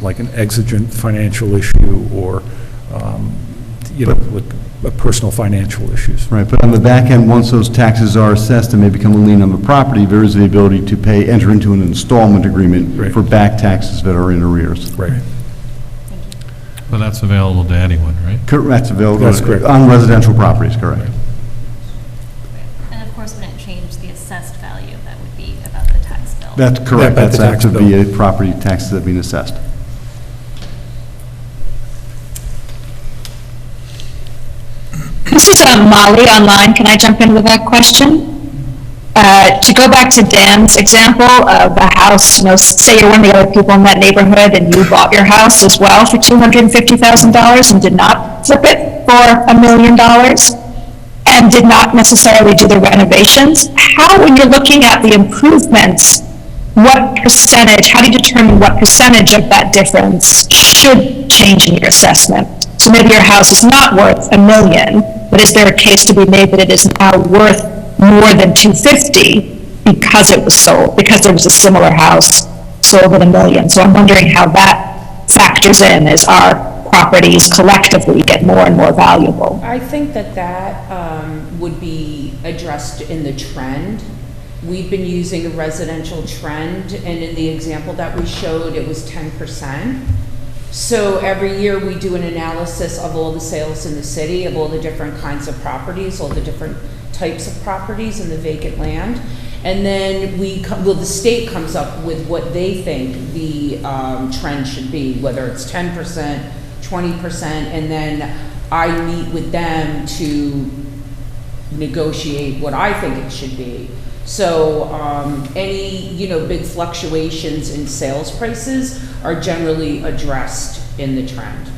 like an exigent financial issue or, like personal financial issues. Right, but on the back end, once those taxes are assessed and may become a lien on the property, there is the ability to enter into an installment agreement for back taxes that are in arrears. Right. Well, that's available to anyone, right? That's available. That's correct. On residential properties, correct. And of course, wouldn't change the assessed value, that would be about the tax bill. That's correct. About the That's tax after bill. the property taxes that have been assessed. This is Molly online. Can I jump in with a question? To go back to Dan's example of a house, say you're one of the other people in that neighborhood and you bought your house as well for $250,000 and did not flip it for $1 million and did not necessarily do the renovations. How, when you're looking at the improvements, what percentage, how do you determine what percentage of that difference should change in your assessment? So maybe your house is not worth $1 million, but is there a case to be made that it is now worth more than $250 because it was sold, because there was a similar house sold at $1 million? So I'm wondering how that factors in as our properties collectively get more and more valuable. I think that would be addressed in the trend. We've been using a residential trend, and in the example that we showed, it was 10%. So every year we do an analysis of all the sales in the city, of all the different kinds of properties, all the different types of properties in the vacant land. And then the state comes up with what they think the trend should be, whether it's 10%, 20%, and then I meet with them to negotiate what I think it should be. So any, big fluctuations in sales prices are generally addressed in the trend.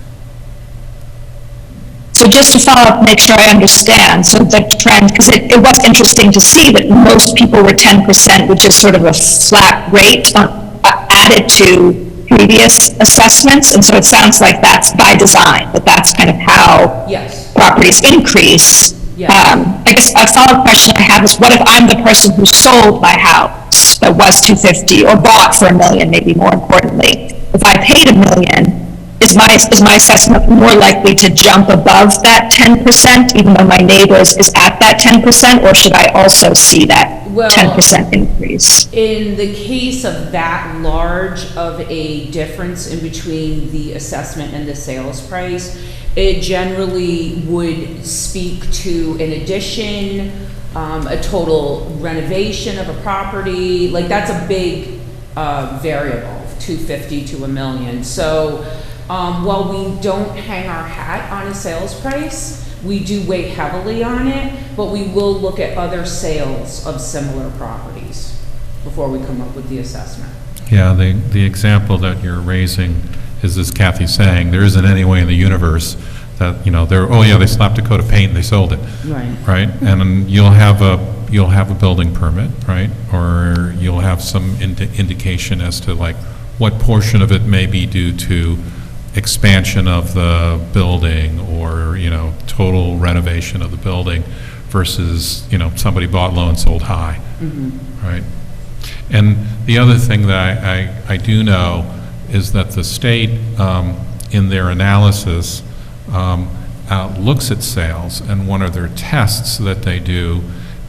So just to follow up, make sure I understand, so the trend, because it was interesting to see that most people were 10%, which is sort of a flat rate added to previous assessments, and so it sounds like that's by design, that that's kind of how Yes. properties increase. Yes. I guess a follow-up question I have is, what if I'm the person who sold my house that was $250 or bought for $1 million, maybe more importantly? If I paid $1 million, is my assessment more likely to jump above that 10%, even though my neighbor's is at that 10%, or should I also see that 10% increase? In the case of that large of a difference in between the assessment and the sales price, it generally would speak to an addition, a total renovation of a property. Like, that's a big variable, 250 to $1 million. So while we don't hang our hat on a sales price, we do weigh heavily on it, but we will look at other sales of similar properties before we come up with the assessment. Yeah, the example that you're raising is, as Kathy's saying, there isn't any way in the universe that, they slapped a coat of paint and they sold it. Right. Right? And then you'll have a building permit, right? Or you'll have some indication as to like what portion of it may be due to expansion of the building or, total renovation of the building versus, somebody bought low and sold high. Mm-hmm. Right? And the other thing that I do know is that the state, in their analysis, looks at sales, and one of their tests that they do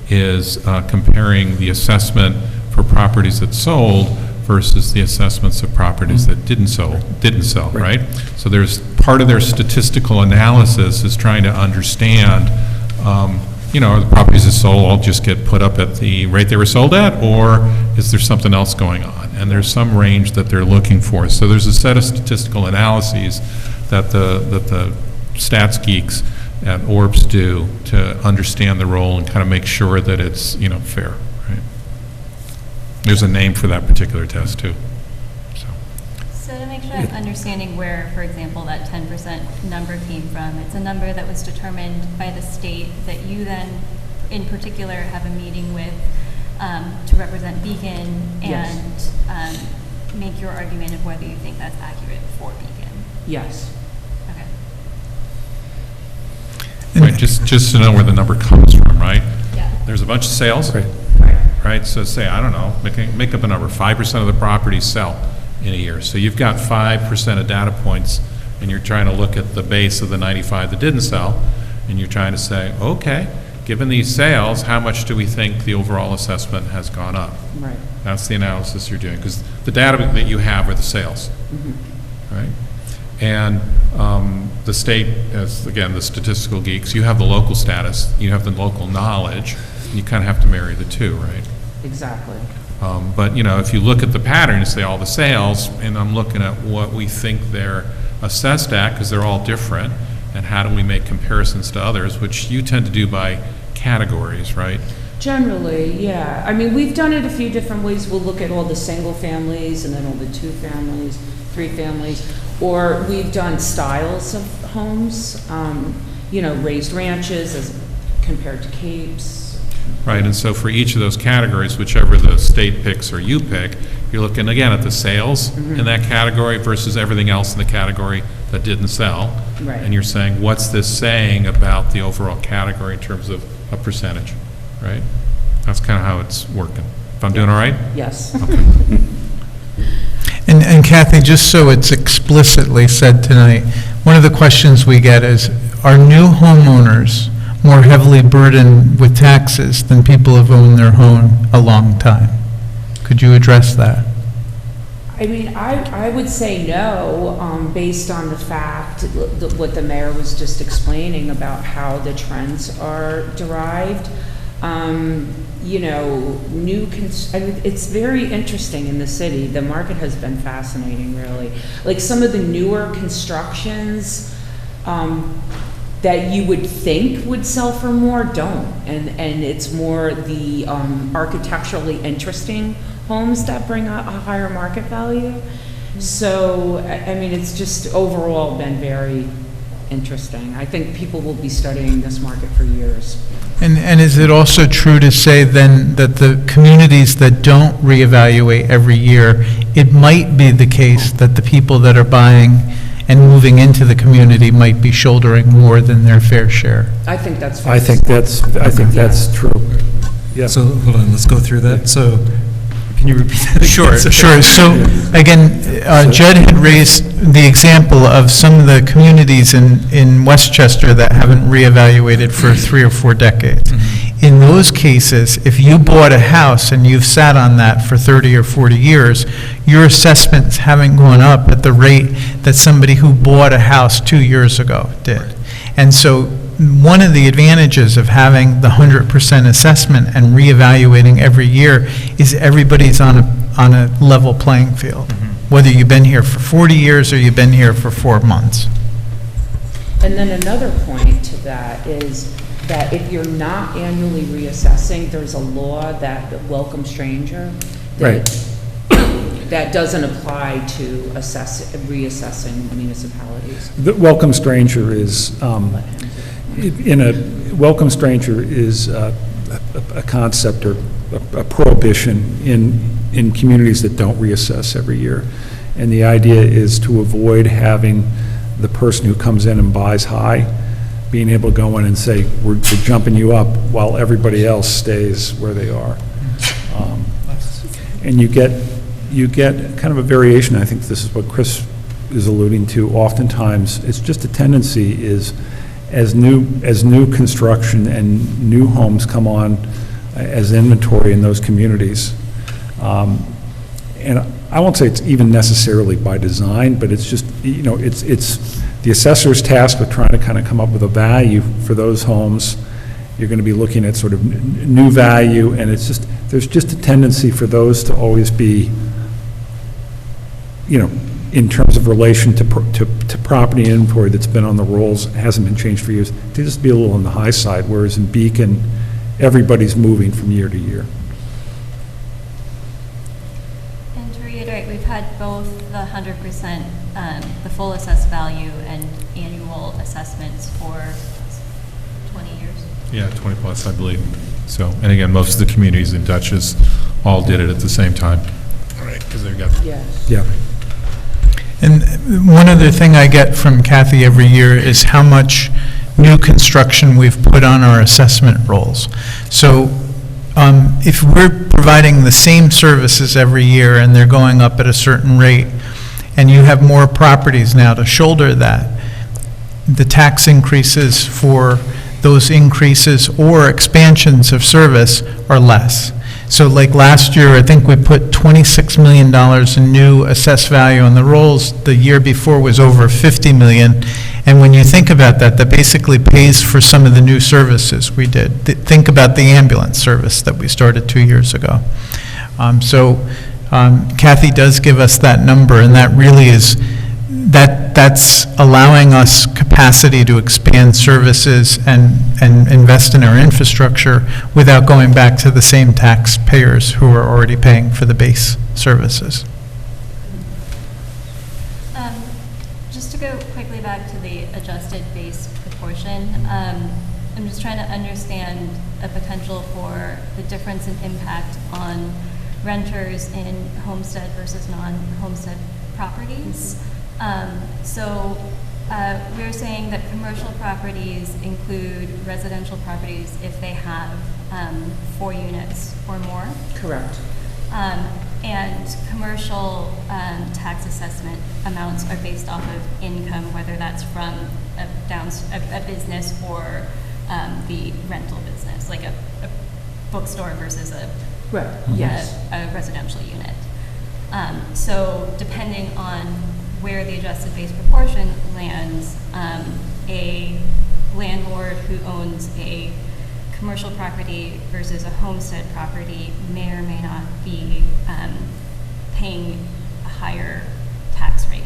is comparing the assessment for properties that sold versus the assessments of properties that didn't sell, right? So there's part of their statistical analysis is trying to understand, are the properties that sold all just get put up at the rate they were sold at, or is there something else going on? And there's some range that they're looking for. So there's a set of statistical analyses that the stats geeks at Orbs do to understand the role and kind of make sure that it's, fair, right? There's a name for that particular test too. So to make sure I'm understanding where, for example, that 10% number came from, it's a number that was determined by the state that you then, in particular, have a meeting with to represent Beacon and make your argument of whether you think that's accurate for Beacon. Yes. Right, just to know where the number comes from, right? Yeah. There's a bunch of sales, right? So say, I don't know, make up a number, 5% of the properties sell in a year. So you've got 5% of data points, and you're trying to look at the base of the 95 that didn't sell, and you're trying to say, okay, given these sales, how much do we think the overall assessment has gone up? Right. That's the analysis you're doing, because the data that you have are the sales, right? And the state, as again, the statistical geeks, you have the local status, you have the local knowledge, and you kind of have to marry the two, right? Exactly. But, if you look at the pattern, you say all the sales, and I'm looking at what we think they're assessed at, because they're all different, and how do we make comparisons to others, which you tend to do by categories, right? Generally, yeah. I mean, we've done it a few different ways. We'll look at all the single families and then all the 2 families, 3 families, or we've done styles of homes, raised ranches as compared to capes. Right, and so for each of those categories, whichever the state picks or you pick, you're looking again at the sales in that category versus everything else in the category that didn't sell. Right. And you're saying, what's this saying about the overall category in terms of a percentage, right? That's kind of how it's working. If I'm doing all right? Yes. And Kathy, just so it's explicitly said tonight, one of the questions we get is, are new homeowners more heavily burdened with taxes than people who've owned their home a long time? Could you address that? I mean, I would say no, based on the fact, what the mayor was just explaining about how the trends are derived. It's very interesting in the city. The market has been fascinating, really. Like some of the newer constructions that you would think would sell for more don't. And it's more the architecturally interesting homes that bring a higher market value. So, I mean, it's just overall been very interesting. I think people will be studying this market for years. And is it also true to say then that the communities that don't reevaluate every year, it might be the case that the people that are buying and moving into the community might be shouldering more than their fair share? I think that's fair. I think that's true. Yeah. So, hold on, let's go through that. So, can you repeat that again? Sure. So again, Judd had raised the example of some of the communities in Westchester that haven't reevaluated for 3 or 4 decades. In those cases, if you bought a house and you've sat on that for 30 or 40 years, your assessments haven't gone up at the rate that somebody who bought a house 2 years ago did. And so one of the advantages of having the 100% assessment and reevaluating every year is everybody's on a level playing field, whether you've been here for 40 years or you've been here for 4 months. And then another point to that is that if you're not annually reassessing, there's a law that welcome stranger. That doesn't apply to reassessing municipalities. The welcome stranger is, welcome stranger is a concept or a prohibition in communities that don't reassess every year. And the idea is to avoid having the person who comes in and buys high being able to go in and say, we're jumping you up while everybody else stays where they are. And you get kind of a variation. I think this is what Chris is alluding to. Oftentimes, it's just a tendency is as new construction and new homes come on as inventory in those communities. And I won't say it's even necessarily by design, but it's just, it's the assessor's task with trying to kind of come up with a value for those homes. You're going to be looking at sort of new value, and there's just a tendency for those to always be, in terms of relation to property inventory that's been on the rolls, hasn't been changed for years, to just be a little on the high side, whereas in Beacon, everybody's moving from year to year. And to reiterate, we've had both the 100%, the full assessed value and annual assessments for 20 years. Yeah, 20 plus, I believe. So, and again, most of the communities in Dutchess all did it at the same time. Right, because they've got. Yes. Yeah. And one other thing I get from Kathy every year is how much new construction we've put on our assessment rolls. So if we're providing the same services every year and they're going up at a certain rate, and you have more properties now to shoulder that, the tax increases for those increases or expansions of service are less. So like last year, I think we put $26 million in new assessed value on the rolls. The year before was over $50 million. And when you think about that, that basically pays for some of the new services we did. Think about the ambulance service that we started 2 years ago. Kathy does give us that number, and that really is that's allowing us capacity to expand services and invest in our infrastructure without going back to the same taxpayers who are already paying for the base services. Just to go quickly back to the adjusted base proportion, I'm just trying to understand a potential for the difference in impact on renters in homestead versus non-homestead properties. We're saying that commercial properties include residential properties if they have 4 units or more. Correct. And commercial tax assessment amounts are based off of income, whether that's from a business or the rental business, like a bookstore versus a residential unit. So depending on where the adjusted base proportion lands, a landlord who owns a commercial property versus a homestead property may or may not be paying a higher tax rate,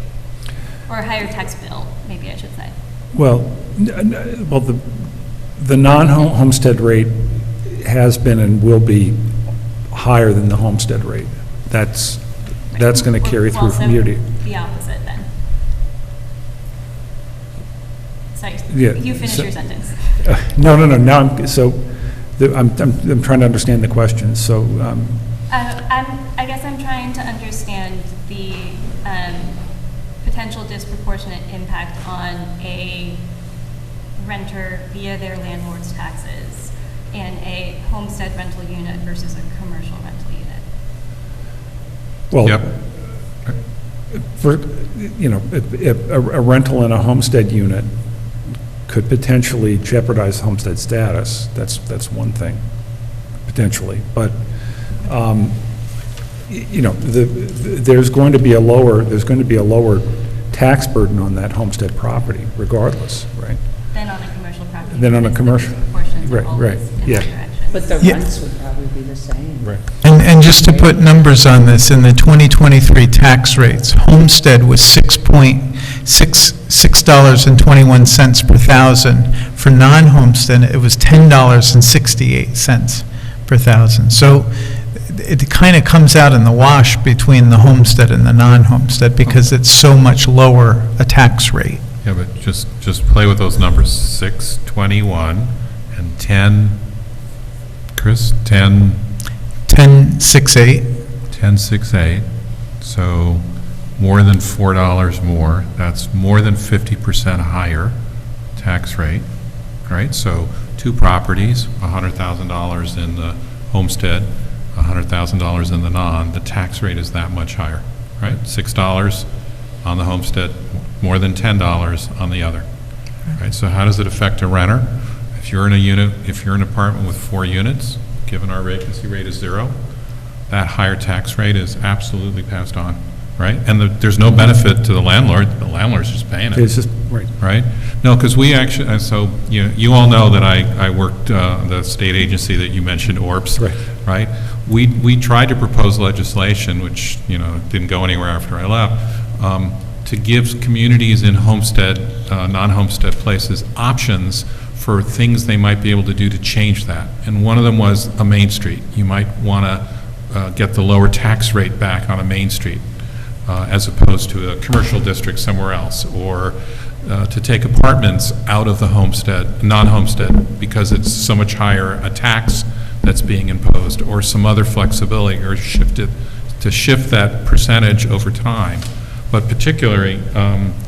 or a higher tax bill, maybe I should say. Well, the non-homestead rate has been and will be higher than the homestead rate. That's going to carry through from year to year. The opposite then. Sorry, Yeah, you finish your sentence. No. Now, I'm trying to understand the question. So, I guess I'm trying to understand the potential disproportionate impact on a renter via their landlord's taxes and a homestead rental unit versus a commercial rental unit. well, Yep. for, a rental in a homestead unit could potentially jeopardize homestead status. That's one thing, potentially. But, there's going to be a lower tax burden on that homestead property regardless, right? Than on a commercial property. Than on a because the commercial- disproportions are right, always in yeah. that direction. But the Yeah. rents would probably be the same. Right. And just to put numbers on this, in the 2023 tax rates, homestead was $6.21 per thousand. For non-homestead, it was $10.68 per thousand. So it kind of comes out in the wash between the homestead and the non-homestead because it's so much lower a tax rate. Yeah, but just play with those numbers, 621 and 10, Chris, 10.68. 1068, so more than $4 more, that's more than 50% higher tax rate, right? So 2 properties, $100,000 in the homestead, $100,000 in the non, the tax rate is that much higher, right? $6 on the homestead, more than $10 on the other, right? So how does it affect a renter? If you're in a unit, if you're in an apartment with 4 units, given our vacancy rate is 0, that higher tax rate is absolutely passed on, right? And there's no benefit to the landlord's just paying it. It's just, right. Right? No, because we actually, so you all know that I worked the state agency that you mentioned, ORPS, right? We tried to propose legislation, which, didn't go anywhere after I left, to give communities in homestead, non-homestead places options for things they might be able to do to change that. And one of them was a main street. You might want to get the lower tax rate back on a main street as opposed to a commercial district somewhere else, or to take apartments out of the homestead, non-homestead, because it's so much higher a tax that's being imposed, or some other flexibility, or shift that percentage over time. But particularly,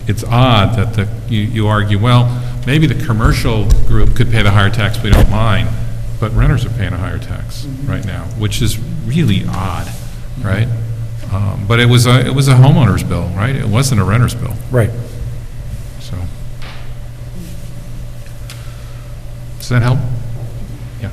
it's odd that you argue, well, maybe the commercial group could pay the higher tax, we don't mind, but renters are paying a higher tax right now, which is really odd, right? But it was a homeowner's bill, right? It wasn't a renter's bill. Right. So, does that help? Yeah.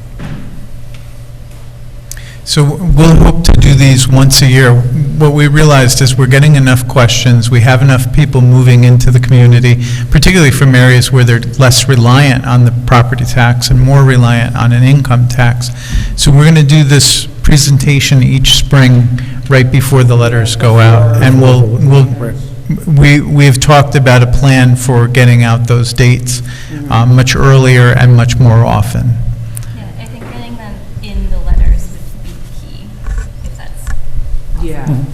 So we'll hope to do these once a year. What we realized is we're getting enough questions, we have enough people moving into the community, particularly from areas where they're less reliant on the property tax and more reliant on an income tax. So we're going to do this presentation each spring right before the letters go out, and we've talked about a plan for getting out those dates much earlier and much more often. Yeah, I think getting them in the letters would be key, if that's Yeah,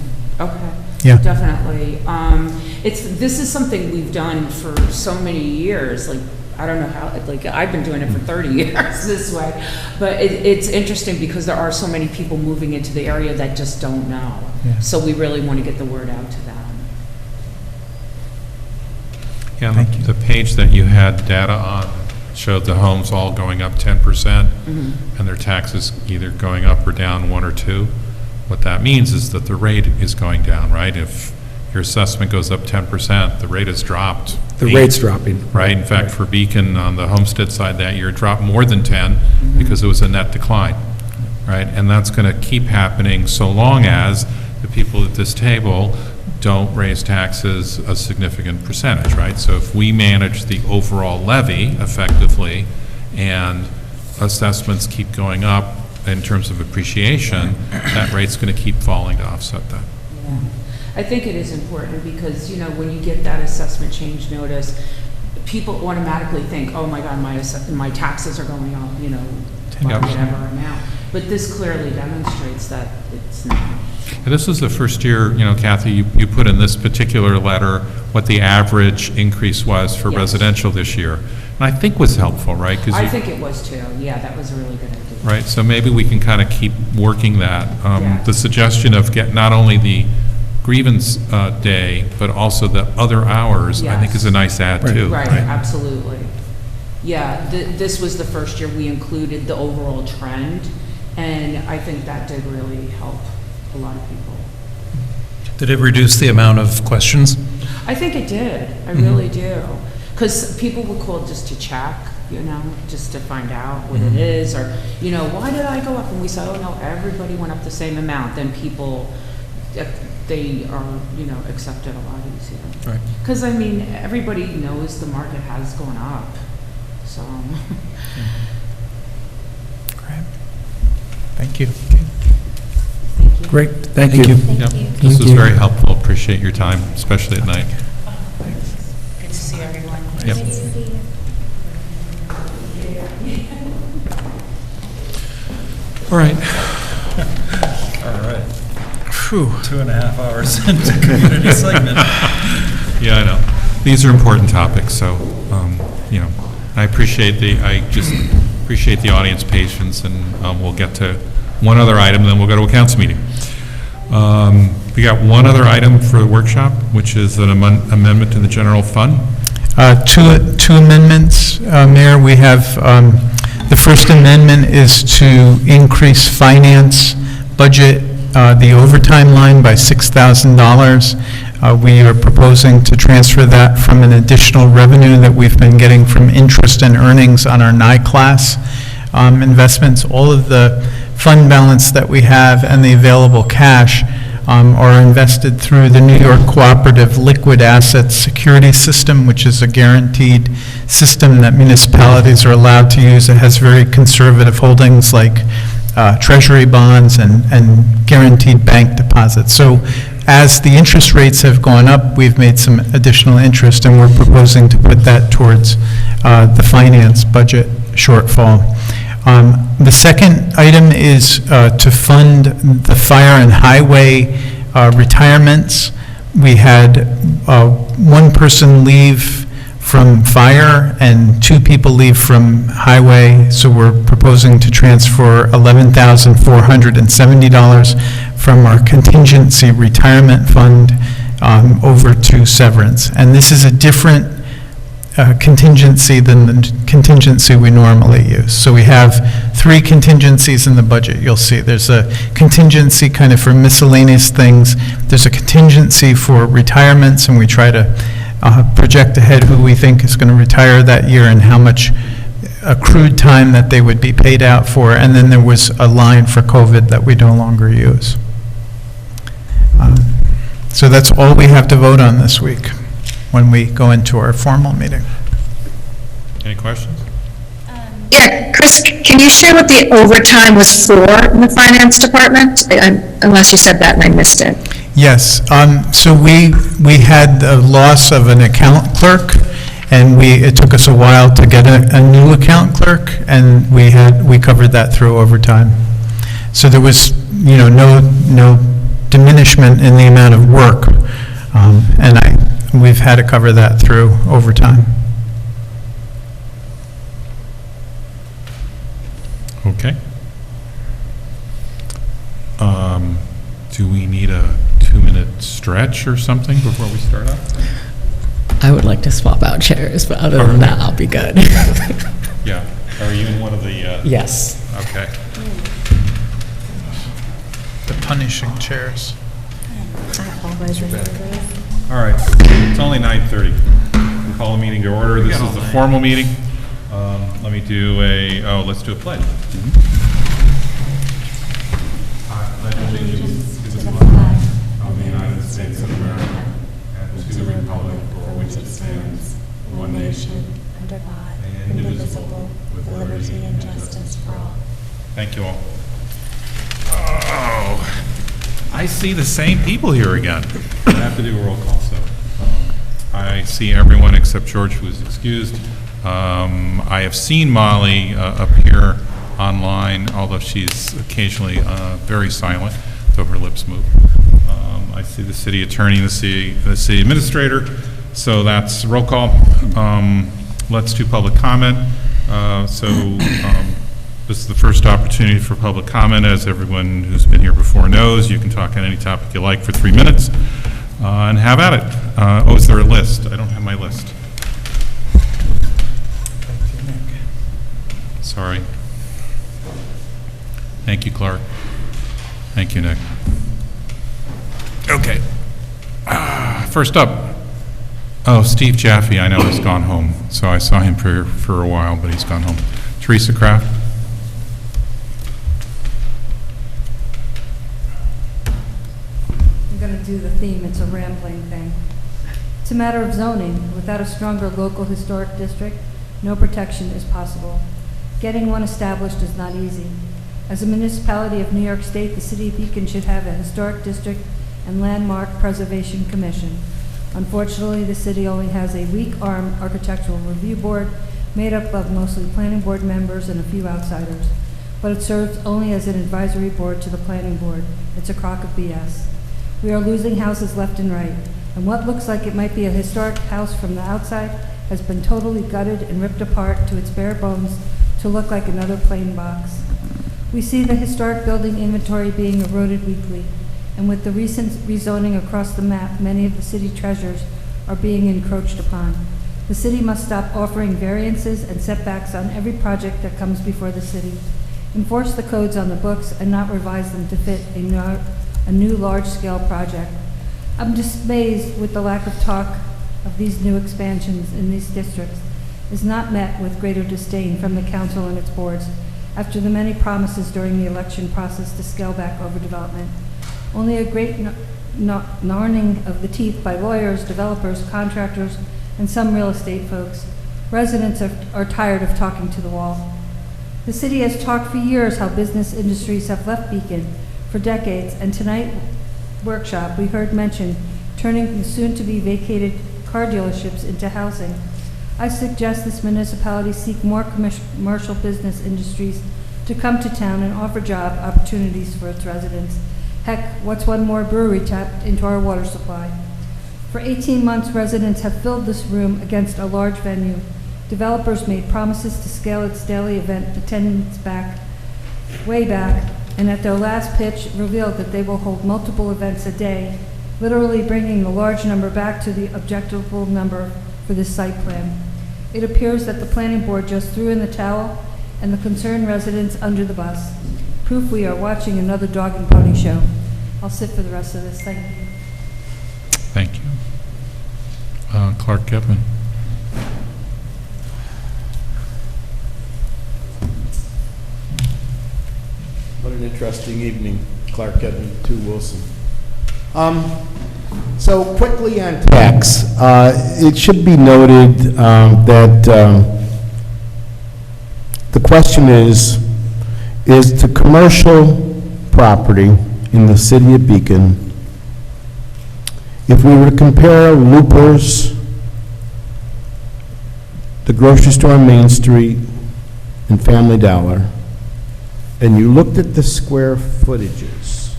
okay. Yeah. Definitely. This is something we've done for so many years, like, I don't know how, like, I've been doing it for 30 years this way, but it's interesting because there are so many people moving into the area that just don't know. Yeah. So we really want to get the word out to them. Yeah, Thank you. the page that you had data on showed the homes all going up 10%, and their taxes either going up or down 1 or 2. What that means is that the rate is going down, right? If your assessment goes up 10%, the rate has dropped. The rate's dropping. Right, in fact, for Beacon, on the Homestead side that year, it dropped more than 10 because it was a net decline, right? And that's going to keep happening so long as the people at this table don't raise taxes a significant percentage, right? So if we manage the overall levy effectively and assessments keep going up in terms of appreciation, that rate's going to keep falling to offset that. Yeah. I think it is important because, you know, when you get that assessment change notice, people automatically think, oh my God, my taxes are going up, you know, by Yep. whatever amount. But this clearly demonstrates that it's not. And this is the first year, you know, Kathy, you put in this particular letter what the average increase was for Yes. residential this year. And I think was helpful, right? 'Cause I you- think it was too. Yeah, that was a really good idea. Right, so maybe we can kind of keep working that. Yeah. The suggestion of get not only the grievance day, but also the other hours, I think Yes. is a nice add too. Right, absolutely. Yeah, this was the first year we included the overall trend, and I think that did really help a lot of people. Did it reduce the amount of questions? I think it did, I really do. Because people would call just to check, you know, just to find out what it is, or, you know, why did I go up? And we said, oh no, everybody went up the same amount, then people, they are, you know, accept it a lot easier. Right. Because, I mean, everybody knows the market has gone up, so. Great. Thank you. Thank you. Great, thank you. Yep. This was very helpful, appreciate your time, especially at night. Good to see everyone. Yep. All right. All right. Phew. 2.5 hours into community segment. Yeah, I know. These are important topics, so, you know, I just appreciate the audience patience, and we'll get to one other item, then we'll go to a council meeting. We got one other item for the workshop, which is an amendment to the general fund. Two amendments, Mayor. We have, the first amendment is to increase finance budget, the overtime line by $6,000. We are proposing to transfer that from an additional revenue that we've been getting from interest and earnings on our NICLAS investments. All of the fund balance that we have and the available cash are invested through the New York Cooperative Liquid Assets Security System, which is a guaranteed system that municipalities are allowed to use. It has very conservative holdings like treasury bonds and guaranteed bank deposits. So as the interest rates have gone up, we've made some additional interest, and we're proposing to put that towards the finance budget shortfall. The second item is to fund the fire and highway retirements. We had one person leave from fire and 2 people leave from highway, so we're proposing to transfer $11,470 from our contingency retirement fund over to severance. And this is a different contingency than the contingency we normally use. So we have 3 contingencies in the budget. You'll see there's a contingency kind of for miscellaneous things. There's a contingency for retirements, and we try to project ahead who we think is going to retire that year and how much accrued time that they would be paid out for. And then there was a line for COVID that we no longer use. So that's all we have to vote on this week when we go into our formal meeting. Any questions? Yeah, Chris, can you share what the overtime was for in the finance department? Unless you said that and I missed it. Yes, so we had the loss of an account clerk, and it took us a while to get a new account clerk, and we covered that through overtime. So there was, no diminishment in the amount of work, and we've had to cover that through overtime. Okay. Do we need a 2-minute stretch or something before we start up? I would like to swap out chairs, but other than that, I'll be good. Yeah. Are you in one of the? Yes. Okay. The punishing chairs. All right. It's only 9:30. We'll call the meeting to order. This is the formal meeting. Let me do let's do a pledge. I pledge allegiance to the flag of the United States of America and to the republic for which it stands, one nation, under God, indivisible, with liberty and justice for all. Thank you all. Oh, I see the same people here again. I have to do a roll call, so I see everyone except George, who is excused. I have seen Molly appear online, although she's occasionally very silent, though her lips move. I see the city attorney and the city administrator, so that's roll call. Let's do public comment. This is the first opportunity for public comment. As everyone who's been here before knows, you can talk on any topic you like for 3 minutes, and have at it. Is there a list? I don't have my list. Sorry. Thank you, Clark. Thank you, Nick. Okay. First up, Steve Jaffe, I know, has gone home. So I saw him for a while, but he's gone home. Teresa Kraft. I'm going to do the theme. It's a rambling thing. It's a matter of zoning. Without a stronger local historic district, no protection is possible. Getting one established is not easy. As a municipality of New York State, the City of Beacon should have a historic district and landmark preservation commission. Unfortunately, the city only has a weak-armed architectural review board made up of mostly planning board members and a few outsiders, but it serves only as an advisory board to the planning board. It's a crock of BS. We are losing houses left and right, and what looks like it might be a historic house from the outside has been totally gutted and ripped apart to its bare bones to look like another plain box. We see the historic building inventory being eroded weekly, and with the recent rezoning across the map, many of the city treasures are being encroached upon. The city must stop offering variances and setbacks on every project that comes before the city. Enforce the codes on the books and not revise them to fit a new large-scale project. I'm dismayed with the lack of talk of these new expansions in these districts is not met with greater disdain from the council and its boards after the many promises during the election process to scale back overdevelopment. Only a great gnarning of the teeth by lawyers, developers, contractors, and some real estate folks. Residents are tired of talking to the wall. The city has talked for years how business industries have left Beacon for decades, and tonight workshop we heard mention turning the soon-to-be vacated car dealerships into housing. I suggest this municipality seek more commercial business industries to come to town and offer job opportunities for its residents. Heck, what's one more brewery tapped into our water supply? For 18 months, residents have filled this room against a large venue. Developers made promises to scale its daily event attendance way back, and at their last pitch revealed that they will hold multiple events a day, literally bringing the large number back to the objectable number for this site plan. It appears that the planning board just threw in the towel and the concerned residents under the bus. Proof we are watching another dog and pony show. I'll sit for the rest of this. Thank you. Thank you. Clark Getman. What an interesting evening, Clark Getman, 2 Wilson. So quickly on tax, it should be noted that the question is the commercial property in the city of Beacon if we were to compare Loopers, the grocery store on Main Street, and Family Dollar, and you looked at the square footages,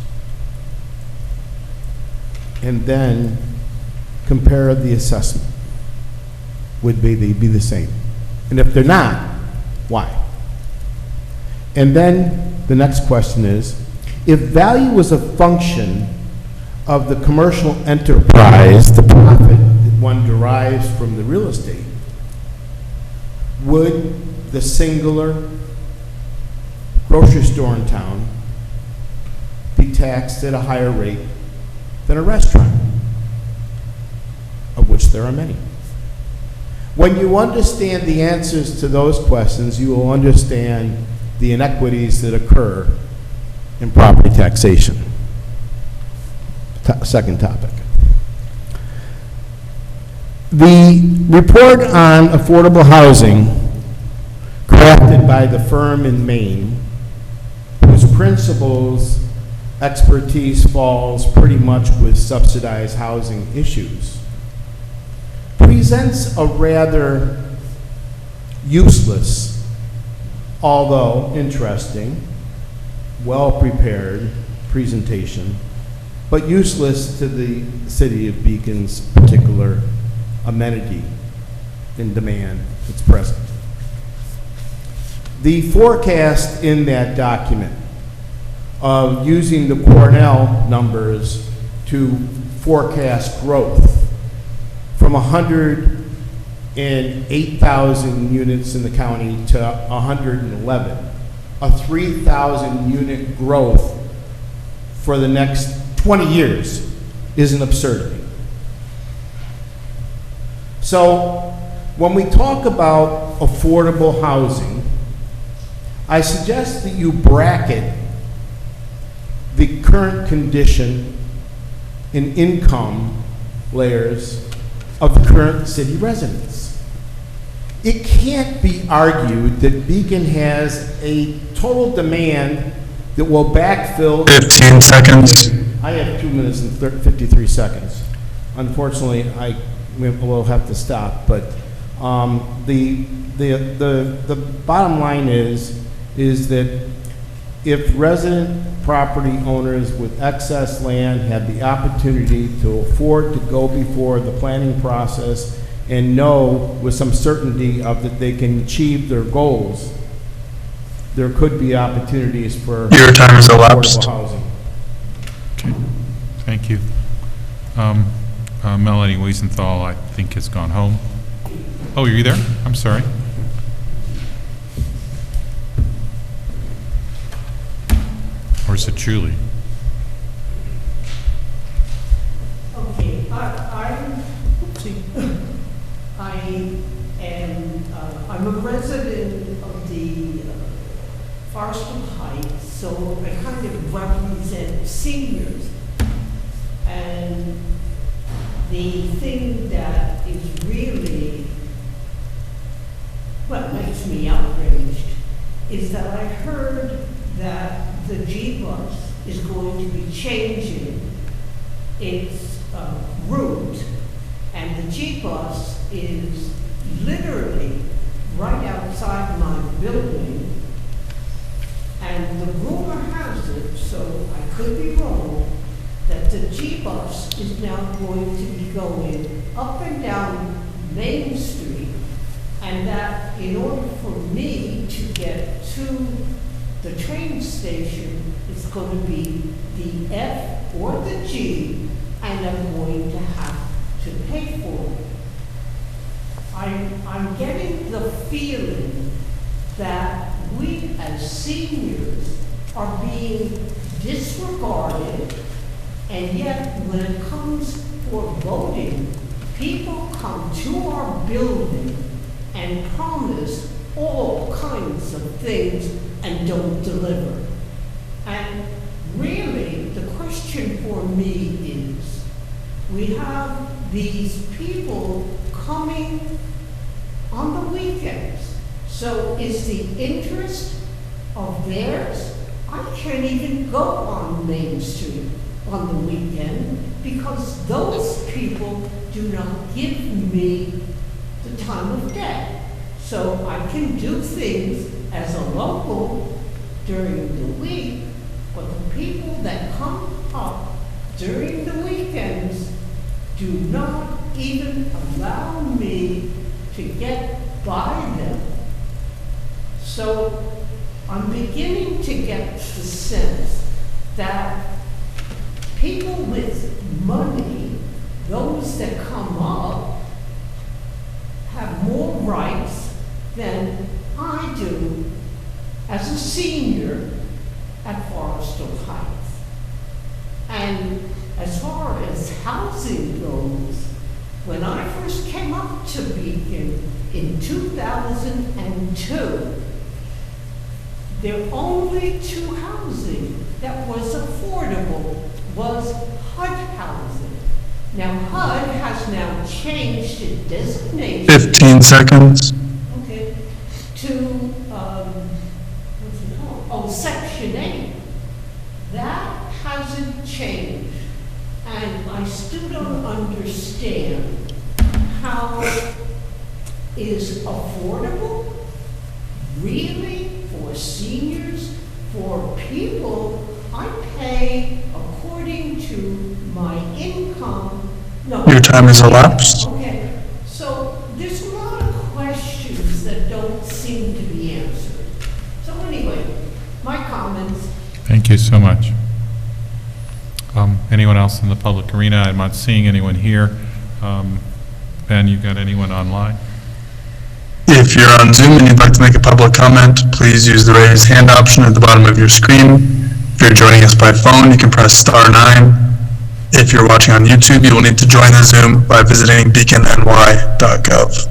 and then compare the assessment, would they be the same? And if they're not, why? And then the next question is, if value was a function of the commercial enterprise, the profit that one derives from the real estate, would the singular grocery store in town be taxed at a higher rate than a restaurant, of which there are many? When you understand the answers to those questions, you will understand the inequities that occur in property taxation. Second topic. The report on affordable housing, crafted by the firm in Maine, whose principals' expertise falls pretty much with subsidized housing issues, presents a rather useless, although interesting, well-prepared presentation, but useless to the city of Beacon's particular amenity in demand that's present. The forecast in that document of using the Cornell numbers to forecast growth from 108,000 units in the county to 111, a 3,000 unit growth for the next 20 years is an absurdity. So when we talk about affordable housing, I suggest that you bracket the current condition and income layers of the current city residents. It can't be argued that Beacon has a total demand that will backfill... 15 seconds. I have 2 minutes and 53 seconds. Unfortunately, I will have to stop, but the bottom line is that if resident property owners with excess land have the opportunity to afford to go before the planning process and know with some certainty of that they can achieve their goals, there could be opportunities for your time has elapsed. Affordable housing. Okay, thank you. Melanie Wiesenthal, I think, has gone home. Oh, are you there? I'm sorry. Or is it Julie? Okay, I'm a resident of the Forrestal Heights, so I kind of represent seniors. And the thing that is really, well, makes me outraged is that I heard that the G-Bus is going to be changing its route, and the G-Bus is literally right outside my building, and the rumor has it, so I could be wrong, that the G-Bus is now going to be going up and down Main Street, and that in order for me to get to the train station, it's going to be the F or the G, and I'm going to have to pay for it. I'm getting the feeling that we as seniors are being disregarded, and yet when it comes for voting, people come to our building and promise all kinds of things and don't deliver. And really, the question for me is, we have these people coming on the weekends. So is the interest of theirs? I can't even go on Main Street on the weekend because those people do not give me the time of day. So I can do things as a local during the week, but the people that come up during the weekends do not even allow me to get by them. So I'm beginning to get the sense that people with money, those that come up, have more rights than I do as a senior at Forest Hill Heights. And as far as housing goes, when I first came up to Beacon in 2002, the only two housing that was affordable was HUD housing. Now HUD has now changed its designation. 15 seconds. Okay, to, what's it called? Oh, Section 8. That hasn't changed. And I still don't understand how is affordable really for seniors, for people. I pay according to my income. No. Your time has elapsed. Okay, so there's a lot of questions that don't seem to be answered. So anyway, my comments. Thank you so much. Anyone else in the public arena? I'm not seeing anyone here. Ben, you got anyone online? If you're on Zoom and you'd like to make a public comment, please use the raise hand option at the bottom of your screen. If you're joining us by phone, you can press *9. If you're watching on YouTube, you will need to join the Zoom by visiting beaconny.gov.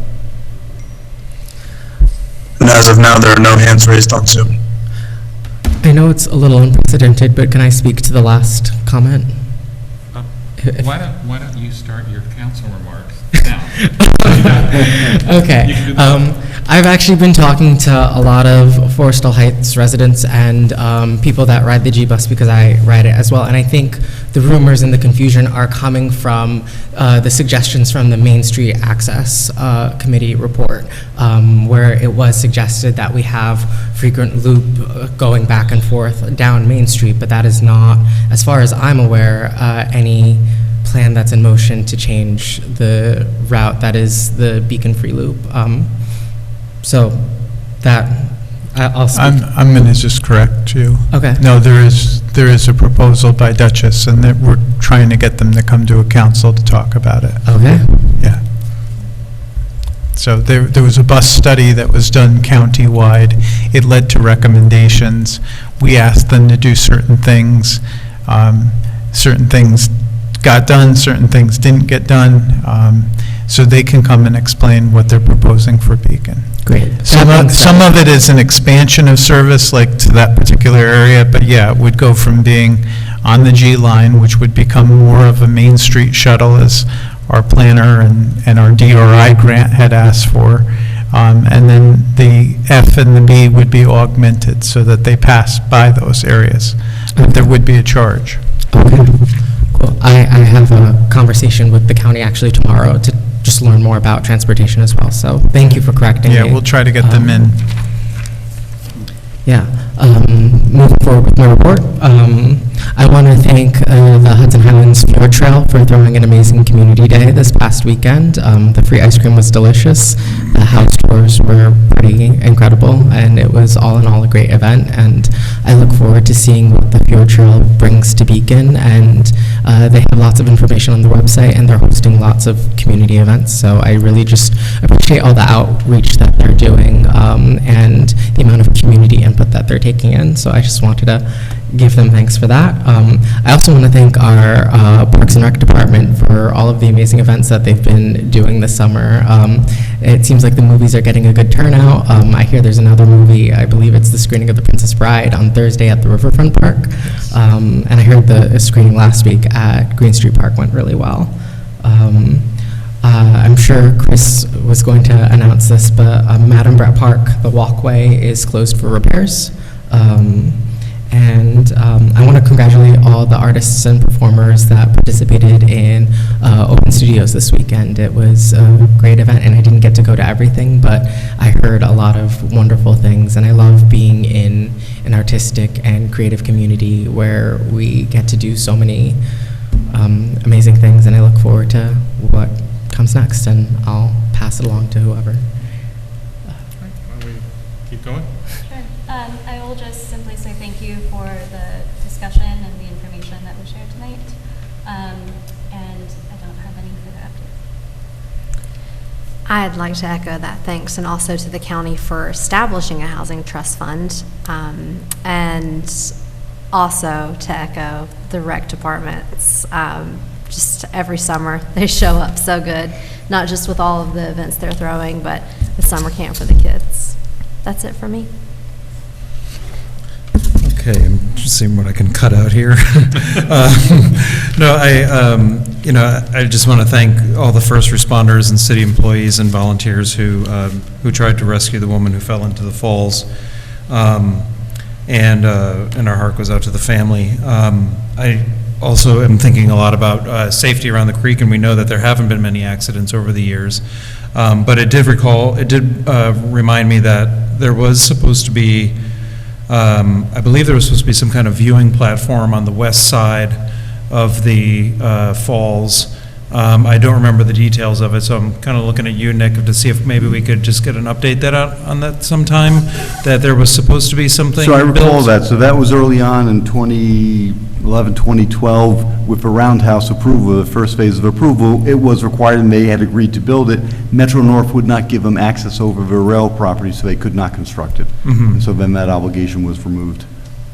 And as of now, there are no hands raised on Zoom. I know it's a little unprecedented, but can I speak to the last comment? Why don't you start your council remarks now? Okay. I've actually been talking to a lot of Forest Hill Heights residents and people that ride the G-Bus because I ride it as well. And I think the rumors and the confusion are coming from the suggestions from the Main Street Access Committee report, where it was suggested that we have frequent loop going back and forth down Main Street, but that is not, as far as I'm aware, any plan that's in motion to change the route that is the Beacon Free Loop. So that, I'll speak. I'm going to just correct you. Okay. No, there is a proposal by Duchess, and that we're trying to get them to come to a council to talk about it. Okay. Yeah. So there was a bus study that was done countywide. It led to recommendations. We asked them to do certain things. Certain things got done, certain things didn't get done. So they can come and explain what they're proposing for Beacon. Great. Some of it is an expansion of service, like to that particular area, but yeah, it would go from being on the G line, which would become more of a Main Street shuttle as our planner and our DRI grant had asked for. And then the F and the B would be augmented so that they pass by those areas, but there would be a charge. Okay. Cool. I have a conversation with the county actually tomorrow to just learn more about transportation as well. So thank you for correcting me. Yeah, we'll try to get them in. Yeah. Moving forward with my report, I want to thank the Hudson Highlands Fjord Trail for throwing an amazing community day this past weekend. The free ice cream was delicious. The house tours were pretty incredible, and it was all in all a great event. And I look forward to seeing what the Fjord Trail brings to Beacon. And they have lots of information on their website, and they're hosting lots of community events. So I really just appreciate all the outreach that they're doing and the amount of community input that they're taking in. So I just wanted to give them thanks for that. I also want to thank our Parks and Rec department for all of the amazing events that they've been doing this summer. It seems like the movies are getting a good turnout. I hear there's another movie, I believe it's the screening of The Princess Bride on Thursday at the Riverfront Park. And I heard the screening last week at Green Street Park went really well. I'm sure Chris was going to announce this, but Madam Brett Park, the walkway is closed for repairs. And I want to congratulate all the artists and performers that participated in Open Studios this weekend. It was a great event, and I didn't get to go to everything, but I heard a lot of wonderful things, and I love being in an artistic and creative community where we get to do so many amazing things, and I look forward to what comes next, and I'll pass it along to whoever. Why don't we keep going? Sure. I will just simply say thank you for the discussion and the information that was shared tonight. And I don't have any further updates. I'd like to echo that thanks, and also to the county for establishing a housing trust fund, and also to echo the rec departments. Just every summer, they show up so good, not just with all of the events they're throwing, but the summer camp for the kids. That's it for me. Okay, I'm just seeing what I can cut out here. No, I just want to thank all the first responders and city employees and volunteers who tried to rescue the woman who fell into the falls. And our heart goes out to the family. I also am thinking a lot about safety around the creek, and we know that there haven't been many accidents over the years. But it did remind me that there was supposed to be, I believe there was supposed to be some kind of viewing platform on the west side of the falls. I don't remember the details of it, so I'm kind of looking at you, Nick, to see if maybe we could just get an update on that sometime, that there was supposed to be something So I recall built. that. So that was early on in 2011, 2012, with the roundhouse approval, the first phase of approval. It was required, and they had agreed to build it. Metro North would not give them access over the rail property, so they could not construct it. And so then that obligation was removed.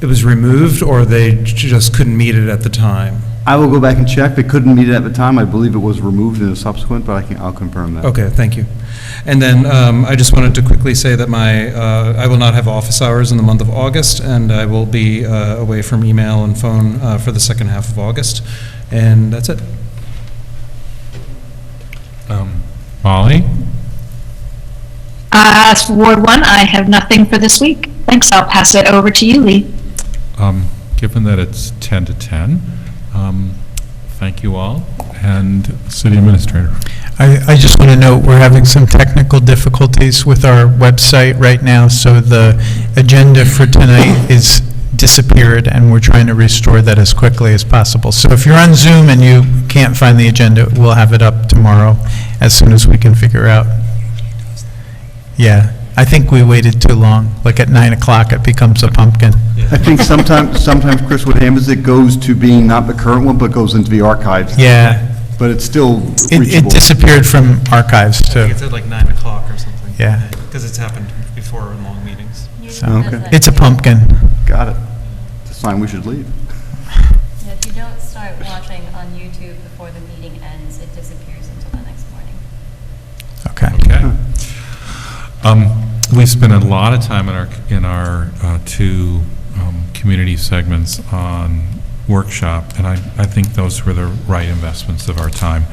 It was removed, or they just couldn't meet it at the time? I will go back and check. They couldn't meet it at the time. I believe it was removed in a subsequent, but I'll confirm that. Okay, thank you. And then I just wanted to quickly say that I will not have office hours in the month of August, and I will be away from email and phone for the second half of August, and that's it. Molly? Ward 1, I have nothing for this week. Thanks, I'll pass it over to you, Lee. Given that it's 10 to 10, thank you all, and City Administrator. I just want to note, we're having some technical difficulties with our website right now, so the agenda for tonight is disappeared, and we're trying to restore that as quickly as possible. So if you're on Zoom and you can't find the agenda, we'll have it up tomorrow as soon as we can figure out. Yeah, I think we waited too long. Like at 9 o'clock, it becomes a pumpkin. I think sometimes, Chris, what happens, it goes to being not the current one, but goes into the archives. Yeah. But it's still It reachable. disappeared from archives, I too. think it's at like 9 o'clock or something. Yeah. Because it's happened before in long meetings. So, Okay. it's a pumpkin. Got it. It's a sign we should leave. Yeah, if you don't start watching on YouTube before the meeting ends, it disappears until the next morning. Okay. We spent a lot of time in our two community segments on workshop, and I think those were the right investments of our time.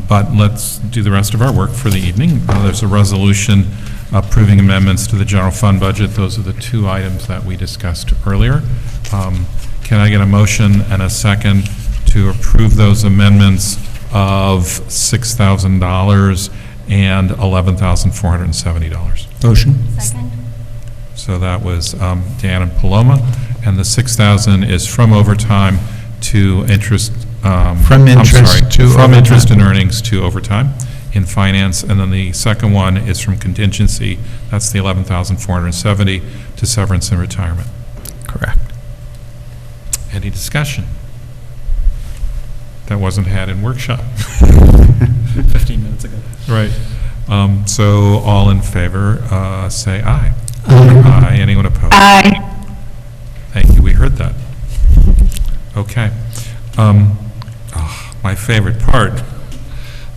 But let's do the rest of our work for the evening. There's a resolution approving amendments to the general fund budget. Those are the two items that we discussed earlier. Can I get a motion and a second to approve those amendments of $6,000 and $11,470? Motion. Second? So that was Dan and Paloma, and the $6,000 is from overtime to interest. From interest to From interest overtime. and earnings to overtime in finance, and then the second one is from contingency. That's the $11,470 to severance and retirement. Correct. Any discussion? That wasn't had in workshop. 15 minutes ago. Right. So all in favor, say aye. Aye. Aye. Anyone opposed? Aye. Thank you. We heard that. Okay. My favorite part,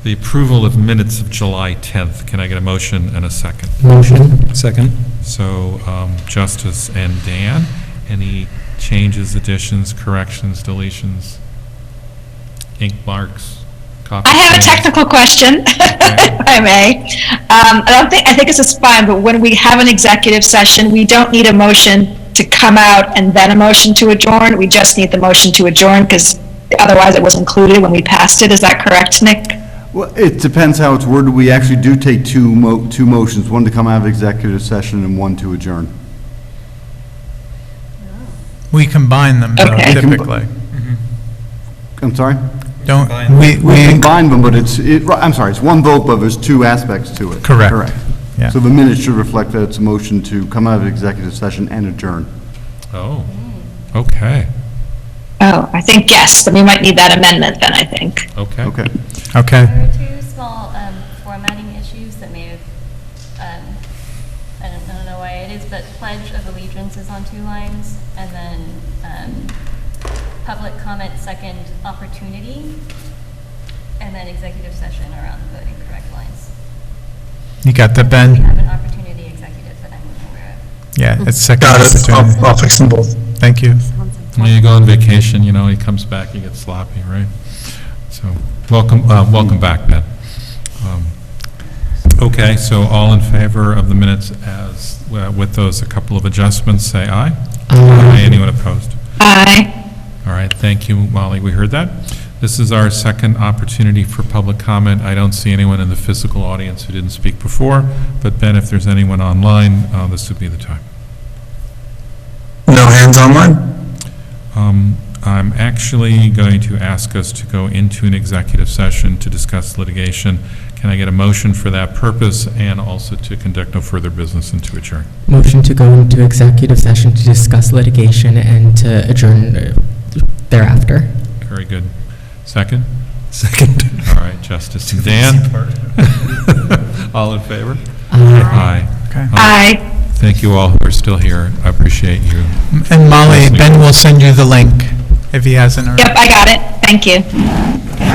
the approval of minutes of July 10th. Can I get a motion and a second? Motion. Second. So Justice and Dan, any changes, additions, corrections, deletions, ink marks, copy? I have a stains? technical question, if I may. I think this is fine, but when we have an executive session, we don't need a motion to come out and then a motion to adjourn? We just need the motion to adjourn because otherwise it was included when we passed it. Is that correct, Nick? Well, it depends how it's worded. We actually do take two motions, one to come out of executive session and one to adjourn. We combine them, though, Okay. typically. I'm sorry? Don't, We we, combine them, but I'm sorry, it's one vote, but there's two aspects to it. Correct. Correct. Yeah. So the minutes should reflect that it's a motion to come out of executive session and adjourn. Oh, okay, Oh, I think yes, then we might need that amendment then, I think. okay. Okay. okay. There are two small formatting issues that may have, I don't know why it is, but Pledge of Allegiance is on 2 lines, and then public comment second opportunity, and then executive session are on the voting correct lines. You got that, We Ben? have an opportunity executive that I'm aware of. Yeah, it's second Got it. opportunity. I'll fix them both. Thank you. When you go on vacation, he comes back, he gets sloppy, right? So, welcome back, Ben. Okay, so all in favor of the minutes as, with those, a couple of adjustments, say aye. Aye. Anyone opposed? Aye. All right, thank you, Molly, we heard that. This is our second opportunity for public comment. I don't see anyone in the physical audience who didn't speak before, but Ben, if there's anyone online, this would be the time. No hands online? I'm actually going to ask us to go into an executive session to discuss litigation. Can I get a motion for that purpose and also to conduct no further business and to adjourn? Motion to go into executive session to discuss litigation and to adjourn thereafter. Very good. Second? Second. All right, Justice and Dan? All in favor? Aye. Aye. Okay. Aye. Thank you all who are still here. I appreciate you. And Molly, Ben will send you the link if he hasn't already. Yep, I got it. Thank you.